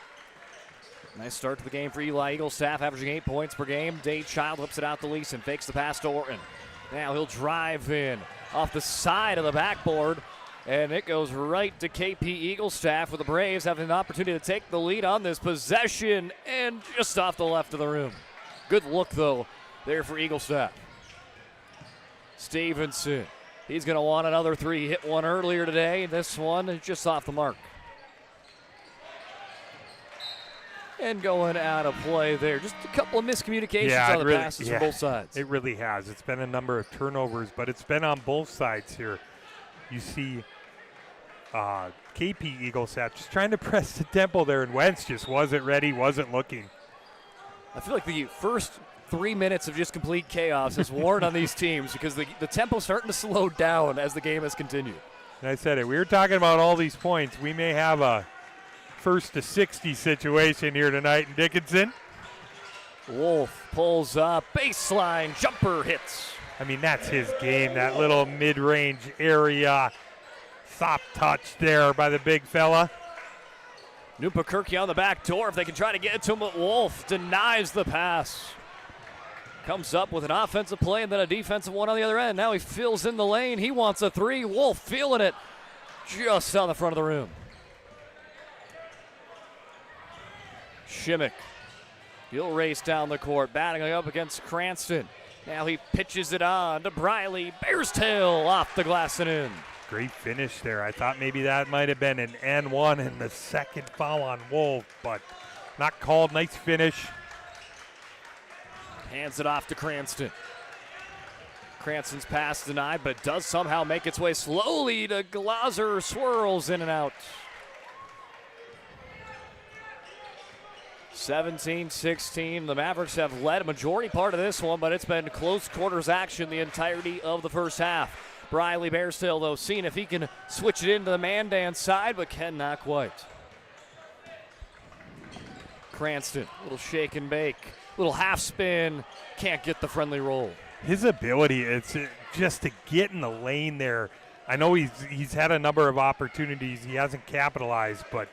Nice start to the game for Eli Eaglestaff, averaging 8 points per game. Dade Child whips it out to Leeson, fakes the pass to Orton. Now he'll drive in off the side of the backboard, and it goes right to KP Eaglestaff, with the Braves having an opportunity to take the lead on this possession, and just off the left of the rim. Good look, though, there for Eaglestaff. Stevenson, he's going to want another three. He hit one earlier today. This one is just off the mark. And going out of play there. Just a couple of miscommunications on the passes from both sides. It really has. It's been a number of turnovers, but it's been on both sides here. You see KP Eaglestaff just trying to press the tempo there, and Wentz just wasn't ready, wasn't looking. I feel like the first 3 minutes of just complete chaos has worn on these teams because the tempo's starting to slow down as the game has continued. And I said it. We were talking about all these points. We may have a first to 60 situation here tonight in Dickinson. Wolf pulls up, baseline, jumper hits. I mean, that's his game, that little mid-range area. Soft touch there by the big fella. Nupakirky on the back door if they can try to get it to him, but Wolf denies the pass. Comes up with an offensive play and then a defensive one on the other end. Now he fills in the lane. He wants a three. Wolf feeling it just on the front of the rim. Shimmick, he'll race down the court, batting up against Cranston. Now he pitches it on to Briley. Bear's tail off the glass and in. Great finish there. I thought maybe that might have been an N1 and the second foul on Wolf, but not called. Nice finish. Hands it off to Cranston. Cranston's pass denied, but does somehow make its way slowly to Glauser. Swirls in and out. 17-16. The Mavericks have led a majority part of this one, but it's been close quarters action the entirety of the first half. Briley Bearstill, though, seeing if he can switch it into the Mandan side, but cannot quite. Cranston, little shake and bake, little half spin, can't get the friendly roll. His ability, it's just to get in the lane there. I know he's had a number of opportunities. He hasn't capitalized, but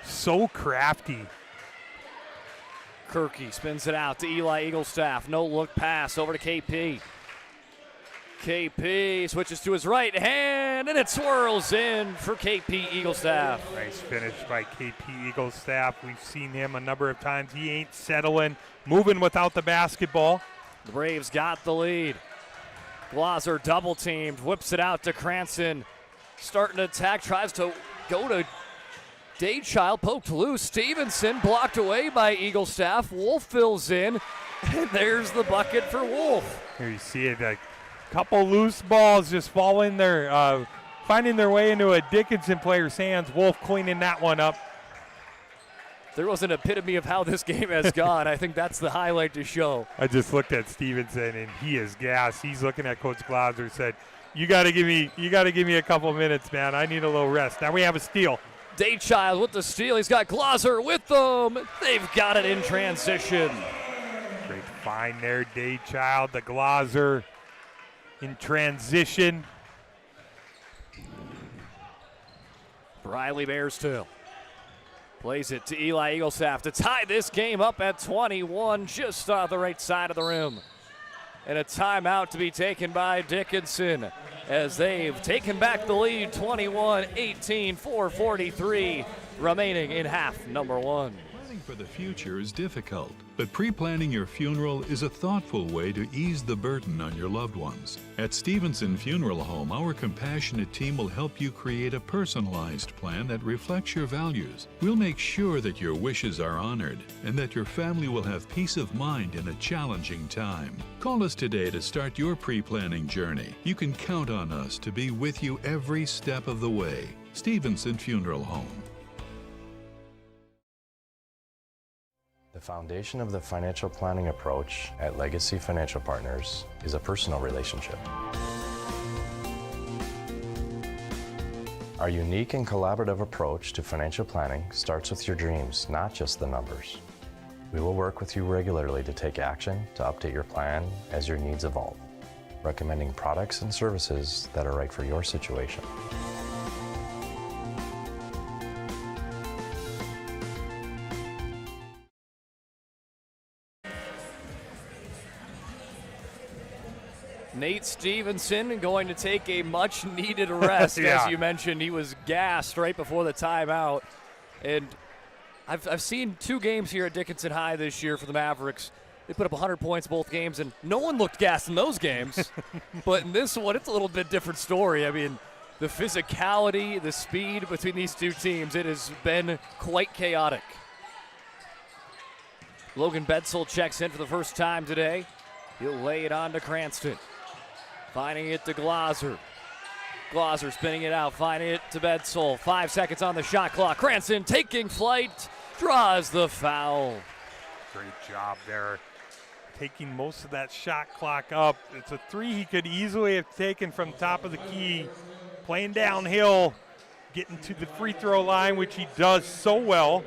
so crafty. Kirky spins it out to Eli Eaglestaff. No look pass over to KP. KP switches to his right hand, and it swirls in for KP Eaglestaff. Nice finish by KP Eaglestaff. We've seen him a number of times. He ain't settling, moving without the basketball. The Braves got the lead. Glauser double teamed, whips it out to Cranston. Starting to attack, tries to go to Dade Child, poked loose. Stevenson blocked away by Eaglestaff. Wolf fills in, and there's the bucket for Wolf. Here you see it, a couple loose balls just falling there, finding their way into a Dickinson player's hands. Wolf cleaning that one up. There was an epitome of how this game has gone. I think that's the highlight to show. I just looked at Stevenson, and he is gassed. He's looking at Coach Glauser, said, "You got to give me a couple minutes, man. I need a little rest." Now we have a steal. Dade Child with the steal. He's got Glauser with them. They've got it in transition. Great find there, Dade Child. The Glauser in transition. Briley Bearstill plays it to Eli Eaglestaff to tie this game up at 21, just off the right side of the rim. And a timeout to be taken by Dickinson as they've taken back the lead, 21-18, 4:43 remaining in half number one. Planning for the future is difficult, but pre-planning your funeral is a thoughtful way to ease the burden on your loved ones. At Stevenson Funeral Home, our compassionate team will help you create a personalized plan that reflects your values. We'll make sure that your wishes are honored and that your family will have peace of mind in a challenging time. Call us today to start your pre-planning journey. You can count on us to be with you every step of the way. Stevenson Funeral Home. The The foundation of the financial planning approach at Legacy Financial Partners is a personal relationship. Our unique and collaborative approach to financial planning starts with your dreams, not just the numbers. We will work with you regularly to take action to update your plan as your needs evolve, recommending products and services that are right for your situation. Nate Stevenson going to take a much-needed rest. Yeah. As you mentioned, he was gassed right before the timeout. And I've seen 2 games here at Dickinson High this year for the Mavericks. They put up 100 points both games, and no one looked gassed in those games. But in this one, it's a little bit different story. I mean, the physicality, the speed between these 2 teams, it has been quite chaotic. Logan Bedsole checks in for the first time today. He'll lay it on to Cranston. Finding it to Glauser. Glauser spinning it out, finding it to Bedsole. 5 seconds on the shot clock. Cranston taking flight, draws the foul. Great job there. Taking most of that shot clock up. It's a 3 he could easily have taken from top of the key. Playing downhill, getting to the free throw line, which he does so well.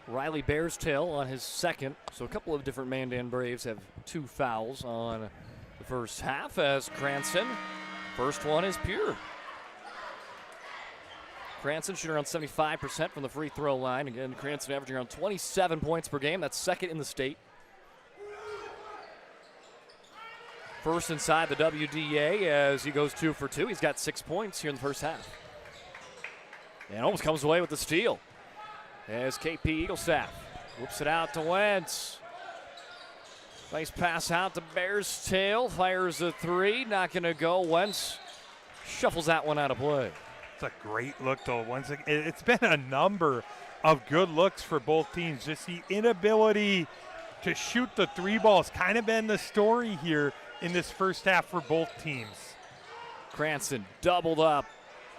Riley Bearstail on his second. So a couple of different Mandan Braves have 2 fouls on the first half as Cranston. First one is pure. Cranston shooting around 75% from the free throw line. Again, Cranston averaging around 27 points per game. That's second in the state. First inside the WDA as he goes 2 for 2. He's got 6 points here in the first half. And almost comes away with the steal as KP Eaglestaff whoops it out to Wentz. Nice pass out to Bearstail. Fires a 3. Not going to go. Wentz shuffles that one out of play. It's a great look, though. Once again, it's been a number of good looks for both teams. Just the inability to shoot the 3 ball has kind of been the story here in this first half for both teams. Cranston doubled up.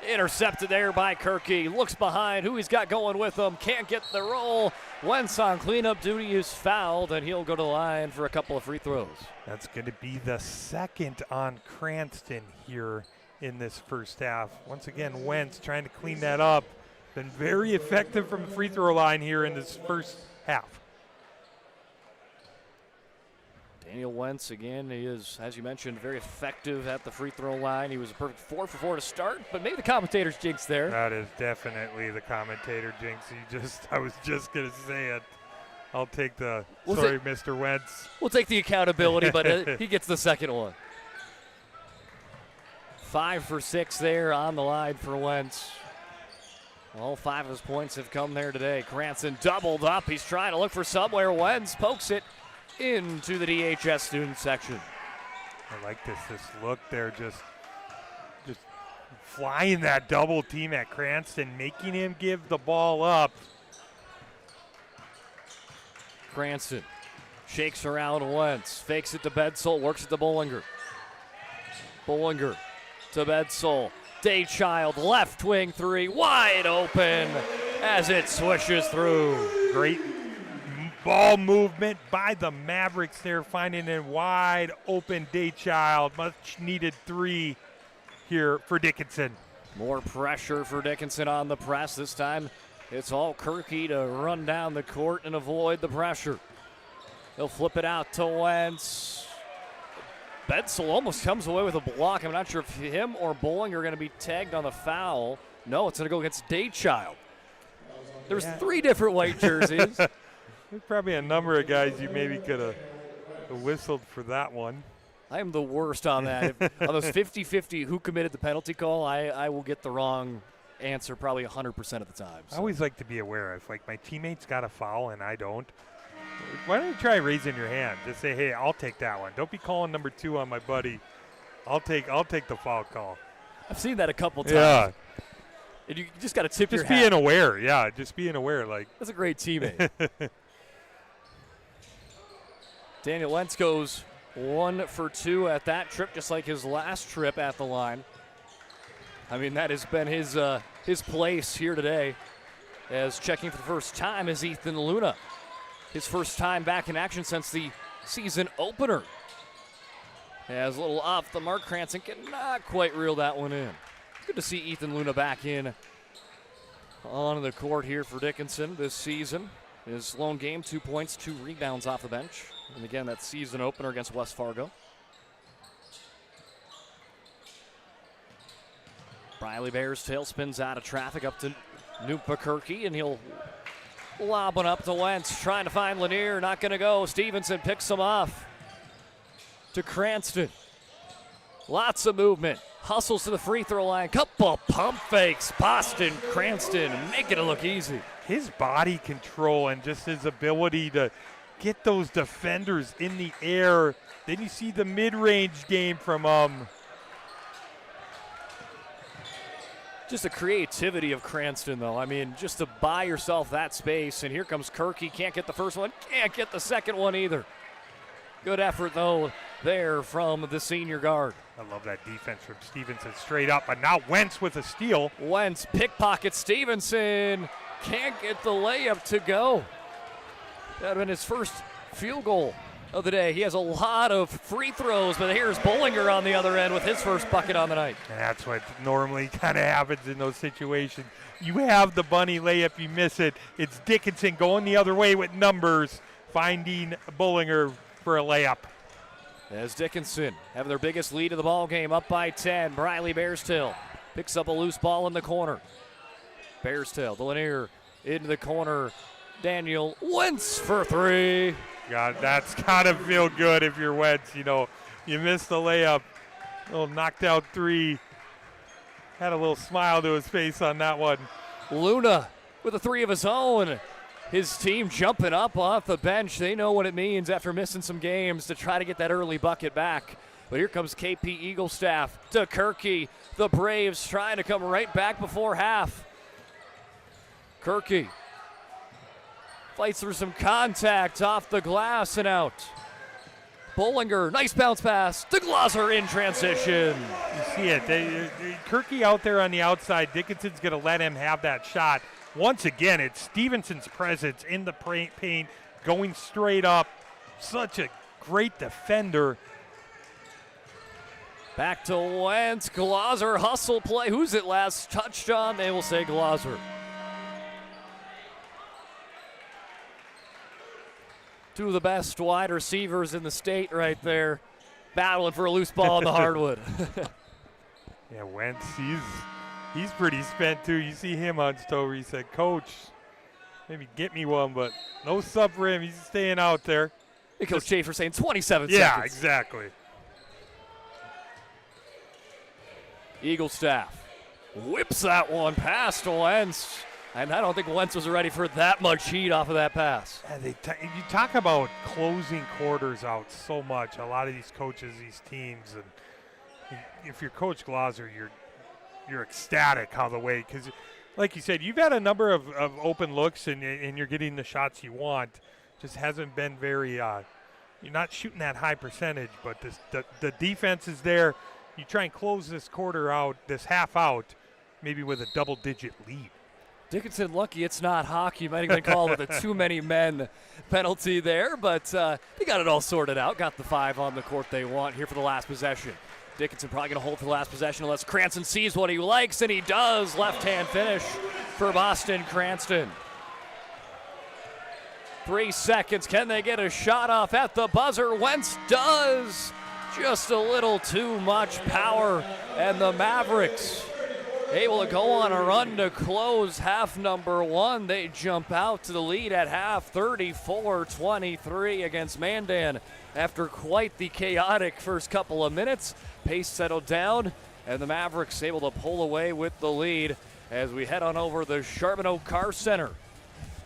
Intercepted there by Kirky. Looks behind who he's got going with him. Can't get the roll. Wentz on cleanup duty is fouled, and he'll go to the line for a couple of free throws. That's going to be the second on Cranston here in this first half. Once again, Wentz trying to clean that up. Been very effective from the free throw line here in this first half. Daniel Wentz, again, he is, as you mentioned, very effective at the free throw line. He was a perfect 4 for 4 to start, but maybe the commentator's jinx there. That is definitely the commentator jinx. I was just going to say it. I'll take the, sorry, Mr. Wentz. We'll take the accountability, but he gets the second one. 5 for 6 there on the line for Wentz. All 5 of his points have come there today. Cranston doubled up. He's trying to look for somewhere. Wentz pokes it into the DHS student section. I like this look there, just flying that double team at Cranston, making him give the ball up. Cranston shakes around Wentz, fakes it to Bedsole, works it to Bollinger. Bollinger to Bedsole. Daychild, left wing 3, wide open as it swishes through. Great ball movement by the Mavericks there, finding a wide open Daychild. Much needed 3 here for Dickinson. More pressure for Dickinson on the press. This time it's all Kirky to run down the court and avoid the pressure. He'll flip it out to Wentz. Bedsole almost comes away with a block. I'm not sure if him or Bollinger are going to be tagged on the foul. No, it's going to go against Daychild. There's 3 different white jerseys. There's probably a number of guys you maybe could have whistled for that one. I am the worst on that. On those 50-50 who committed the penalty call, I will get the wrong answer probably 100% of the time. So. I always like to be aware if like my teammates got a foul and I don't. Why don't you try raising your hand? Just say, hey, I'll take that one. Don't be calling number 2 on my buddy. I'll take the foul call. I've seen that a couple times. Yeah. And you just got to tip your hat. Just being aware, yeah. Just being aware. Like that's a great teammate. Daniel Wentz goes 1 for 2 at that trip, just like his last trip at the line. I mean, that has been his place here today. as checking for the first time is Ethan Luna. His first time back in action since the season opener. As a little off the mark, Cranston cannot quite reel that one in. Good to see Ethan Luna back in on the court here for Dickinson this season. His lone game, 2 points, 2 rebounds off the bench. And again, that season opener against West Fargo. Briley Bears tail spins out of traffic up to Nupakirky, and he'll lob one up to Wentz, trying to find Lanier, not going to go. Stevenson picks him off to Cranston. Lots of movement. Hustles to the free throw line. Couple pump fakes. Boston, Cranston, making it look easy. His body control and just his ability to get those defenders in the air. Then you see the mid-range game from Just the creativity of Cranston, though. I mean, just to buy yourself that space. And here comes Kirky. Can't get the first one. Can't get the second one either. Good effort, though, there from the senior guard. I love that defense from Stevenson straight up. But now Wentz with a steal. Wentz pickpocket Stevenson. Can't get the layup to go. That would have been his first field goal of the day. He has a lot of free throws, but here's Bollinger on the other end with his first bucket on the night. And that's what normally kind of happens in those situations. You have the bunny layup, you miss it. It's Dickinson going the other way with numbers, finding Bollinger for a layup. As Dickinson having their biggest lead of the ball game, up by 10. Briley Bearstill picks up a loose ball in the corner. Bearstill, the Lanier into the corner. Daniel Wentz for 3. God, that's got to feel good if you're Wentz. You know, you missed the layup. Little knocked out 3. Had a little smile to his face on that one. Luna with a 3 of his own. His team jumping up off the bench. They know what it means after missing some games to try to get that early bucket back. But here comes KP Eaglestaff to Kirky. The Braves trying to come right back before half. Kirky fights through some contact off the glass and out. Bollinger, nice bounce pass to Glosser in transition. You see it. Kirky out there on the outside. Dickinson's going to let him have that shot. Once again, it's Stevenson's presence in the paint, going straight up. Such a great defender. Back to Wentz. Glosser hustle play. Who's it last touched on? They will say Glosser. Two of the best wide receivers in the state right there, battling for a loose ball on the hardwood. Yeah, Wentz, he's pretty spent too. You see him on Stover. He said, "Coach, maybe get me one, but no sub for him. He's staying out there." And Coach Schaefer saying 27 seconds. Yeah, exactly. Eaglestaff whips that one past Wentz. And I don't think Wentz was ready for that much heat off of that pass. Yeah, you talk about closing quarters out so much. A lot of these coaches, these teams, and if you're Coach Glosser, you're ecstatic how the way, because like you said, you've had a number of open looks and you're getting the shots you want. Just hasn't been very. You're not shooting that high percentage, but the defense is there. You try and close this quarter out, this half out, maybe with a double-digit lead. Dickinson lucky it's not hockey. Might have been called with a too many men penalty there, but they got it all sorted out. Got the 5 on the court they want here for the last possession. Dickinson probably going to hold for the last possession unless Cranston sees what he likes, and he does. Left-hand finish for Boston Cranston. 3 seconds. Can they get a shot off at the buzzer? Wentz does. Just a little too much power, and the Mavericks able to go on a run to close half number 1. They jump out to the lead at half, 34-23 against Mandan. After quite the chaotic first couple of minutes, pace settled down, and the Mavericks able to pull away with the lead as we head on over the Charbonneau Car Center.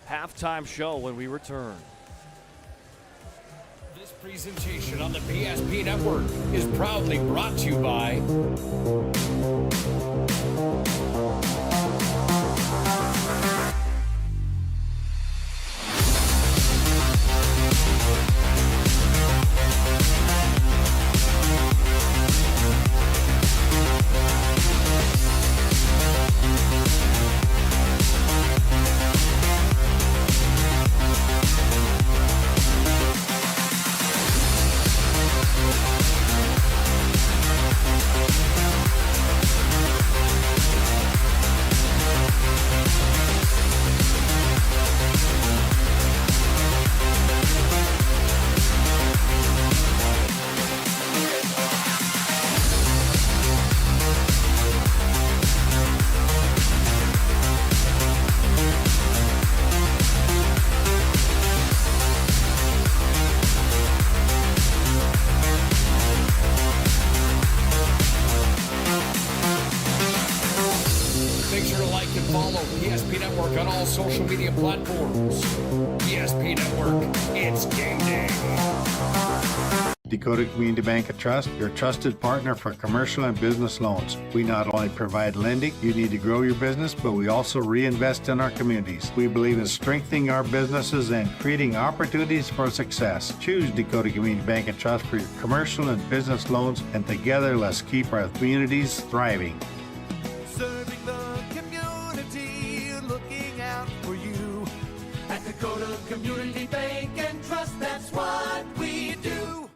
Halftime show when we return. This presentation on the PSP Network is proudly brought to you by media platforms. PSP Network, it's game day. Dakota Community Bank and Trust, your trusted partner for commercial and business loans. We not only provide lending you need to grow your business, but we also reinvest in our communities. We believe in strengthening our businesses and creating opportunities for success. Choose Dakota Community Bank and Trust for your commercial and business loans, and together let's keep our communities thriving. Serving the community, looking out for you. At Dakota Community Bank and Trust, that's what we do.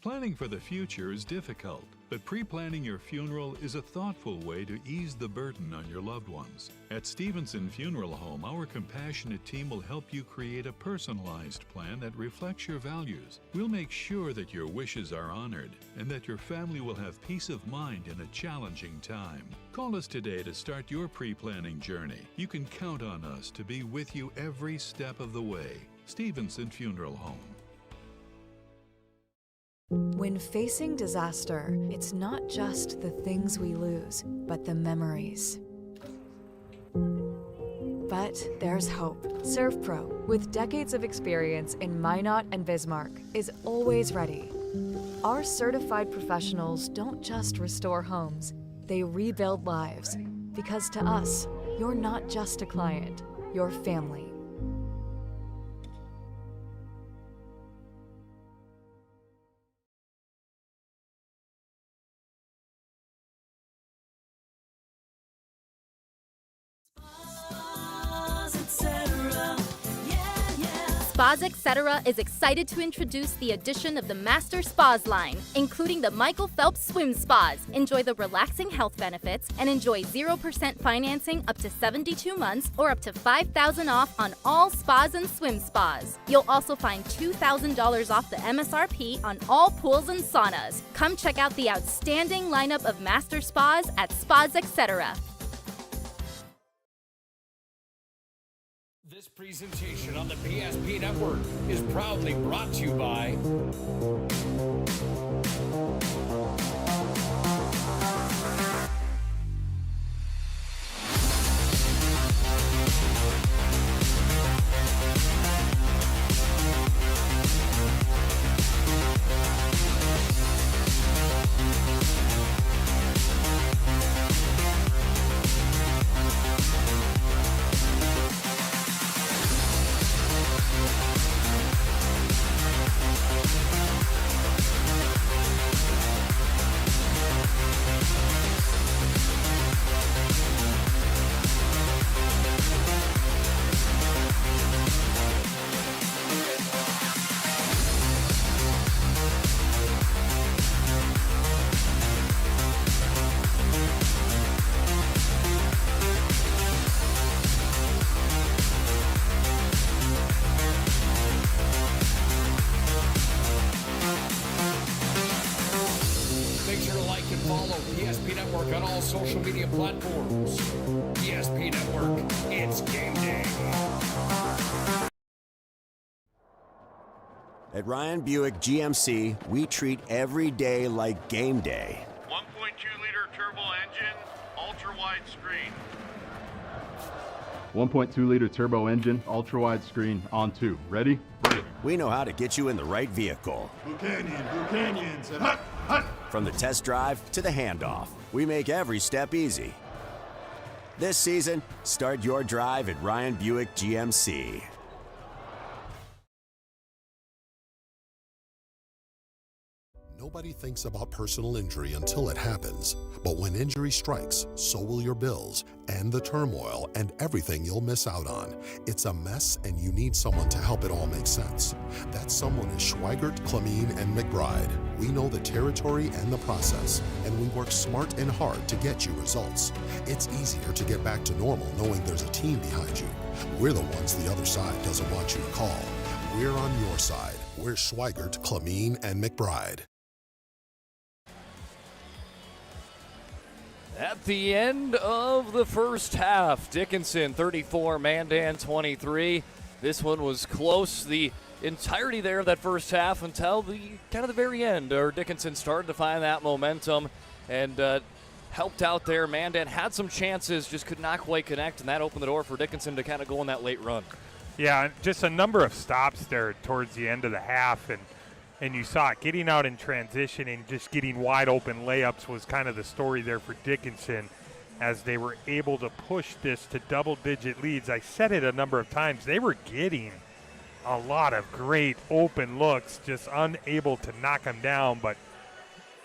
Planning for the future is difficult, but pre-planning your funeral is a thoughtful way to ease the burden on your loved ones. At Stevenson Funeral Home, our compassionate team will help you create a personalized plan that reflects your values. We'll make sure that your wishes are honored and that your family will have peace of mind in a challenging time. Call us today to start your pre-planning journey. You can count on us to be with you every step of the way. Stevenson Funeral Home. When facing disaster, it's not just the things we lose, but the memories. But there's hope. ServPro, with decades of experience in Minot and Bismarck, is always ready. Our certified professionals don't just restore homes, they rebuild lives. Because to us, you're not just a client, you're family. Spas Etc. is excited to introduce the addition of the Master Spas line, including the Michael Phelps Swim Spas. Enjoy the relaxing health benefits and enjoy 0% financing up to 72 months or up to $5,000 off on all spas and swim spas. You'll also find $2,000 off the MSRP on all pools and saunas. Come check out the outstanding lineup of Master Spas at Spas Etc. This presentation on the PSP Network is proudly brought to you by on all social media platforms. PSP Network, it's game day. At Ryan Buick GMC, we treat every day like game day. 1.2-liter turbo engine, ultra-wide screen. 1.2-liter turbo engine, ultra-wide screen, on 2. Ready? Ready. We know how to get you in the right vehicle. Blue Canyons, and hut, hut. From the test drive to the handoff, we make every step easy. This season, start your drive at Ryan Buick GMC. Nobody thinks about personal injury until it happens. But when injury strikes, so will your bills and the turmoil and everything you'll miss out on. It's a mess and you need someone to help it all make sense. That someone is Schweigert, Clamine, and McBride. We know the territory and the process, and we work smart and hard to get you results. It's easier to get back to normal knowing there's a team behind you. We're the ones the other side doesn't want you to call. We're on your side. We're Schweigert, Clamine, and McBride. At the end of the first half, Dickinson 34, Mandan 23. This one was close the entirety there of that first half until the kind of the very end, or Dickinson started to find that momentum. And helped out there. Mandan had some chances, just could not quite connect, and that opened the door for Dickinson to kind of go on that late run. Yeah, just a number of stops there towards the end of the half, and you saw it getting out in transition and just getting wide open layups was kind of the story there for Dickinson as they were able to push this to double-digit leads. I said it a number of times. They were getting a lot of great open looks, just unable to knock them down. But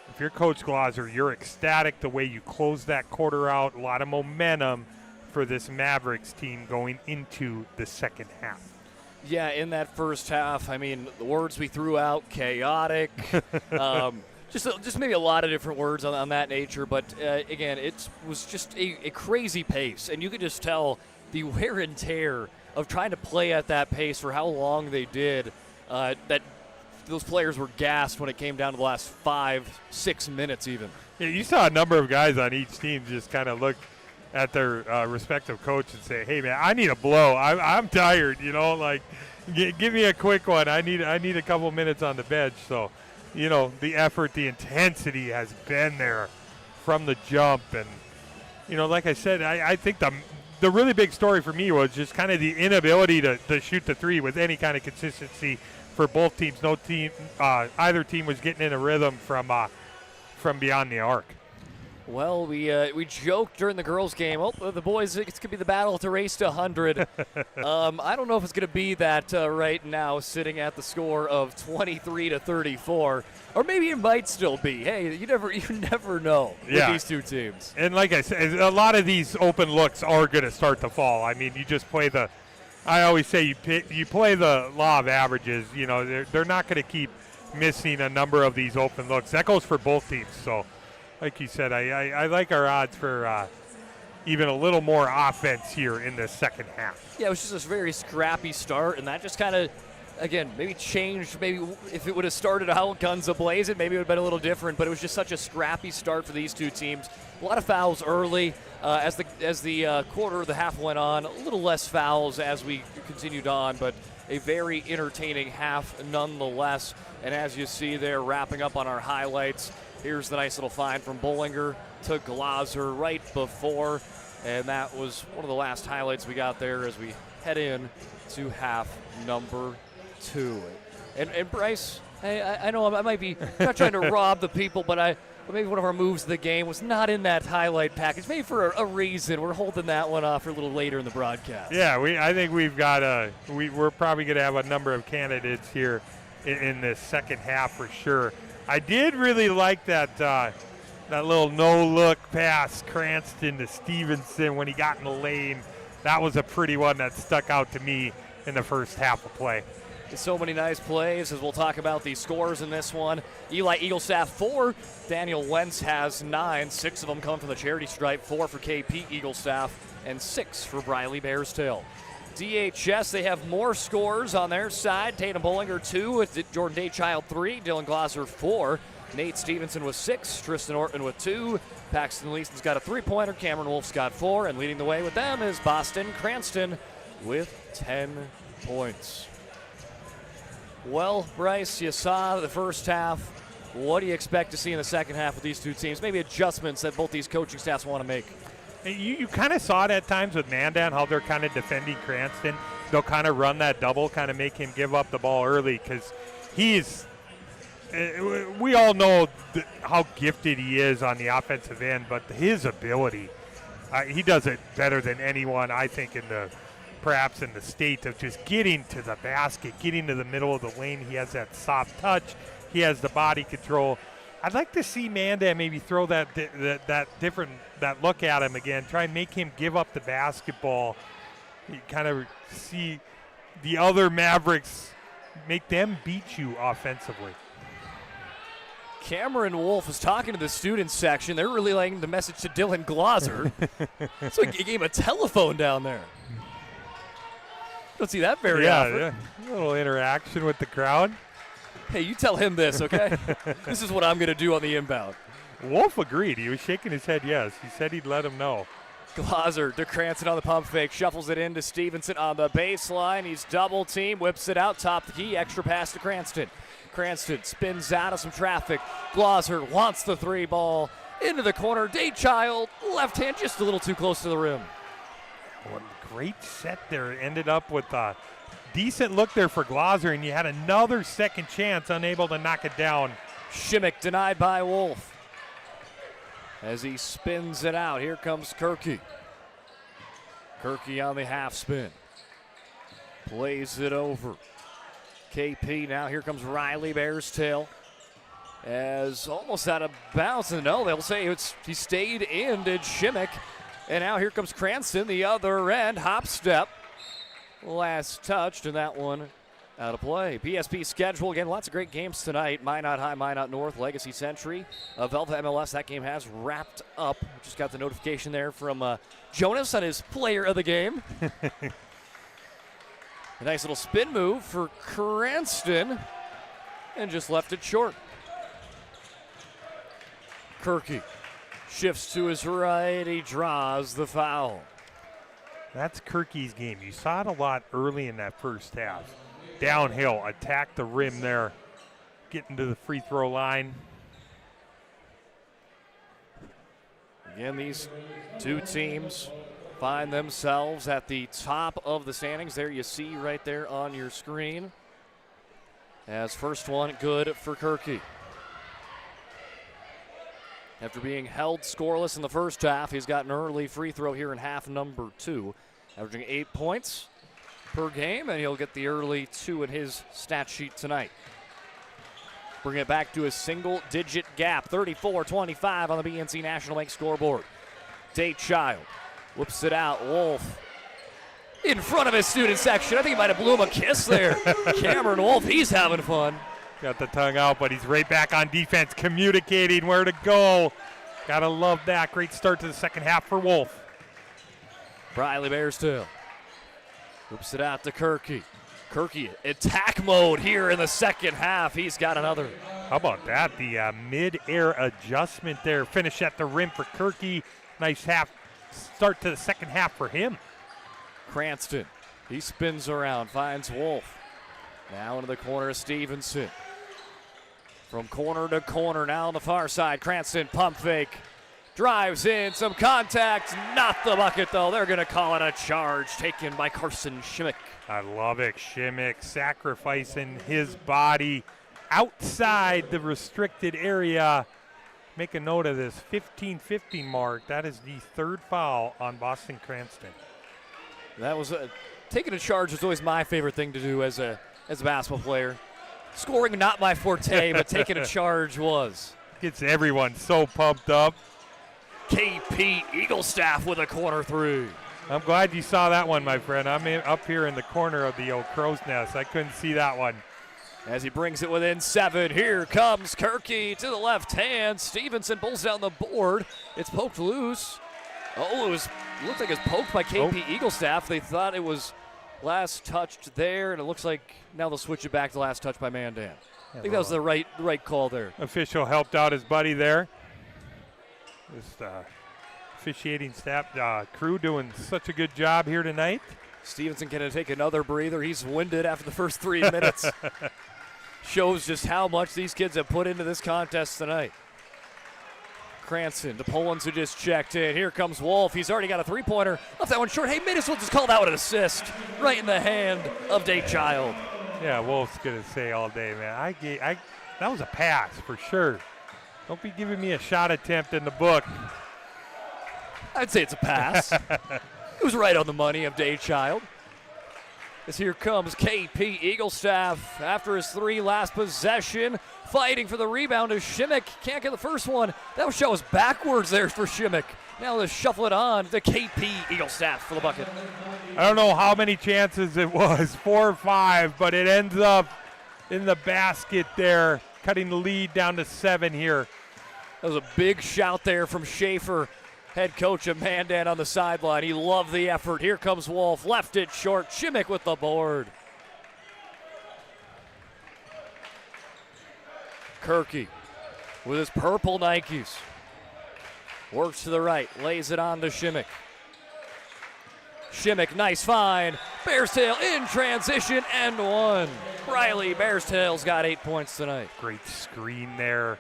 if you're Coach Glauser, you're ecstatic the way you close that quarter out. A lot of momentum for this Mavericks team going into the second half. Yeah, in that first half, I mean, the words we threw out, chaotic, just maybe a lot of different words on that nature. But, again, it was just a crazy pace. And you could just tell the wear and tear of trying to play at that pace for how long they did, that those players were gassed when it came down to the last 5-6 minutes even. Yeah, you saw a number of guys on each team just kind of look at their respective coach and say, hey, man, I need a blow. I'm tired, like give me a quick one. I need a couple minutes on the bench. So, the effort, the intensity has been there from the jump. And, like I said, I think the really big story for me was just kind of the inability to shoot the three with any kind of consistency for both teams. No team, either team was getting in a rhythm from beyond the arc. Well, we joked during the girls' game. Oh, the boys, it's going to be the battle to race to 100. I don't know if it's going to be that right now, sitting at the score of 23-34, or maybe it might still be. Hey, you never know with these two teams. And like I said, a lot of these open looks are going to start to fall. I mean, you just play I always say you play the law of averages. They're not going to keep missing a number of these open looks. That goes for both teams. So, like you said, I like our odds for even a little more offense here in the second half. Yeah, it was just a very scrappy start, and that just kind of, again, maybe changed. Maybe if it would have started out guns a-blazing, maybe it would have been a little different, but it was just such a scrappy start for these two teams. A lot of fouls early. As the quarter of the half went on, a little less fouls as we continued on, but a very entertaining half nonetheless. And as you see there, wrapping up on our highlights, here's the nice little find from Bollinger to Glauser right before, and that was one of the last highlights we got there as we head in to half number 2. And Bryce, I know I might be not trying to rob the people, but maybe one of our moves of the game was not in that highlight package. Maybe for a reason. We're holding that one off for a little later in the broadcast. Yeah, I think we've got we're probably going to have a number of candidates here in the second half for sure. I did really like that little no-look pass, Cranston to Stevenson when he got in the lane. That was a pretty one that stuck out to me in the first half of play. So many nice plays as we'll talk about the scores in this one. Eli Eaglestaff 4, Daniel Wentz has 9. 6 of them come from the charity stripe, 4 for KP Eaglestaff, and 6 for Briley Bearstail. DHS, they have more scores on their side. Tatum Bollinger 2, Jordan Daychild 3, Dylan Glauser 4, Nate Stevenson with 6, Tristan Orton with 2, Paxton Leeson's got a 3-pointer, Cameron Wolf's got 4, and leading the way with them is Boston Cranston with 10 points. Well, Bryce, you saw the first half. What do you expect to see in the second half with these two teams? Maybe adjustments that both these coaching staffs want to make. You kind of saw it at times with Mandan, how they're kind of defending Cranston. They'll kind of run that double, kind of make him give up the ball early because we all know how gifted he is on the offensive end, but his ability, he does it better than anyone, I think, perhaps in the state of just getting to the basket, getting to the middle of the lane. He has that soft touch. He has the body control. I'd like to see Mandan maybe throw that look at him again, try and make him give up the basketball. You kind of see the other Mavericks, make them beat you offensively. Cameron Wolf was talking to the student section. They're relaying the message to Dylan Glauser. It's like a game of telephone down there. Don't see that very often. Yeah, a little interaction with the crowd. Hey, you tell him this, okay? This is what I'm going to do on the inbound. Wolf agreed. He was shaking his head yes. He said he'd let him know. Glauser to Cranston on the pump fake, shuffles it into Stevenson on the baseline. He's double team, whips it out, top the key, extra pass to Cranston. Cranston spins out of some traffic. Glauser wants the 3 ball, into the corner. Daychild, left hand just a little too close to the rim. What a great set there. Ended up with a decent look there for Glauser, and you had another second chance, unable to knock it down. Shimmick denied by Wolf. As he spins it out, here comes Kirky. Kirky on the half spin. Plays it over. KP now, here comes Riley Bearstail. As almost out of bounds, and no, they'll say he stayed in, did Shimmick. And now here comes Cranston, the other end, hop step. Last touched, and that one out of play. PSP schedule, again, lots of great games tonight. Minot High, Minot North, Legacy Century. Velva MLS, that game has wrapped up. Just got the notification there from Jonas on his player of the game. A nice little spin move for Cranston, and just left it short. Kirky shifts to his right, he draws the foul. That's Kirky's game. You saw it a lot early in that first half. Downhill, attack the rim there, getting to the free throw line. Again, these two teams find themselves at the top of the standings. There you see right there on your screen. As first one good for Kirky. After being held scoreless in the first half, he's got an early free throw here in half number 2. Averaging 8 points per game, and he'll get the early 2 in his stat sheet tonight. Bring it back to a single-digit gap, 34-25 on the BNC National Bank scoreboard. Daychild whips it out. Wolf in front of his student section. I think he might have blew him a kiss there. Cameron Wolf, he's having fun. Got the tongue out, but he's right back on defense, communicating where to go. Gotta love that. Great start to the second half for Wolf. Riley Bearstail whips it out to Kirky. Kirky, attack mode here in the second half. He's got another. How about that? The mid-air adjustment there. Finish at the rim for Kirky. Nice half start to the second half for him. Cranston, he spins around, finds Wolf. Now into the corner of Stevenson. From corner to corner, now on the far side. Cranston, pump fake. Drives in, some contact. Not the bucket, though. They're going to call it a charge taken by Carson Shimmick. I love it. Shimmick sacrificing his body outside the restricted area. Make a note of this 15-15 mark. That is the third foul on Boston Cranston. That was taking a charge is always my favorite thing to do as a basketball player. Scoring not my forte, but taking a charge was. Gets everyone so pumped up. KP Eaglestaff with a corner 3. I'm glad you saw that one, my friend. I'm up here in the corner of the old crow's nest. I couldn't see that one. As he brings it within 7, here comes Kirky to the left hand. Stevenson pulls down the board. It's poked loose. Oh, looked like it was poked by KP Eaglestaff. They thought it was last touched there, and it looks like now they'll switch it back to last touch by Mandan. I think that was the right call there. Official helped out his buddy there. Just officiating staff crew doing such a good job here tonight. Stevenson can take another breather. He's winded after the first 3 minutes. Shows just how much these kids have put into this contest tonight. Cranston, the Polans who just checked in. Here comes Wolf. He's already got a three-pointer. Left that one short. Hey, may as well just call that one an assist. Right in the hand of Daychild. Yeah, Wolf's going to say all day, man. That was a pass for sure. Don't be giving me a shot attempt in the book. I'd say it's a pass. It was right on the money of Daychild. As here comes KP Eaglestaff after his 3 last possession. Fighting for the rebound is Shimmick. Can't get the first one. That shot was backwards there for Shimmick. Now let's shuffle it on to KP Eaglestaff for the bucket. I don't know how many chances it was, 4 or 5, but it ends up in the basket there, cutting the lead down to 7 here. That was a big shout there from Schaefer, head coach of Mandan on the sideline. He loved the effort. Here comes Wolf, left it short. Shimmick with the board. Kirky with his purple Nikes. Works to the right, lays it on to Shimmick. Shimmick, nice find. Bearstail in transition and 1. Riley Bearstail's got 8 points tonight. Great screen there.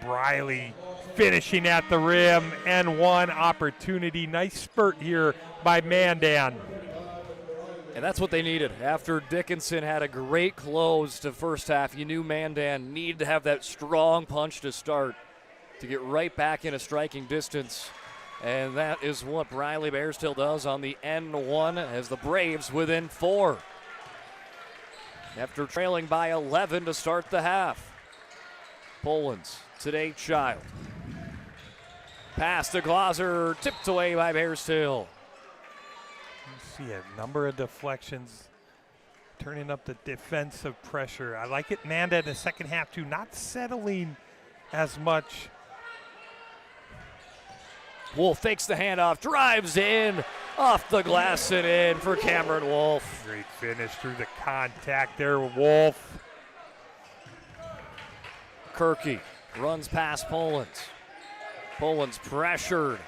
Briley finishing at the rim, and one opportunity. Nice spurt here by Mandan. And that's what they needed. After Dickinson had a great close to first half, you knew Mandan needed to have that strong punch to start to get right back into striking distance. And that is what Briley Bearstill does on the N1 as the Braves within 4. After trailing by 11 to start the half. Polans, today Child. Pass to Glauser, tipped away by Bearstill. See a number of deflections, turning up the defensive pressure. I like it. Mandan in the second half too, not settling as much. Wolf fakes the handoff, drives in, off the glass and in for Cameron Wolf. Great finish through the contact there, Wolf. Kirky runs past Polans. Polans pressured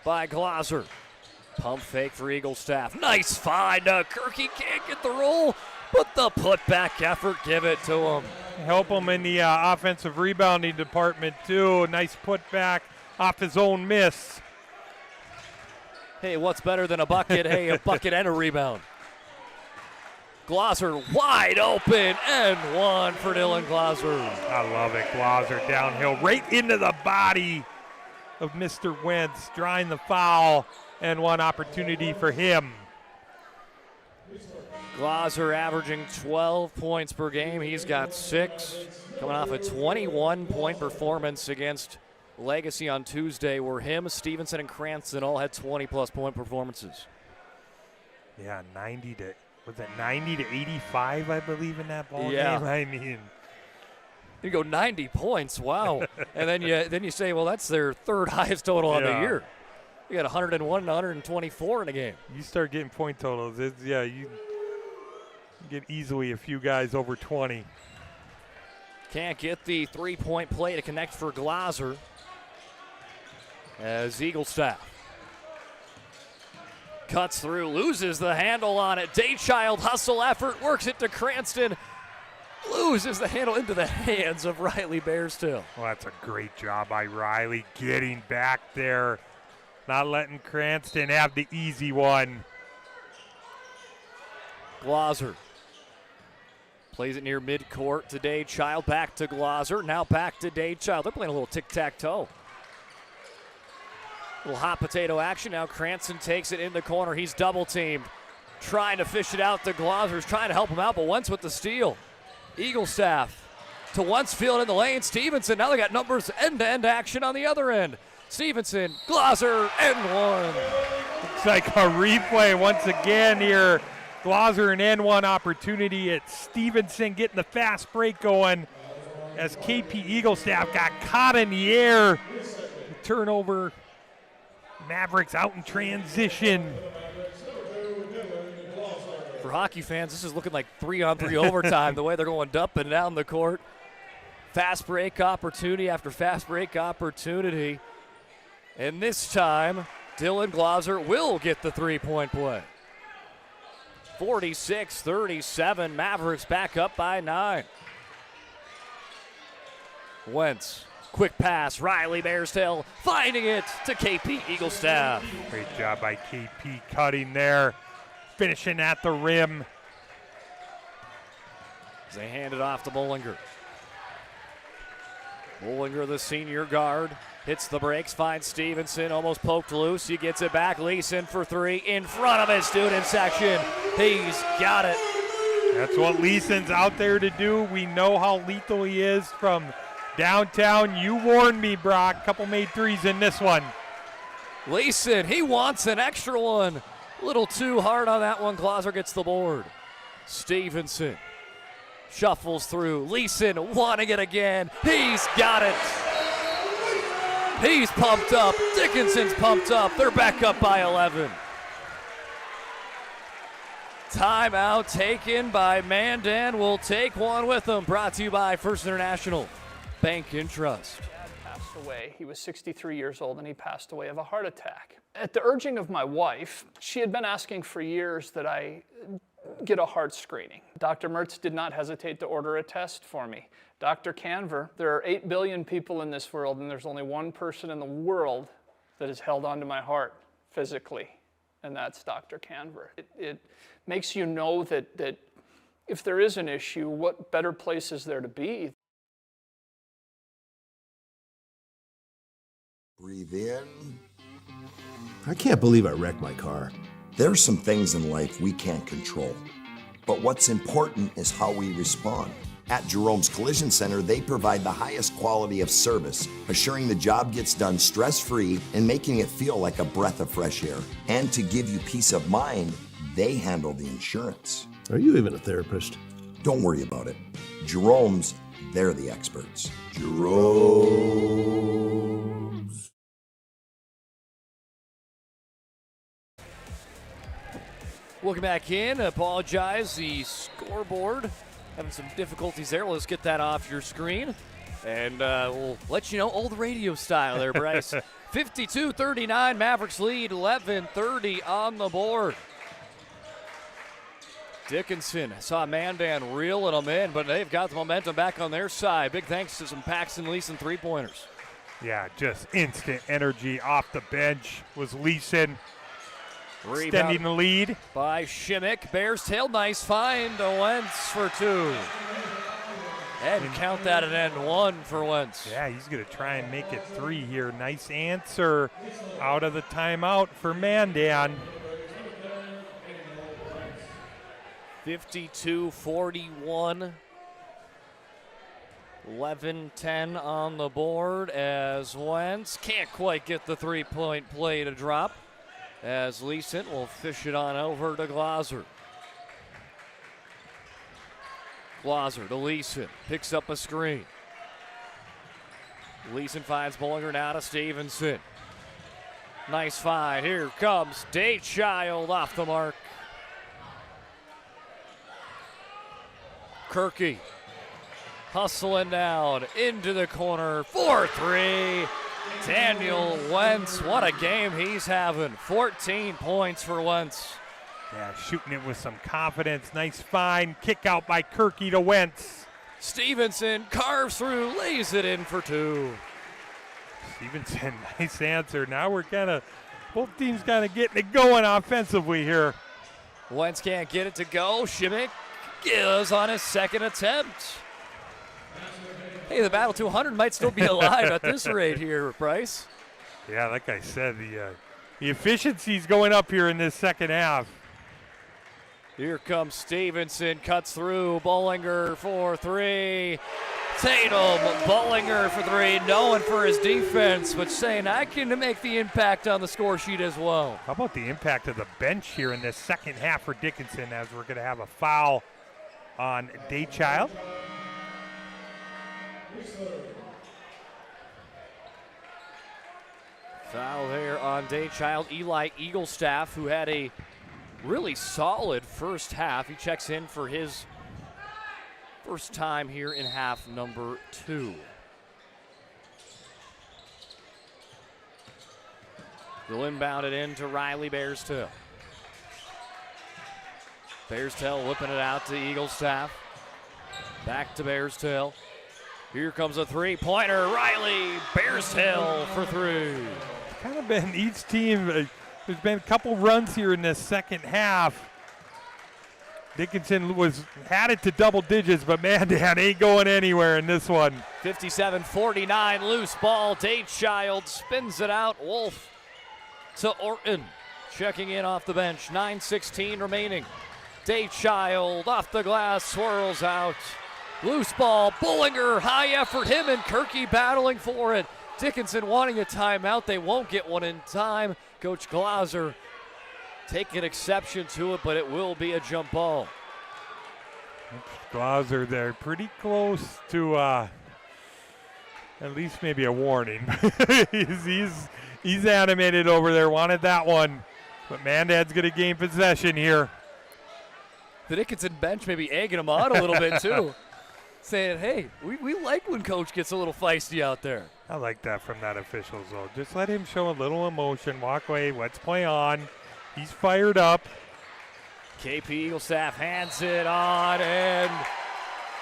by Glauser. Pump fake for Eaglestaff. Nice find. Kirky can't get the roll, but the putback effort, give it to him. Help him in the offensive rebounding department too. Nice putback off his own miss. Hey, what's better than a bucket? Hey, a bucket and a rebound. Glauser wide open, and one for Dylan Glauser. I love it. Glauser downhill right into the body of Mr. Wentz, drawing the foul, and one opportunity for him. Glauser averaging 12 points per game. He's got 6, coming off a 21-point performance against Legacy on Tuesday, where him, Stevenson, and Cranston all had 20-plus point performances. Yeah, 90 to 85, I believe, in that ball Yeah. game. I mean, you go 90 points, wow. And then you say, well, that's their third highest total on the year. You got 101 and 124 in a game. You start getting point totals, you get easily a few guys over 20. Can't get the three-point play to connect for Glauser as Eaglestaff cuts through, loses the handle on it. Daychild hustle effort, works it to Cranston, loses the handle into the hands of Riley Bearstill. Well, that's a great job by Riley getting back there, not letting Cranston have the easy one. Glauser plays it near midcourt to Daychild, back to Glauser, now back to Daychild. They're playing a little tic-tac-toe. Little hot potato action. Now Cranston takes it in the corner. He's double teamed. Trying to fish it out to Glauser's, trying to help him out, but Wentz with the steal. Eaglestaff to Wentz, field in the lane. Stevenson, now they got numbers, end-to-end action on the other end. Stevenson, Glauser, and one. Looks like a replay once again here. Glauser an N1 opportunity. It's Stevenson getting the fast break going as KP Eaglestaff got caught in the air. Turnover. Mavericks out in transition. For hockey fans, this is looking like 3-on-3 overtime, the way they're going up and down the court. Fast break opportunity after fast break opportunity. And this time, Dylan Glauser will get the three-point play. 46-37, Mavericks back up by 9. Wentz. Quick pass, Riley Bearstill finding it to KP Eaglestaff. Great job by KP cutting there, finishing at the rim. As they hand it off to Bollinger. Bollinger, the senior guard, hits the brakes, finds Stevenson, almost poked loose. He gets it back, Leeson for 3, in front of his student section. He's got it. That's what Leeson's out there to do. We know how lethal he is from downtown. You warned me, Brock. Couple made threes in this one. Leeson, he wants an extra one. A little too hard on that one. Glauser gets the board. Stevenson shuffles through. Leeson wanting it again. He's got it. He's pumped up. Dickinson's pumped up. They're back up by 11. Timeout taken by Mandan. Will take one with them. Brought to you by First International Bank and Trust. Dad passed away. He was 63 years old and he passed away of a heart attack. At the urging of my wife, she had been asking for years that I get a heart screening. Dr. Mertz did not hesitate to order a test for me. Dr. Canver, there are 8 billion people in this world, and there's only one person in the world that has held onto my heart physically, and that's Dr. Canver. It makes you know that if there is an issue, what better place is there to be? Breathe in. I can't believe I wrecked my car. There are some things in life we can't control, but what's important is how we respond. At Jerome's Collision Center, they provide the highest quality of service, assuring the job gets done stress-free and making it feel like a breath of fresh air. And to give you peace of mind, they handle the insurance. Are you even a therapist? Don't worry about it. Jerome's, they're the experts. Jerome's. Welcome back in. Apologize, the scoreboard having some difficulties there. Let's get that off your screen. And we'll let you know old radio style there, Bryce. 52-39, Mavericks lead, 11:30 on the board. Dickinson saw Mandan reeling them in, but they've got the momentum back on their side. Big thanks to some Paxton Leeson three-pointers. Yeah, just instant energy off the bench was Leeson. Extending the lead by Shimmick. Bears tail, nice find to Wentz for 2. And count that at end 1 for Wentz. Yeah, he's going to try and make it 3 here. Nice answer out of the timeout for Mandan. 52-41. 11-10 on the board as Wentz can't quite get the three-point play to drop, as Leeson will fish it on over to Glauser. Glauser to Leeson, picks up a screen. Leeson finds Bollinger, now to Stevenson. Nice find, here comes Daychild off the mark. Kirky hustling down into the corner, 4-3. Daniel Wentz, what a game he's having. 14 points for Wentz. Yeah, shooting it with some confidence. Nice find. Kick out by Kirky to Wentz. Stevenson carves through, lays it in for 2. Stevenson, nice answer. Now we're both teams kind of getting it going offensively here. Wentz can't get it to go. Shimmick gives on his second attempt. Hey, the battle 200 might still be alive at this rate here, Bryce. Yeah, like I said, the efficiency's going up here in this second half. Here comes Stevenson, cuts through, Bollinger for 3. Tatum, Bollinger for 3, known for his defense, but saying I can make the impact on the score sheet as well. How about the impact of the bench here in this second half for Dickinson, as we're going to have a foul on Daychild. Foul there on Daychild. Eli Eaglestaff, who had a really solid first half. He checks in for his first time here in half number 2. They'll inbound it into Riley Bearstail. Bearstail whipping it out to Eaglestaff. Back to Bearstail. Here comes a three-pointer. Riley Bearstail for 3. Kind of been each team, there's been a couple runs here in this second half. Dickinson had it to double digits, but Mandan ain't going anywhere in this one. 57-49, loose ball. Daychild spins it out. Wolf to Orton, checking in off the bench. 9:16 remaining. Daychild off the glass, swirls out. Loose ball, Bollinger, high effort, him and Kirky battling for it. Dickinson wanting a timeout. They won't get one in time. Coach Glauser taking exception to it, but it will be a jump ball. Glauser there, pretty close to at least maybe a warning. he's animated over there, wanted that one. But Mandan's going to gain possession here. The Dickinson bench maybe egging him on a little bit too. Saying, hey, we like when coach gets a little feisty out there. I like that from that official zone. Just let him show a little emotion, walk away, let's play on. He's fired up. KP Eaglestaff hands it on, and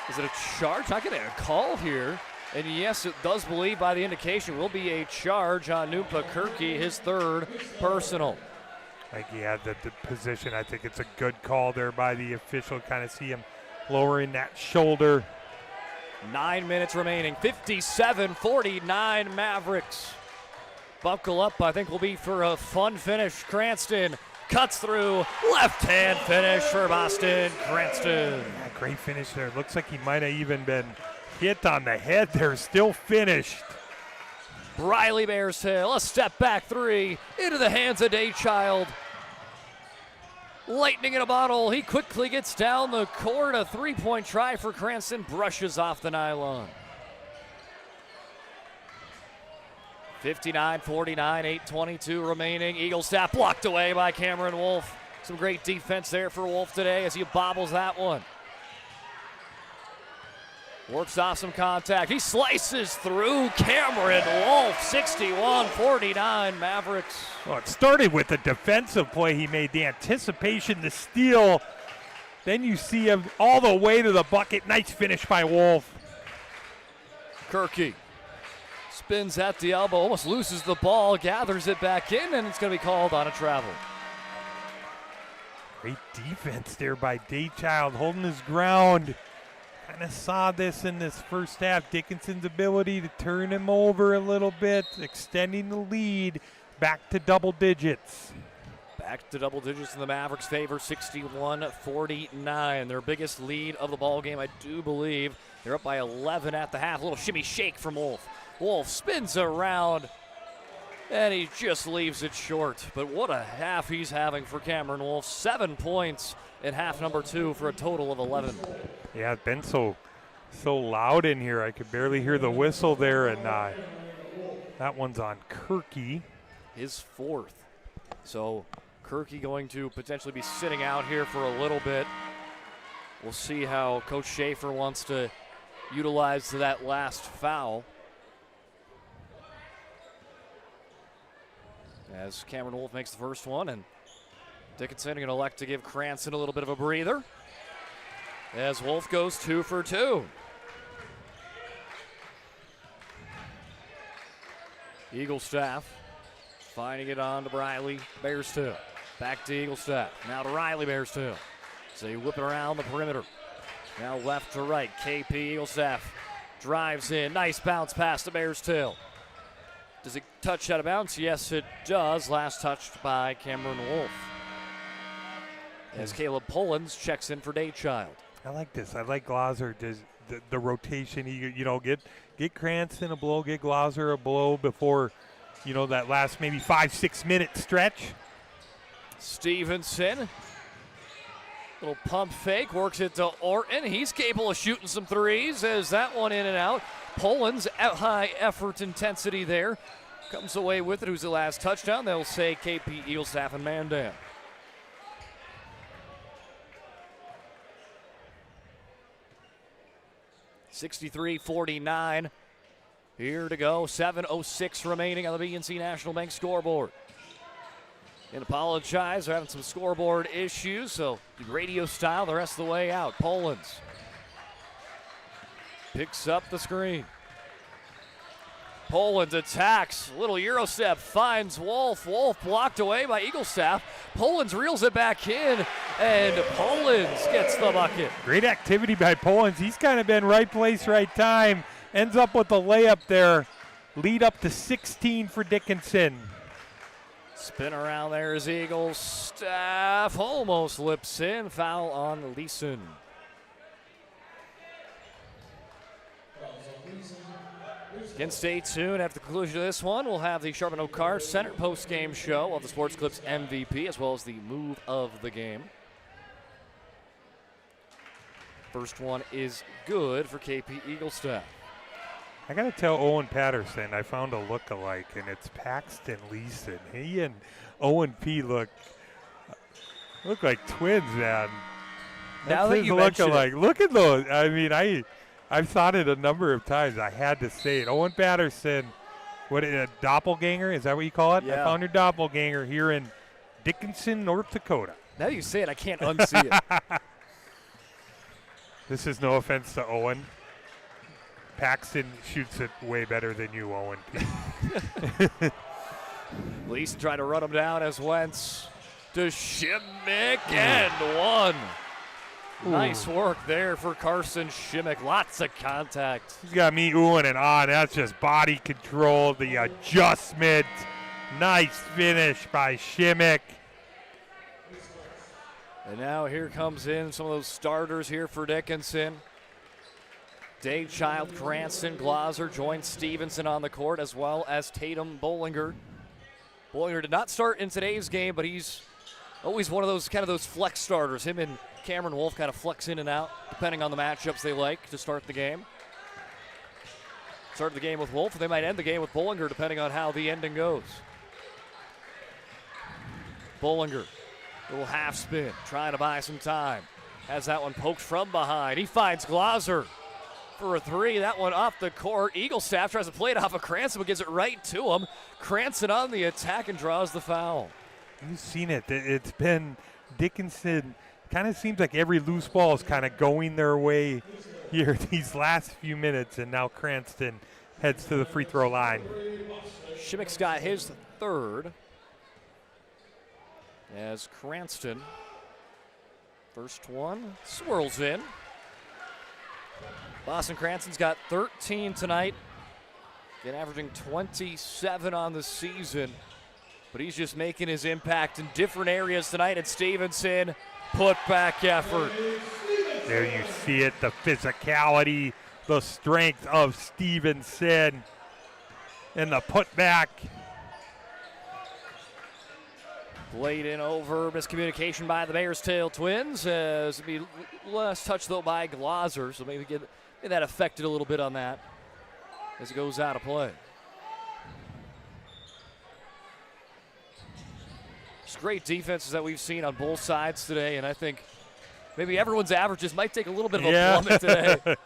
is it a charge? Not getting a call here. And yes, it does believe by the indication will be a charge on Noompa Kirky, his third personal. Like he had the position. I think it's a good call there by the official. Kind of see him lowering that shoulder. 9 minutes remaining. 57-49 Mavericks. Buckle up, I think will be for a fun finish. Cranston cuts through. Left-hand finish for Boston Cranston. Yeah, great finish there. Looks like he might have even been hit on the head there. Still finished. Briley Bearstail, a step back three into the hands of Daychild. Lightning in a bottle. He quickly gets down the court. A three-point try for Cranston. Brushes off the nylon. 59-49, 8:22 remaining. Eaglestaff blocked away by Cameron Wolf. Some great defense there for Wolf today as he bobbles that one. Works off some contact. He slices through Cameron Wolf. 61-49 Mavericks. Well, it started with the defensive play he made, the anticipation, the steal. Then you see him all the way to the bucket. Nice finish by Wolf. Kirky spins at the elbow, almost loses the ball, gathers it back in, and it's going to be called on a travel. Great defense there by Daychild, holding his ground. Kind of saw this in this first half. Dickinson's ability to turn him over a little bit, extending the lead back to double digits. Back to double digits in the Mavericks' favor, 61-49. Their biggest lead of the ball game, I do believe. They're up by 11 at the half. A little shimmy shake from Wolf. Wolf spins around, and he just leaves it short. But what a half he's having for Cameron Wolf. 7 points in half number 2 for a total of 11. Yeah, it's been so loud in here. I could barely hear the whistle there, and that one's on Kirky. His fourth. So Kirky going to potentially be sitting out here for a little bit. We'll see how Coach Schaefer wants to utilize that last foul. As Cameron Wolf makes the first one, and Dickinson going to elect to give Cranston a little bit of a breather. As Wolf goes 2 for 2. Eaglestaff finding it on to Briley Bearstail. Back to Eaglestaff. Now to Riley Bearstail. So he whip it around the perimeter. Now left to right. KP Eaglestaff drives in. Nice bounce pass to Bearstail. Does it touch out of bounds? Yes, it does. Last touched by Cameron Wolf. As Caleb Pullins checks in for Daychild. I like this. I like Glauser. Does the rotation? Get Cranston a blow, get Glauser a blow before, that last maybe 5-6 minute stretch. Stevenson, little pump fake, works it to Orton. He's capable of shooting some threes as that one in and out. Pullins at high effort intensity there. Comes away with it. Who's the last touchdown? They'll say KP Eaglestaff and Mandan. $63-49. Here to go. 7:06 remaining on the BNC National Bank scoreboard. And apologize, they're having some scoreboard issues, so radio style the rest of the way out. Pullins picks up the screen. Pullins attacks. Little Euro step finds Wolf. Wolf blocked away by Eaglestaff. Pullins reels it back in, and Pullins gets the bucket. Great activity by Pullins. He's kind of been right place, right time. Ends up with a layup there. Lead up to 16 for Dickinson. Spin around there is Eaglestaff. Almost lips in. Foul on Leeson. Again, stay tuned. After the conclusion of this one, we'll have the Sharpen O'Carr Center post-game show of the Sports Clips MVP, as well as the move of the game. First one is good for KP Eaglestaff. I got to tell Owen Patterson, I found a look-alike, and it's Paxton Leeson. He and Owen P look like twins, man. Now that you mention it. Look at those. I mean, I've thought it a number of times. I had to say it. Owen Patterson, a doppelganger? Is that what you call it? Yeah. I found your doppelganger here in Dickinson, North Dakota. Now you say it, I can't unsee it. This is no offense to Owen. Paxton shoots it way better than you, Owen. Leeson trying to run him down as Wentz to Shimmick and one. Nice work there for Carson Shimmick. Lots of contact. He's got me oohing and on. That's just body control, the adjustment. Nice finish by Shimmick. And now here comes in some of those starters here for Dickinson. Daychild, Cranston, Glauser join Stevenson on the court, as well as Tatum Bollinger. Bollinger did not start in today's game, but he's always one of those kind of those flex starters. Him and Cameron Wolf kind of flex in and out, depending on the matchups they like to start the game. Start the game with Wolf, and they might end the game with Bollinger, depending on how the ending goes. Bollinger, little half spin, trying to buy some time. Has that one poked from behind. He finds Glauser for a three. That one off the court. Eaglestaff tries to play it off of Cranston, but gives it right to him. Cranston on the attack and draws the foul. You've seen it. It's been Dickinson. Kind of seems like every loose ball is kind of going their way here these last few minutes, and now Cranston heads to the free throw line. Shimmick's got his third. As Cranston, first one, swirls in. Boston Cranston's got 13 tonight. Again, averaging 27 on the season. But he's just making his impact in different areas tonight. And Stevenson, put back effort. There you see it, the physicality, the strength of Stevenson, and the putback. Played in over, miscommunication by the Bearstail Twins. As it'll be last touch though by Glauser, so maybe get that affected a little bit on that as it goes out of play. Just great defenses that we've seen on both sides today, and I think maybe everyone's averages might take a little bit of a plummet today.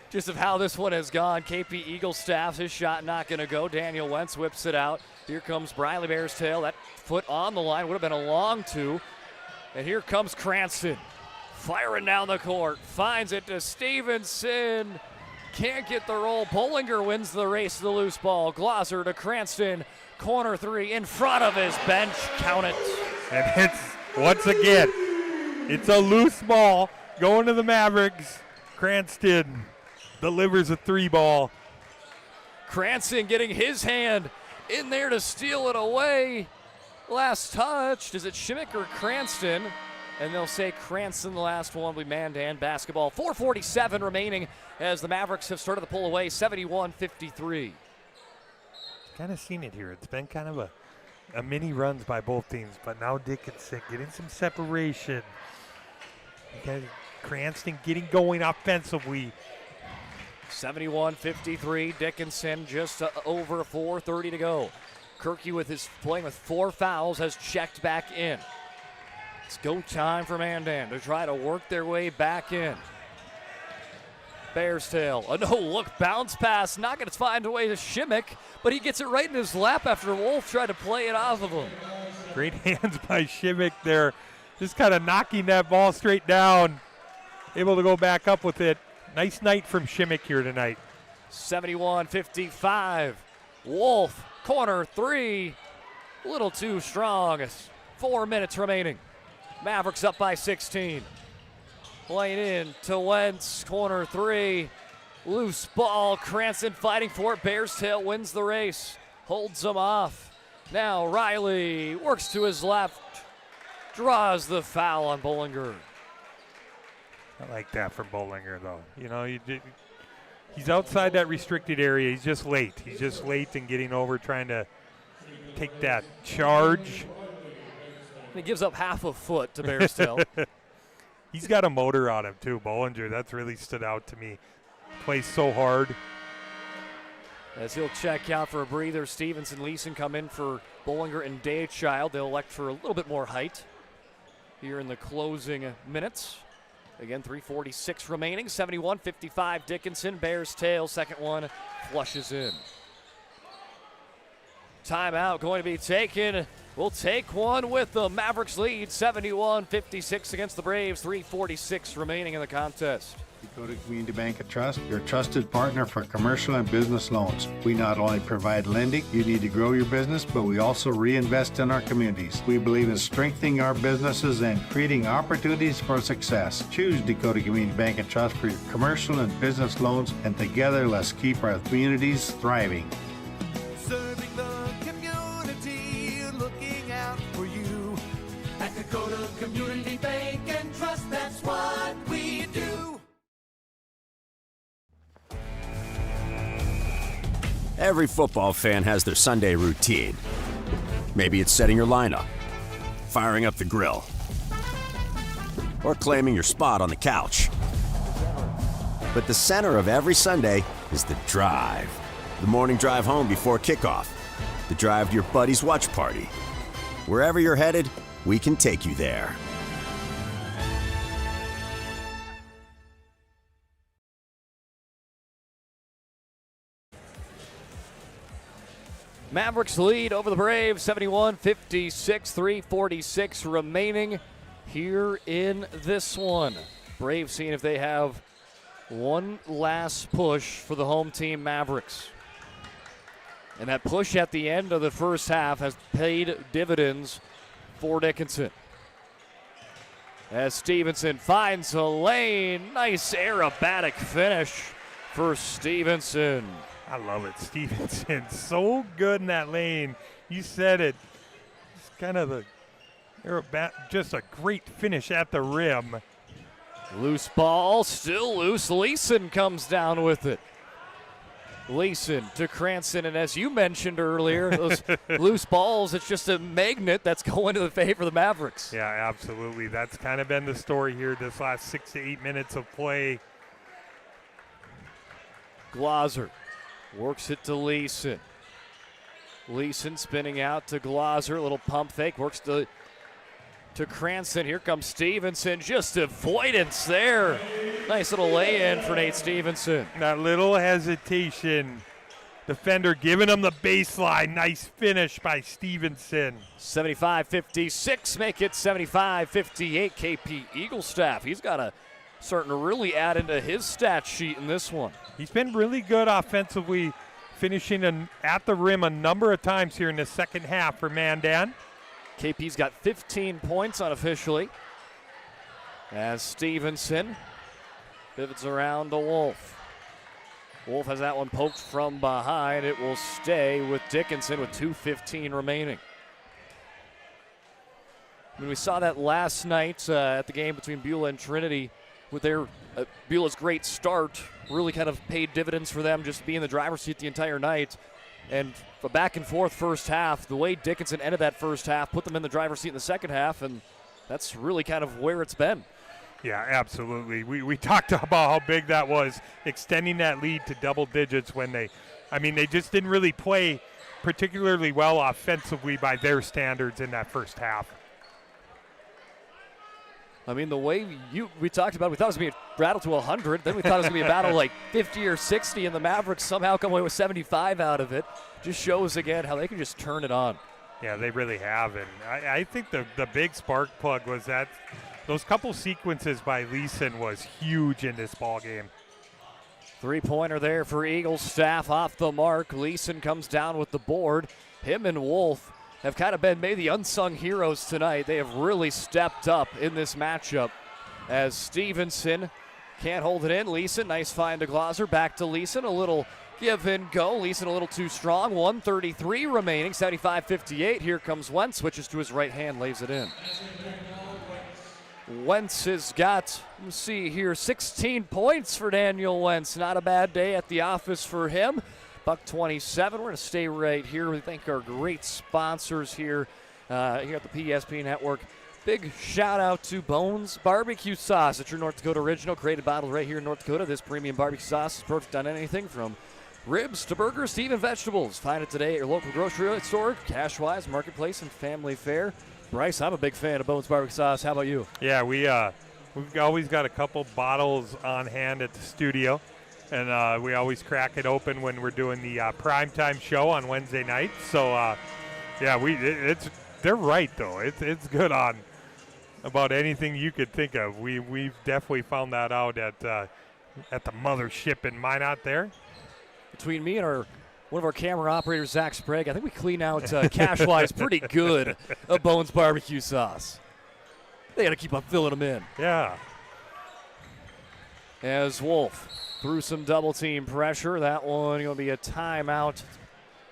Just of how this one has gone. KP Eaglestaff, his shot not going to go. Daniel Wentz whips it out. Here comes Briley Bearstail. That foot on the line would have been a long two. And here comes Cranston. Firing down the court. Finds it to Stevenson. Can't get the roll. Bollinger wins the race to the loose ball. Glauser to Cranston. Corner three in front of his bench. Count it. And it's, once again, it's a loose ball going to the Mavericks. Cranston delivers a three ball. Cranston getting his hand in there to steal it away. Last touch. Is it Shimmick or Cranston? And they'll say Cranston, the last one will be Mandan basketball. 4:47 remaining as the Mavericks have started to pull away, 71-53. Kind of seen it here. It's been kind of a mini runs by both teams, but now Dickinson getting some separation. Cranston getting going offensively. 71-53, Dickinson just over 4:30 to go. Kirky with his playing with 4 fouls has checked back in. It's go time for Mandan to try to work their way back in. Bearstail, a no-look bounce pass, not going to find a way to Shimmick, but he gets it right in his lap after Wolf tried to play it off of him. Great hands by Shimmick there, just kind of knocking that ball straight down, able to go back up with it. Nice night from Shimmick here tonight. 71-55, Wolf, corner three, a little too strong. 4 minutes remaining. Mavericks up by 16. Playing in to Wentz, corner three. Loose ball, Cranston fighting for it. Bearstail wins the race, holds them off. Now Riley works to his left, draws the foul on Bollinger. I like that from Bollinger, though. You know, he's outside that restricted area. He's just late. He's just late in getting over, trying to take that charge. He gives up half a foot to Bearstail. He's got a motor on him, too, Bollinger. That's really stood out to me. Plays so hard. As he'll check out for a breather, Stevenson, Leeson come in for Bollinger and Daychild. They'll elect for a little bit more height here in the closing minutes. Again, 3:46 remaining, 71-55 Dickinson. Bearstail, second one, flushes in. timeout going to be taken. We'll take one with the Mavericks lead, 71-56 against the Braves, 3:46 remaining in the contest. Dakota Community Bank and Trust, your trusted partner for commercial and business loans. We not only provide lending you need to grow your business, but we also reinvest in our communities. We believe in strengthening our businesses and creating opportunities for success. Choose Dakota Community Bank and Trust for your commercial and business loans, and together let's keep our communities thriving. Serving the community, looking out for you. At Dakota Community Bank and Trust, that's what we do. Every football fan has their Sunday routine. Maybe it's setting your lineup, firing up the grill, or claiming your spot on the couch. But the center of every Sunday is the drive. The morning drive home before kickoff. The drive to your buddy's watch party. Wherever you're headed, we can take you there. Mavericks lead over the Braves, 71-56, 3:46 remaining here in this one. Braves seeing if they have one last push for the home team Mavericks. And that push at the end of the first half has paid dividends for Dickinson. As Stevenson finds a lane, nice aerobatic finish for Stevenson. I love it. Stevenson, so good in that lane. You said it. It's kind of just a great finish at the rim. Loose ball, still loose. Leeson comes down with it. Leeson to Cranston, and as you mentioned earlier, those loose balls, it's just a magnet that's going to the favor of the Mavericks. Yeah, absolutely. That's kind of been the story here this last 6 to 8 minutes of play. Glauser works it to Leeson. Leeson spinning out to Glauser, a little pump fake, works to Cranston. Here comes Stevenson, just avoidance there. Nice little lay-in for Nate Stevenson. That little hesitation. Defender giving him the baseline. Nice finish by Stevenson. 75-56, make it 75-58. KP Eaglestaff, he's got to starting to really add into his stat sheet in this one. He's been really good offensively, finishing at the rim a number of times here in the second half for Mandan. KP's got 15 points unofficially. As Stevenson pivots around to Wolf. Wolf has that one poked from behind. It will stay with Dickinson with 2:15 remaining. I mean, we saw that last night at the game between Beulah and Trinity with their Beulah's great start really kind of paid dividends for them, just being in the driver's seat the entire night. And a back and forth first half, the way Dickinson ended that first half put them in the driver's seat in the second half, and that's really kind of where it's been. Yeah, absolutely. We talked about how big that was, extending that lead to double digits when they just didn't really play particularly well offensively by their standards in that first half. I mean, the way we talked about it, we thought it was going to be a battle to 100. Then we thought it was going to be a battle like 50 or 60, and the Mavericks somehow come away with 75 out of it. Just shows, again, how they can just turn it on. Yeah, they really have. And I think the big spark plug was that those couple sequences by Leeson was huge in this ball game. Three-pointer there for Eaglestaff off the mark. Leeson comes down with the board. Him and Wolf have kind of been maybe the unsung heroes tonight. They have really stepped up in this matchup as Stevenson can't hold it in. Leeson, nice find to Glauser. Back to Leeson, a little give and go. Leeson a little too strong. 1:33 remaining, 75-58. Here comes Wentz, switches to his right hand, lays it in. Wentz has got, let's see here, 16 points for Daniel Wentz. Not a bad day at the office for him. $1.27. We're going to stay right here. We thank our great sponsors here at the PSP Network. Big shout out to Bones Barbecue Sauce. It's your North Dakota original, created bottled right here in North Dakota. This premium barbecue sauce is perfect on anything from ribs to burgers to even vegetables. Find it today at your local grocery store, Cashwise, Marketplace, and Family Fare. Bryce, I'm a big fan of Bones Barbecue Sauce. How about you? Yeah, we've always got a couple bottles on hand at the studio. And we always crack it open when we're doing the primetime show on Wednesday night. So, they're right, though. It's good on about anything you could think of. We've definitely found that out at the mothership in Minot there. Between me and one of our camera operators, Zach Sprague, I think we clean out cash-wise pretty good of Bones barbecue sauce. They got to keep on filling them in. Yeah. As Wolf through some double-team pressure, that one going to be a timeout.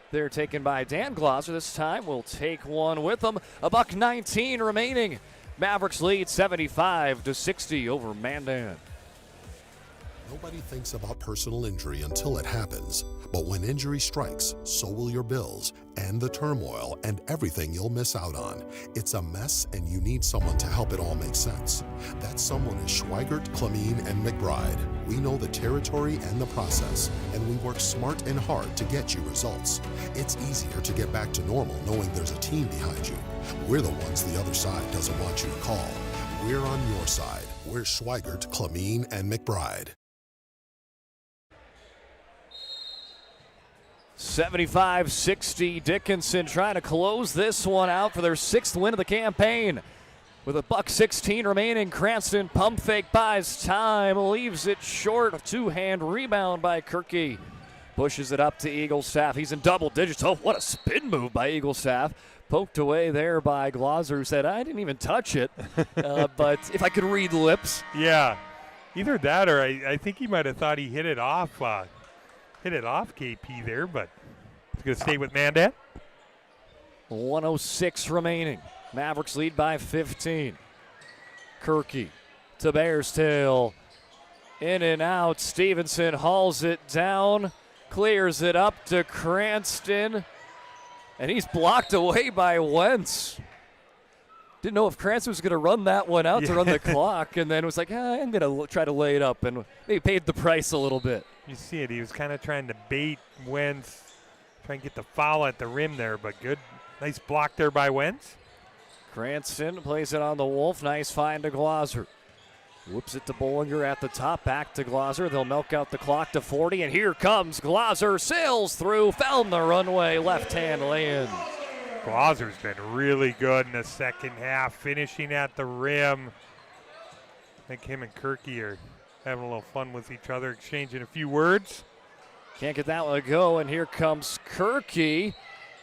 They're taken by Dan Glosser this time. We'll take one with them. $1:19 remaining. Mavericks lead 75-60 over Mandan. Nobody thinks about personal injury until it happens. But when injury strikes, so will your bills and the turmoil and everything you'll miss out on. It's a mess and you need someone to help it all make sense. That someone is Schweigert, Clemene, and McBride. We know the territory and the process, and we work smart and hard to get you results. It's easier to get back to normal knowing there's a team behind you. We're the ones the other side doesn't want you to call. We're on your side. We're Schweigert, Clemene, and McBride. 75-60, Dickinson trying to close this one out for their 6th win of the campaign. With $1:16 remaining, Cranston pump fake buys time, leaves it short. A two-hand rebound by Kirky. Pushes it up to Eaglestaff. He's in double digits. Oh, what a spin move by Eaglestaff. Poked away there by Glosser, who said, I didn't even touch it. But if I could read lips. Yeah, either that or I think he might have thought he hit it off KP there, but he's going to stay with Mandan. 1:06 remaining. Mavericks lead by 15. Kirky to Bearstail. In and out. Stevenson hauls it down. Clears it up to Cranston. And he's blocked away by Wentz. Didn't know if Cranston was going to run that one out to run the clock, and then was like, I'm going to try to lay it up, and maybe paid the price a little bit. You see it. He was kind of trying to bait Wentz, trying to get the foul at the rim there, but good. Nice block there by Wentz. Cranston plays it on the Wolf. Nice find to Glosser. Whoops it to Bollinger at the top. Back to Glosser. They'll milk out the clock to 40, and here comes Glosser. Sails through, found the runway, left-hand lay-in. Glosser's been really good in the second half, finishing at the rim. I think him and Kirky are having a little fun with each other, exchanging a few words. Can't get that one to go, and here comes Kirky,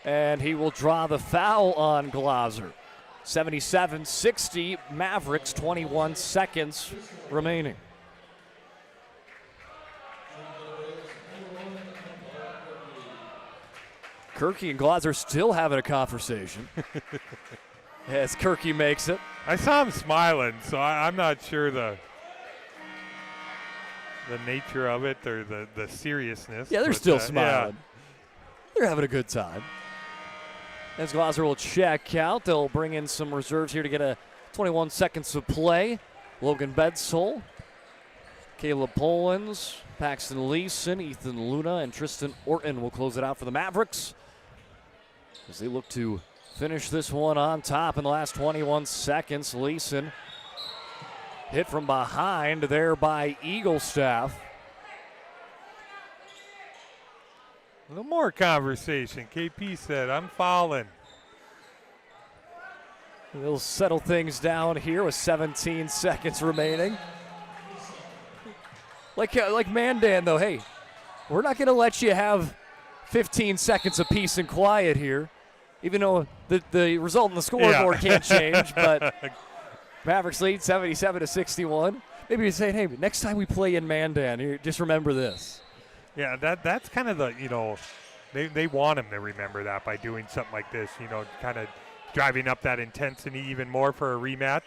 and he will draw the foul on Glosser. 77-60, Mavericks, 21 seconds remaining. Kirky and Glosser still having a conversation as Kirky makes it. I saw him smiling, so I'm not sure the nature of it or the seriousness. Yeah, they're still smiling. Yeah. They're having a good time. As Glosser will check out, they'll bring in some reserves here to get a 21 seconds of play. Logan Bedsole, Caleb Polans, Paxton Leeson, Ethan Luna, and Tristan Orton will close it out for the Mavericks as they look to finish this one on top in the last 21 seconds. Leeson hit from behind there by Eaglestaff. A little more conversation. KP said, I'm fouling. They'll settle things down here with 17 seconds remaining. Like Mandan, though, hey, we're not going to let you have 15 seconds of peace and quiet here, even though the result in the scoreboard can't change. But Mavericks lead 77-61. Maybe you're saying, hey, next time we play in Mandan, just remember this. Yeah, that's kind of the, they want him to remember that by doing something like this, kind of driving up that intensity even more for a rematch.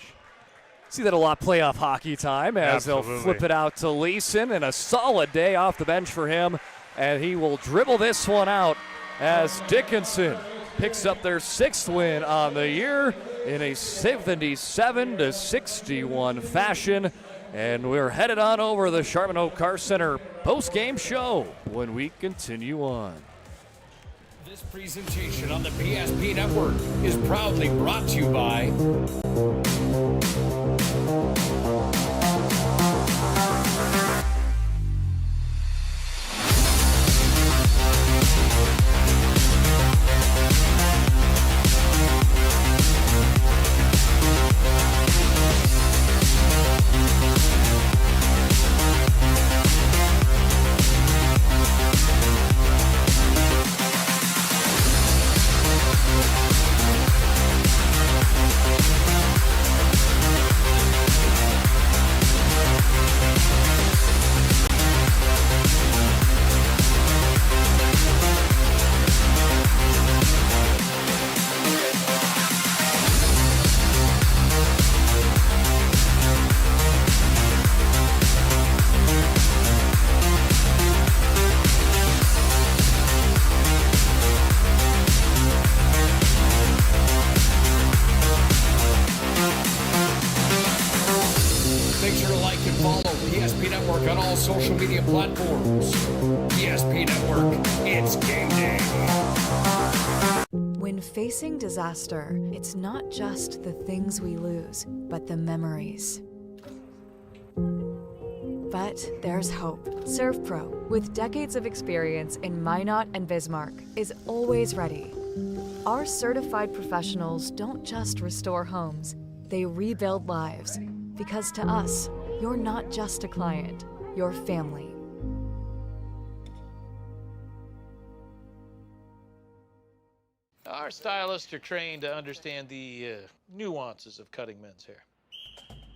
See that a lot playoff hockey time as they'll flip it out to Leeson, and a solid day off the bench for him, and he will dribble this one out as Dickinson picks up their 6th win on the year in a 77-61 fashion. And we're headed on over the Charbonneau Oak Car Center post-game show when we continue on. This presentation on the PSP Network is proudly brought to you by platforms. ESP Network, it's game day. When facing disaster, it's not just the things we lose, but the memories. But there's hope. ServPro, with decades of experience in Minot and Bismarck, is always ready. Our certified professionals don't just restore homes, they rebuild lives. Because to us, you're not just a client, you're family. Our stylists are trained to understand the nuances of cutting men's hair.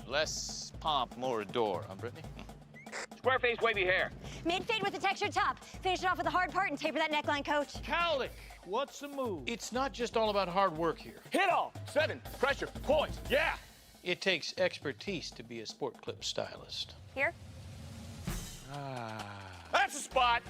Less pomp, more adore, huh, Brittany? Square face, wavy hair. Mid-fade with a textured top. Finish it off with the hard part and taper that neckline, coach. Cowlick, what's the move? It's not just all about hard work here. Hit all. 7. Pressure. Points. Yeah. It takes expertise to be a sport clip stylist. Here? That's the spot.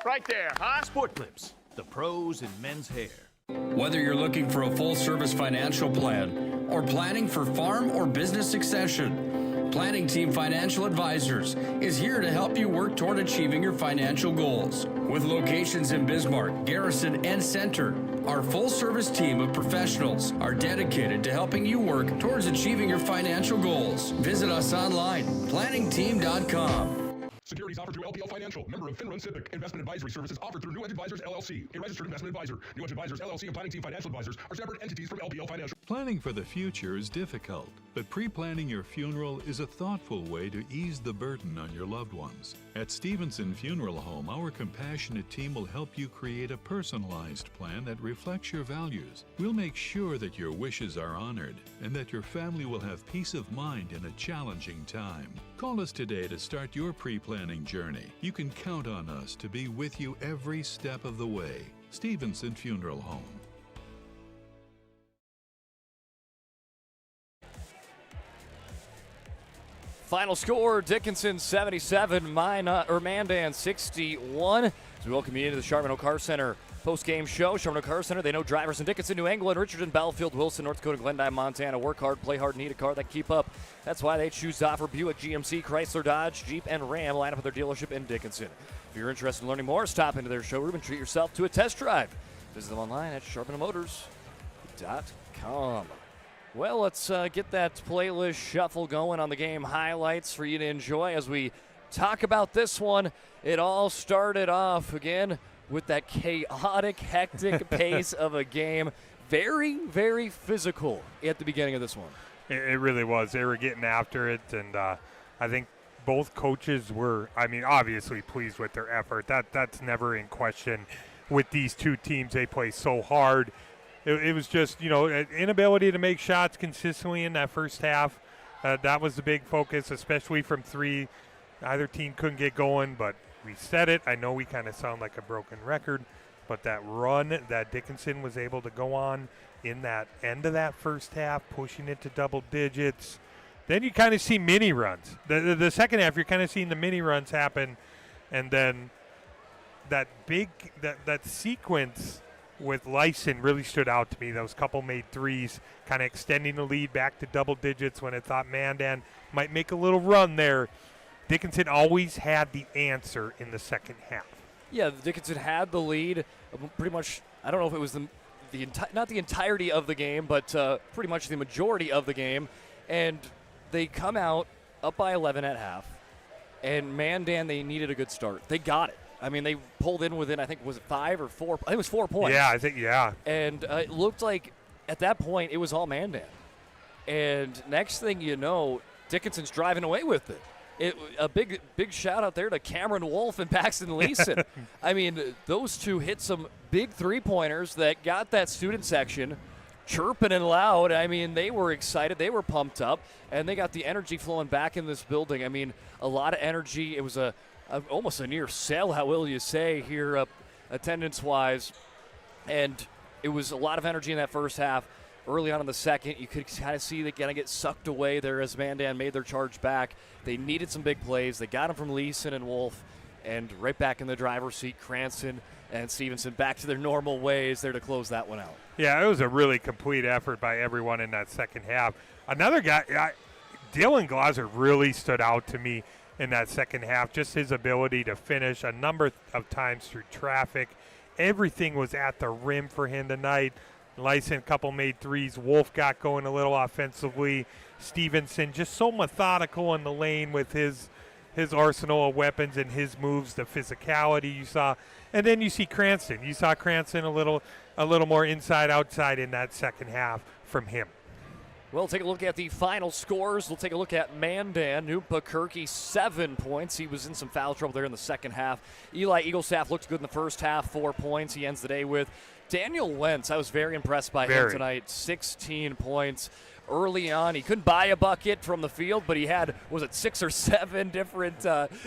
Right there, huh? Sport Clips, the pros in men's hair. Whether you're looking for a full-service financial plan or planning for farm or business succession, Planning Team Financial Advisors is here to help you work toward achieving your financial goals. With locations in Bismarck, Garrison, and Center, our full-service team of professionals are dedicated to helping you work towards achieving your financial goals. Visit us online, planningteam.com. Securities offered through LPL Financial, member of FINRA Civic. Investment advisory services offered through New Edge Advisors, LLC, a registered investment advisor. New Edge Advisors, LLC, and Planning Team Financial Advisors are separate entities from LPL Financial. Planning for the future is difficult, but pre-planning your funeral is a thoughtful way to ease the burden on your loved ones. At Stevenson Funeral Home, our compassionate team will help you create a personalized plan that reflects your values. We'll make sure that your wishes are honored and that your family will have peace of mind in a challenging time. Call us today to start your pre-planning journey. You can count on us to be with you every step of the way. Stevenson Funeral Home. Final score, Dickinson 77, Mandan 61. As we welcome you into the Sharman O'Carr Center post-game show. Sharman O'Carr Center, they know drivers in Dickinson, New England, Richardson, Battlefield, Wilson, North Dakota, Glendive, Montana. Work hard, play hard, need a car that can keep up. That's why they choose to offer Buick, GMC, Chrysler, Dodge, Jeep, and Ram. Line up at their dealership in Dickinson. If you're interested in learning more, stop into their showroom and treat yourself to a test drive. Visit them online at sharpenmotors.com. Well, let's get that playlist shuffle going on the game highlights for you to enjoy as we talk about this one. It all started off again with that chaotic, hectic pace of a game. Very, very physical at the beginning of this one. It really was. They were getting after it, and I think both coaches were, obviously pleased with their effort. That's never in question with these two teams. They play so hard. It was just, an inability to make shots consistently in that first half. That was the big focus, especially from three. Either team couldn't get going, but we said it. I know we kind of sound like a broken record, but that run that Dickinson was able to go on in that end of that first half, pushing it to double digits, then you kind of see mini runs. The second half, you're kind of seeing the mini runs happen, and then that sequence with Lyson really stood out to me. Those couple made threes, kind of extending the lead back to double digits when I thought Mandan might make a little run there. Dickinson always had the answer in the second half. Yeah, Dickinson had the lead pretty much. I don't know if it was not the entirety of the game, but pretty much the majority of the game. And they come out up by 11 at half. And Mandan, they needed a good start. They got it. They pulled in within, I think, was it 5 or 4? I think it was 4 points. Yeah, I think, yeah. And it looked like at that point it was all Mandan. And next thing you know, Dickinson's driving away with it. A big shout out there to Cameron Wolf and Paxton Leeson. Those two hit some big three-pointers that got that student section chirping and loud. They were excited. They were pumped up. And they got the energy flowing back in this building. A lot of energy. It was almost a near sell, how will you say, here attendance-wise. And it was a lot of energy in that first half. Early on in the second, you could kind of see they kind of get sucked away there as Mandan made their charge back. They needed some big plays. They got them from Leeson and Wolf. And right back in the driver's seat, Cranston and Stevenson back to their normal ways there to close that one out. Yeah, it was a really complete effort by everyone in that second half. Another guy, Dylan Glauser, really stood out to me. in that second half. Just his ability to finish a number of times through traffic. Everything was at the rim for him tonight. Lyson, a couple made threes. Wolf got going a little offensively. Stevenson just so methodical in the lane with his arsenal of weapons and his moves, the physicality you saw. And then you see Cranston. You saw Cranston a little more inside-outside in that second half from him. We'll take a look at the final scores. We'll take a look at Mandan. Newpakirky, 7 points. He was in some foul trouble there in the second half. Eli Eaglestaff looked good in the first half, 4 points. He ends the day with Daniel Wentz. I was very impressed by him tonight, 16 points. Early on, he couldn't buy a bucket from the field, but he had, 6 or 7 different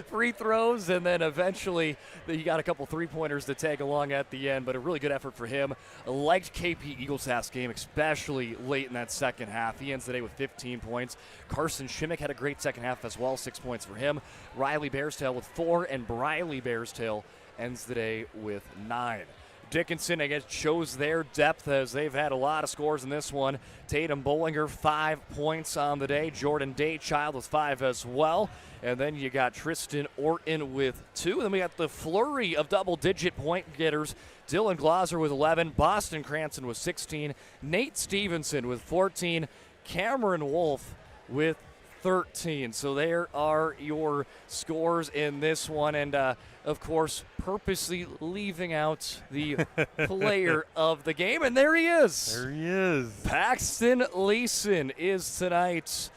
free throws, and then eventually he got a couple three-pointers to tag along at the end, but a really good effort for him. I liked KP Eaglestaff's game, especially late in that second half. He ends the day with 15 points. Carson Shimmick had a great second half as well, 6 points for him. Riley Bearstail with 4, and Briley Bearstail ends the day with 9. Dickinson, I guess, shows their depth as they've had a lot of scores in this one. Tatum Bollinger, 5 points on the day. Jordan Daychild with 5 as well. And then you got Tristan Orton with 2. Then we got the flurry of double-digit point getters. Dylan Glauser with 11. Boston Cranston with 16. Nate Stevenson with 14. Cameron Wolf with 13. So there are your scores in this one. And, of course, purposely leaving out the player of the game. And there he is. There he is. Paxton Leeson is tonight's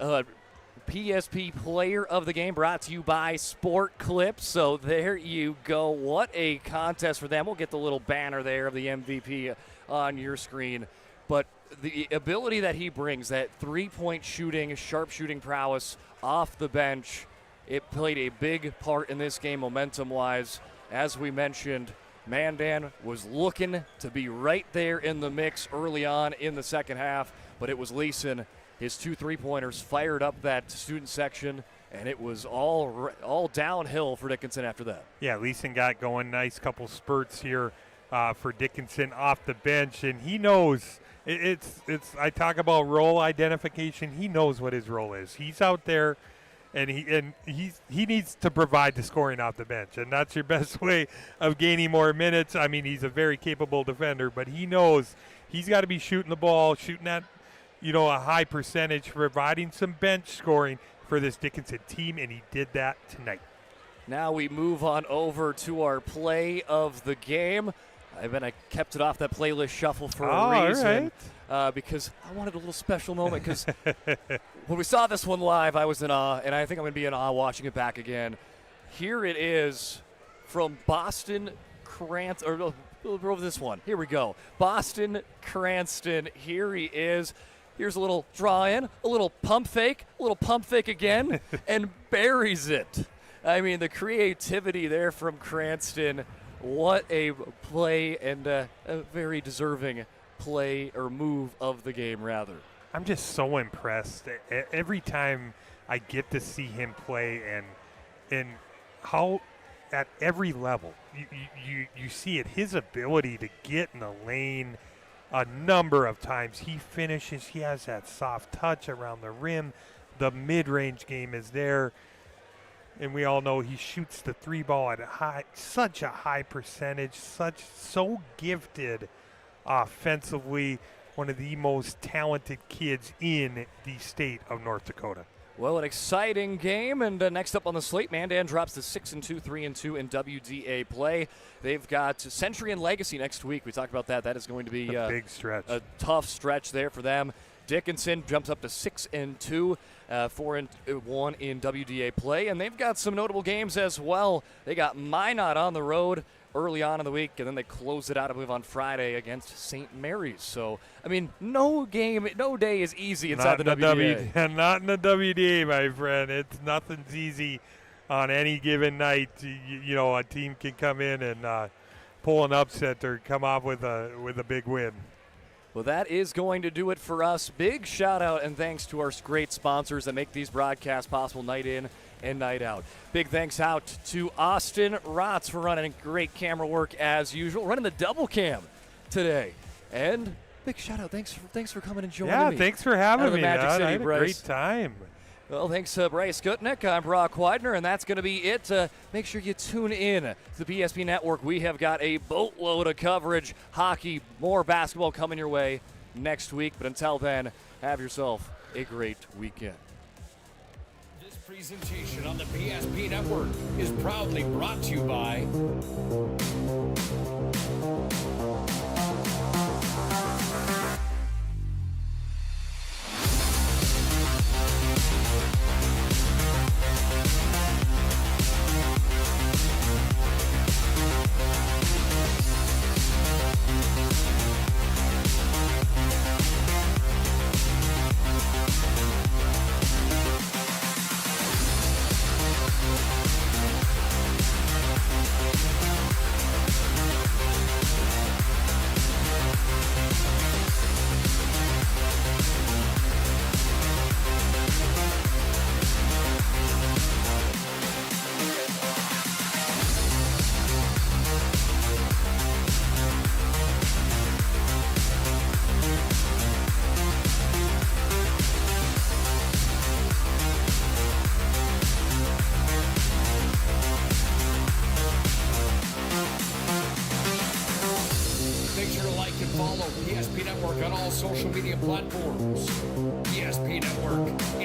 PSP player of the game, brought to you by Sport Clips. So there you go. What a contest for them. We'll get the little banner there of the MVP on your screen. But the ability that he brings, that three-point shooting, sharp-shooting prowess off the bench, it played a big part in this game momentum-wise. As we mentioned, Mandan was looking to be right there in the mix early on in the second half, but it was Leeson. His 2 three-pointers fired up that student section, and it was all downhill for Dickinson after that. Yeah, Leeson got going. Nice couple spurts here for Dickinson off the bench, and he knows it's. I talk about role identification. He knows what his role is. He's out there. And he needs to provide the scoring off the bench, and that's your best way of gaining more minutes. I mean, he's a very capable defender, but he knows he's got to be shooting the ball, shooting at, a high percentage, providing some bench scoring for this Dickinson team, and he did that tonight. Now we move on over to our play of the game. I kept it off that playlist shuffle for a reason. Right. Because I wanted a little special moment, because when we saw this one live, I was in awe, and I think I'm going to be in awe watching it back again. Here it is from Boston Cranston, or over this one. Here we go. Boston Cranston. Here he is. Here's a little draw in, a little pump fake again, and buries it. I mean, the creativity there from Cranston. What a play, and a very deserving play or move of the game, rather. I'm just so impressed every time I get to see him play, and how at every level you see it. His ability to get in the lane a number of times. He finishes. He has that soft touch around the rim. The mid-range game is there. And we all know he shoots the 3 ball at such a high percentage, so gifted offensively, one of the most talented kids in the state of North Dakota. Well, an exciting game, and next up on the slate, Mandan drops to 6-2, 3-2 in WDA play. They've got Century and Legacy next week. We talked about that. That is going to be a big stretch, a tough stretch there for them. Dickinson jumps up to 6-2, 4-1 in WDA play, and they've got some notable games as well. They got Minot on the road early on in the week, and then they close it out, I believe, on Friday against St. Mary's. So, I mean, no day is easy inside the WDA. Not in the WDA, my friend. Nothing's easy on any given night. A team can come in and pull an upset or come off with a big win. Well, that is going to do it for us. Big shout out and thanks to our great sponsors that make these broadcasts possible night in and night out. Big thanks out to Austin Rotz for running great camera work as usual, running the double cam today. And big shout out, thanks for coming and joining me. Yeah, thanks for having me. Magic City, I had a Bryce. great time. Well, thanks, Bryce Gutnick. I'm Brock Widener, and that's going to be it. Make sure you tune in to the PSP Network. We have got a boatload of coverage, hockey, more basketball coming your way next week. But until then, have yourself a great weekend. This presentation on the PSP Network is proudly brought to you by PSP Network on all social media platforms. PSP Network,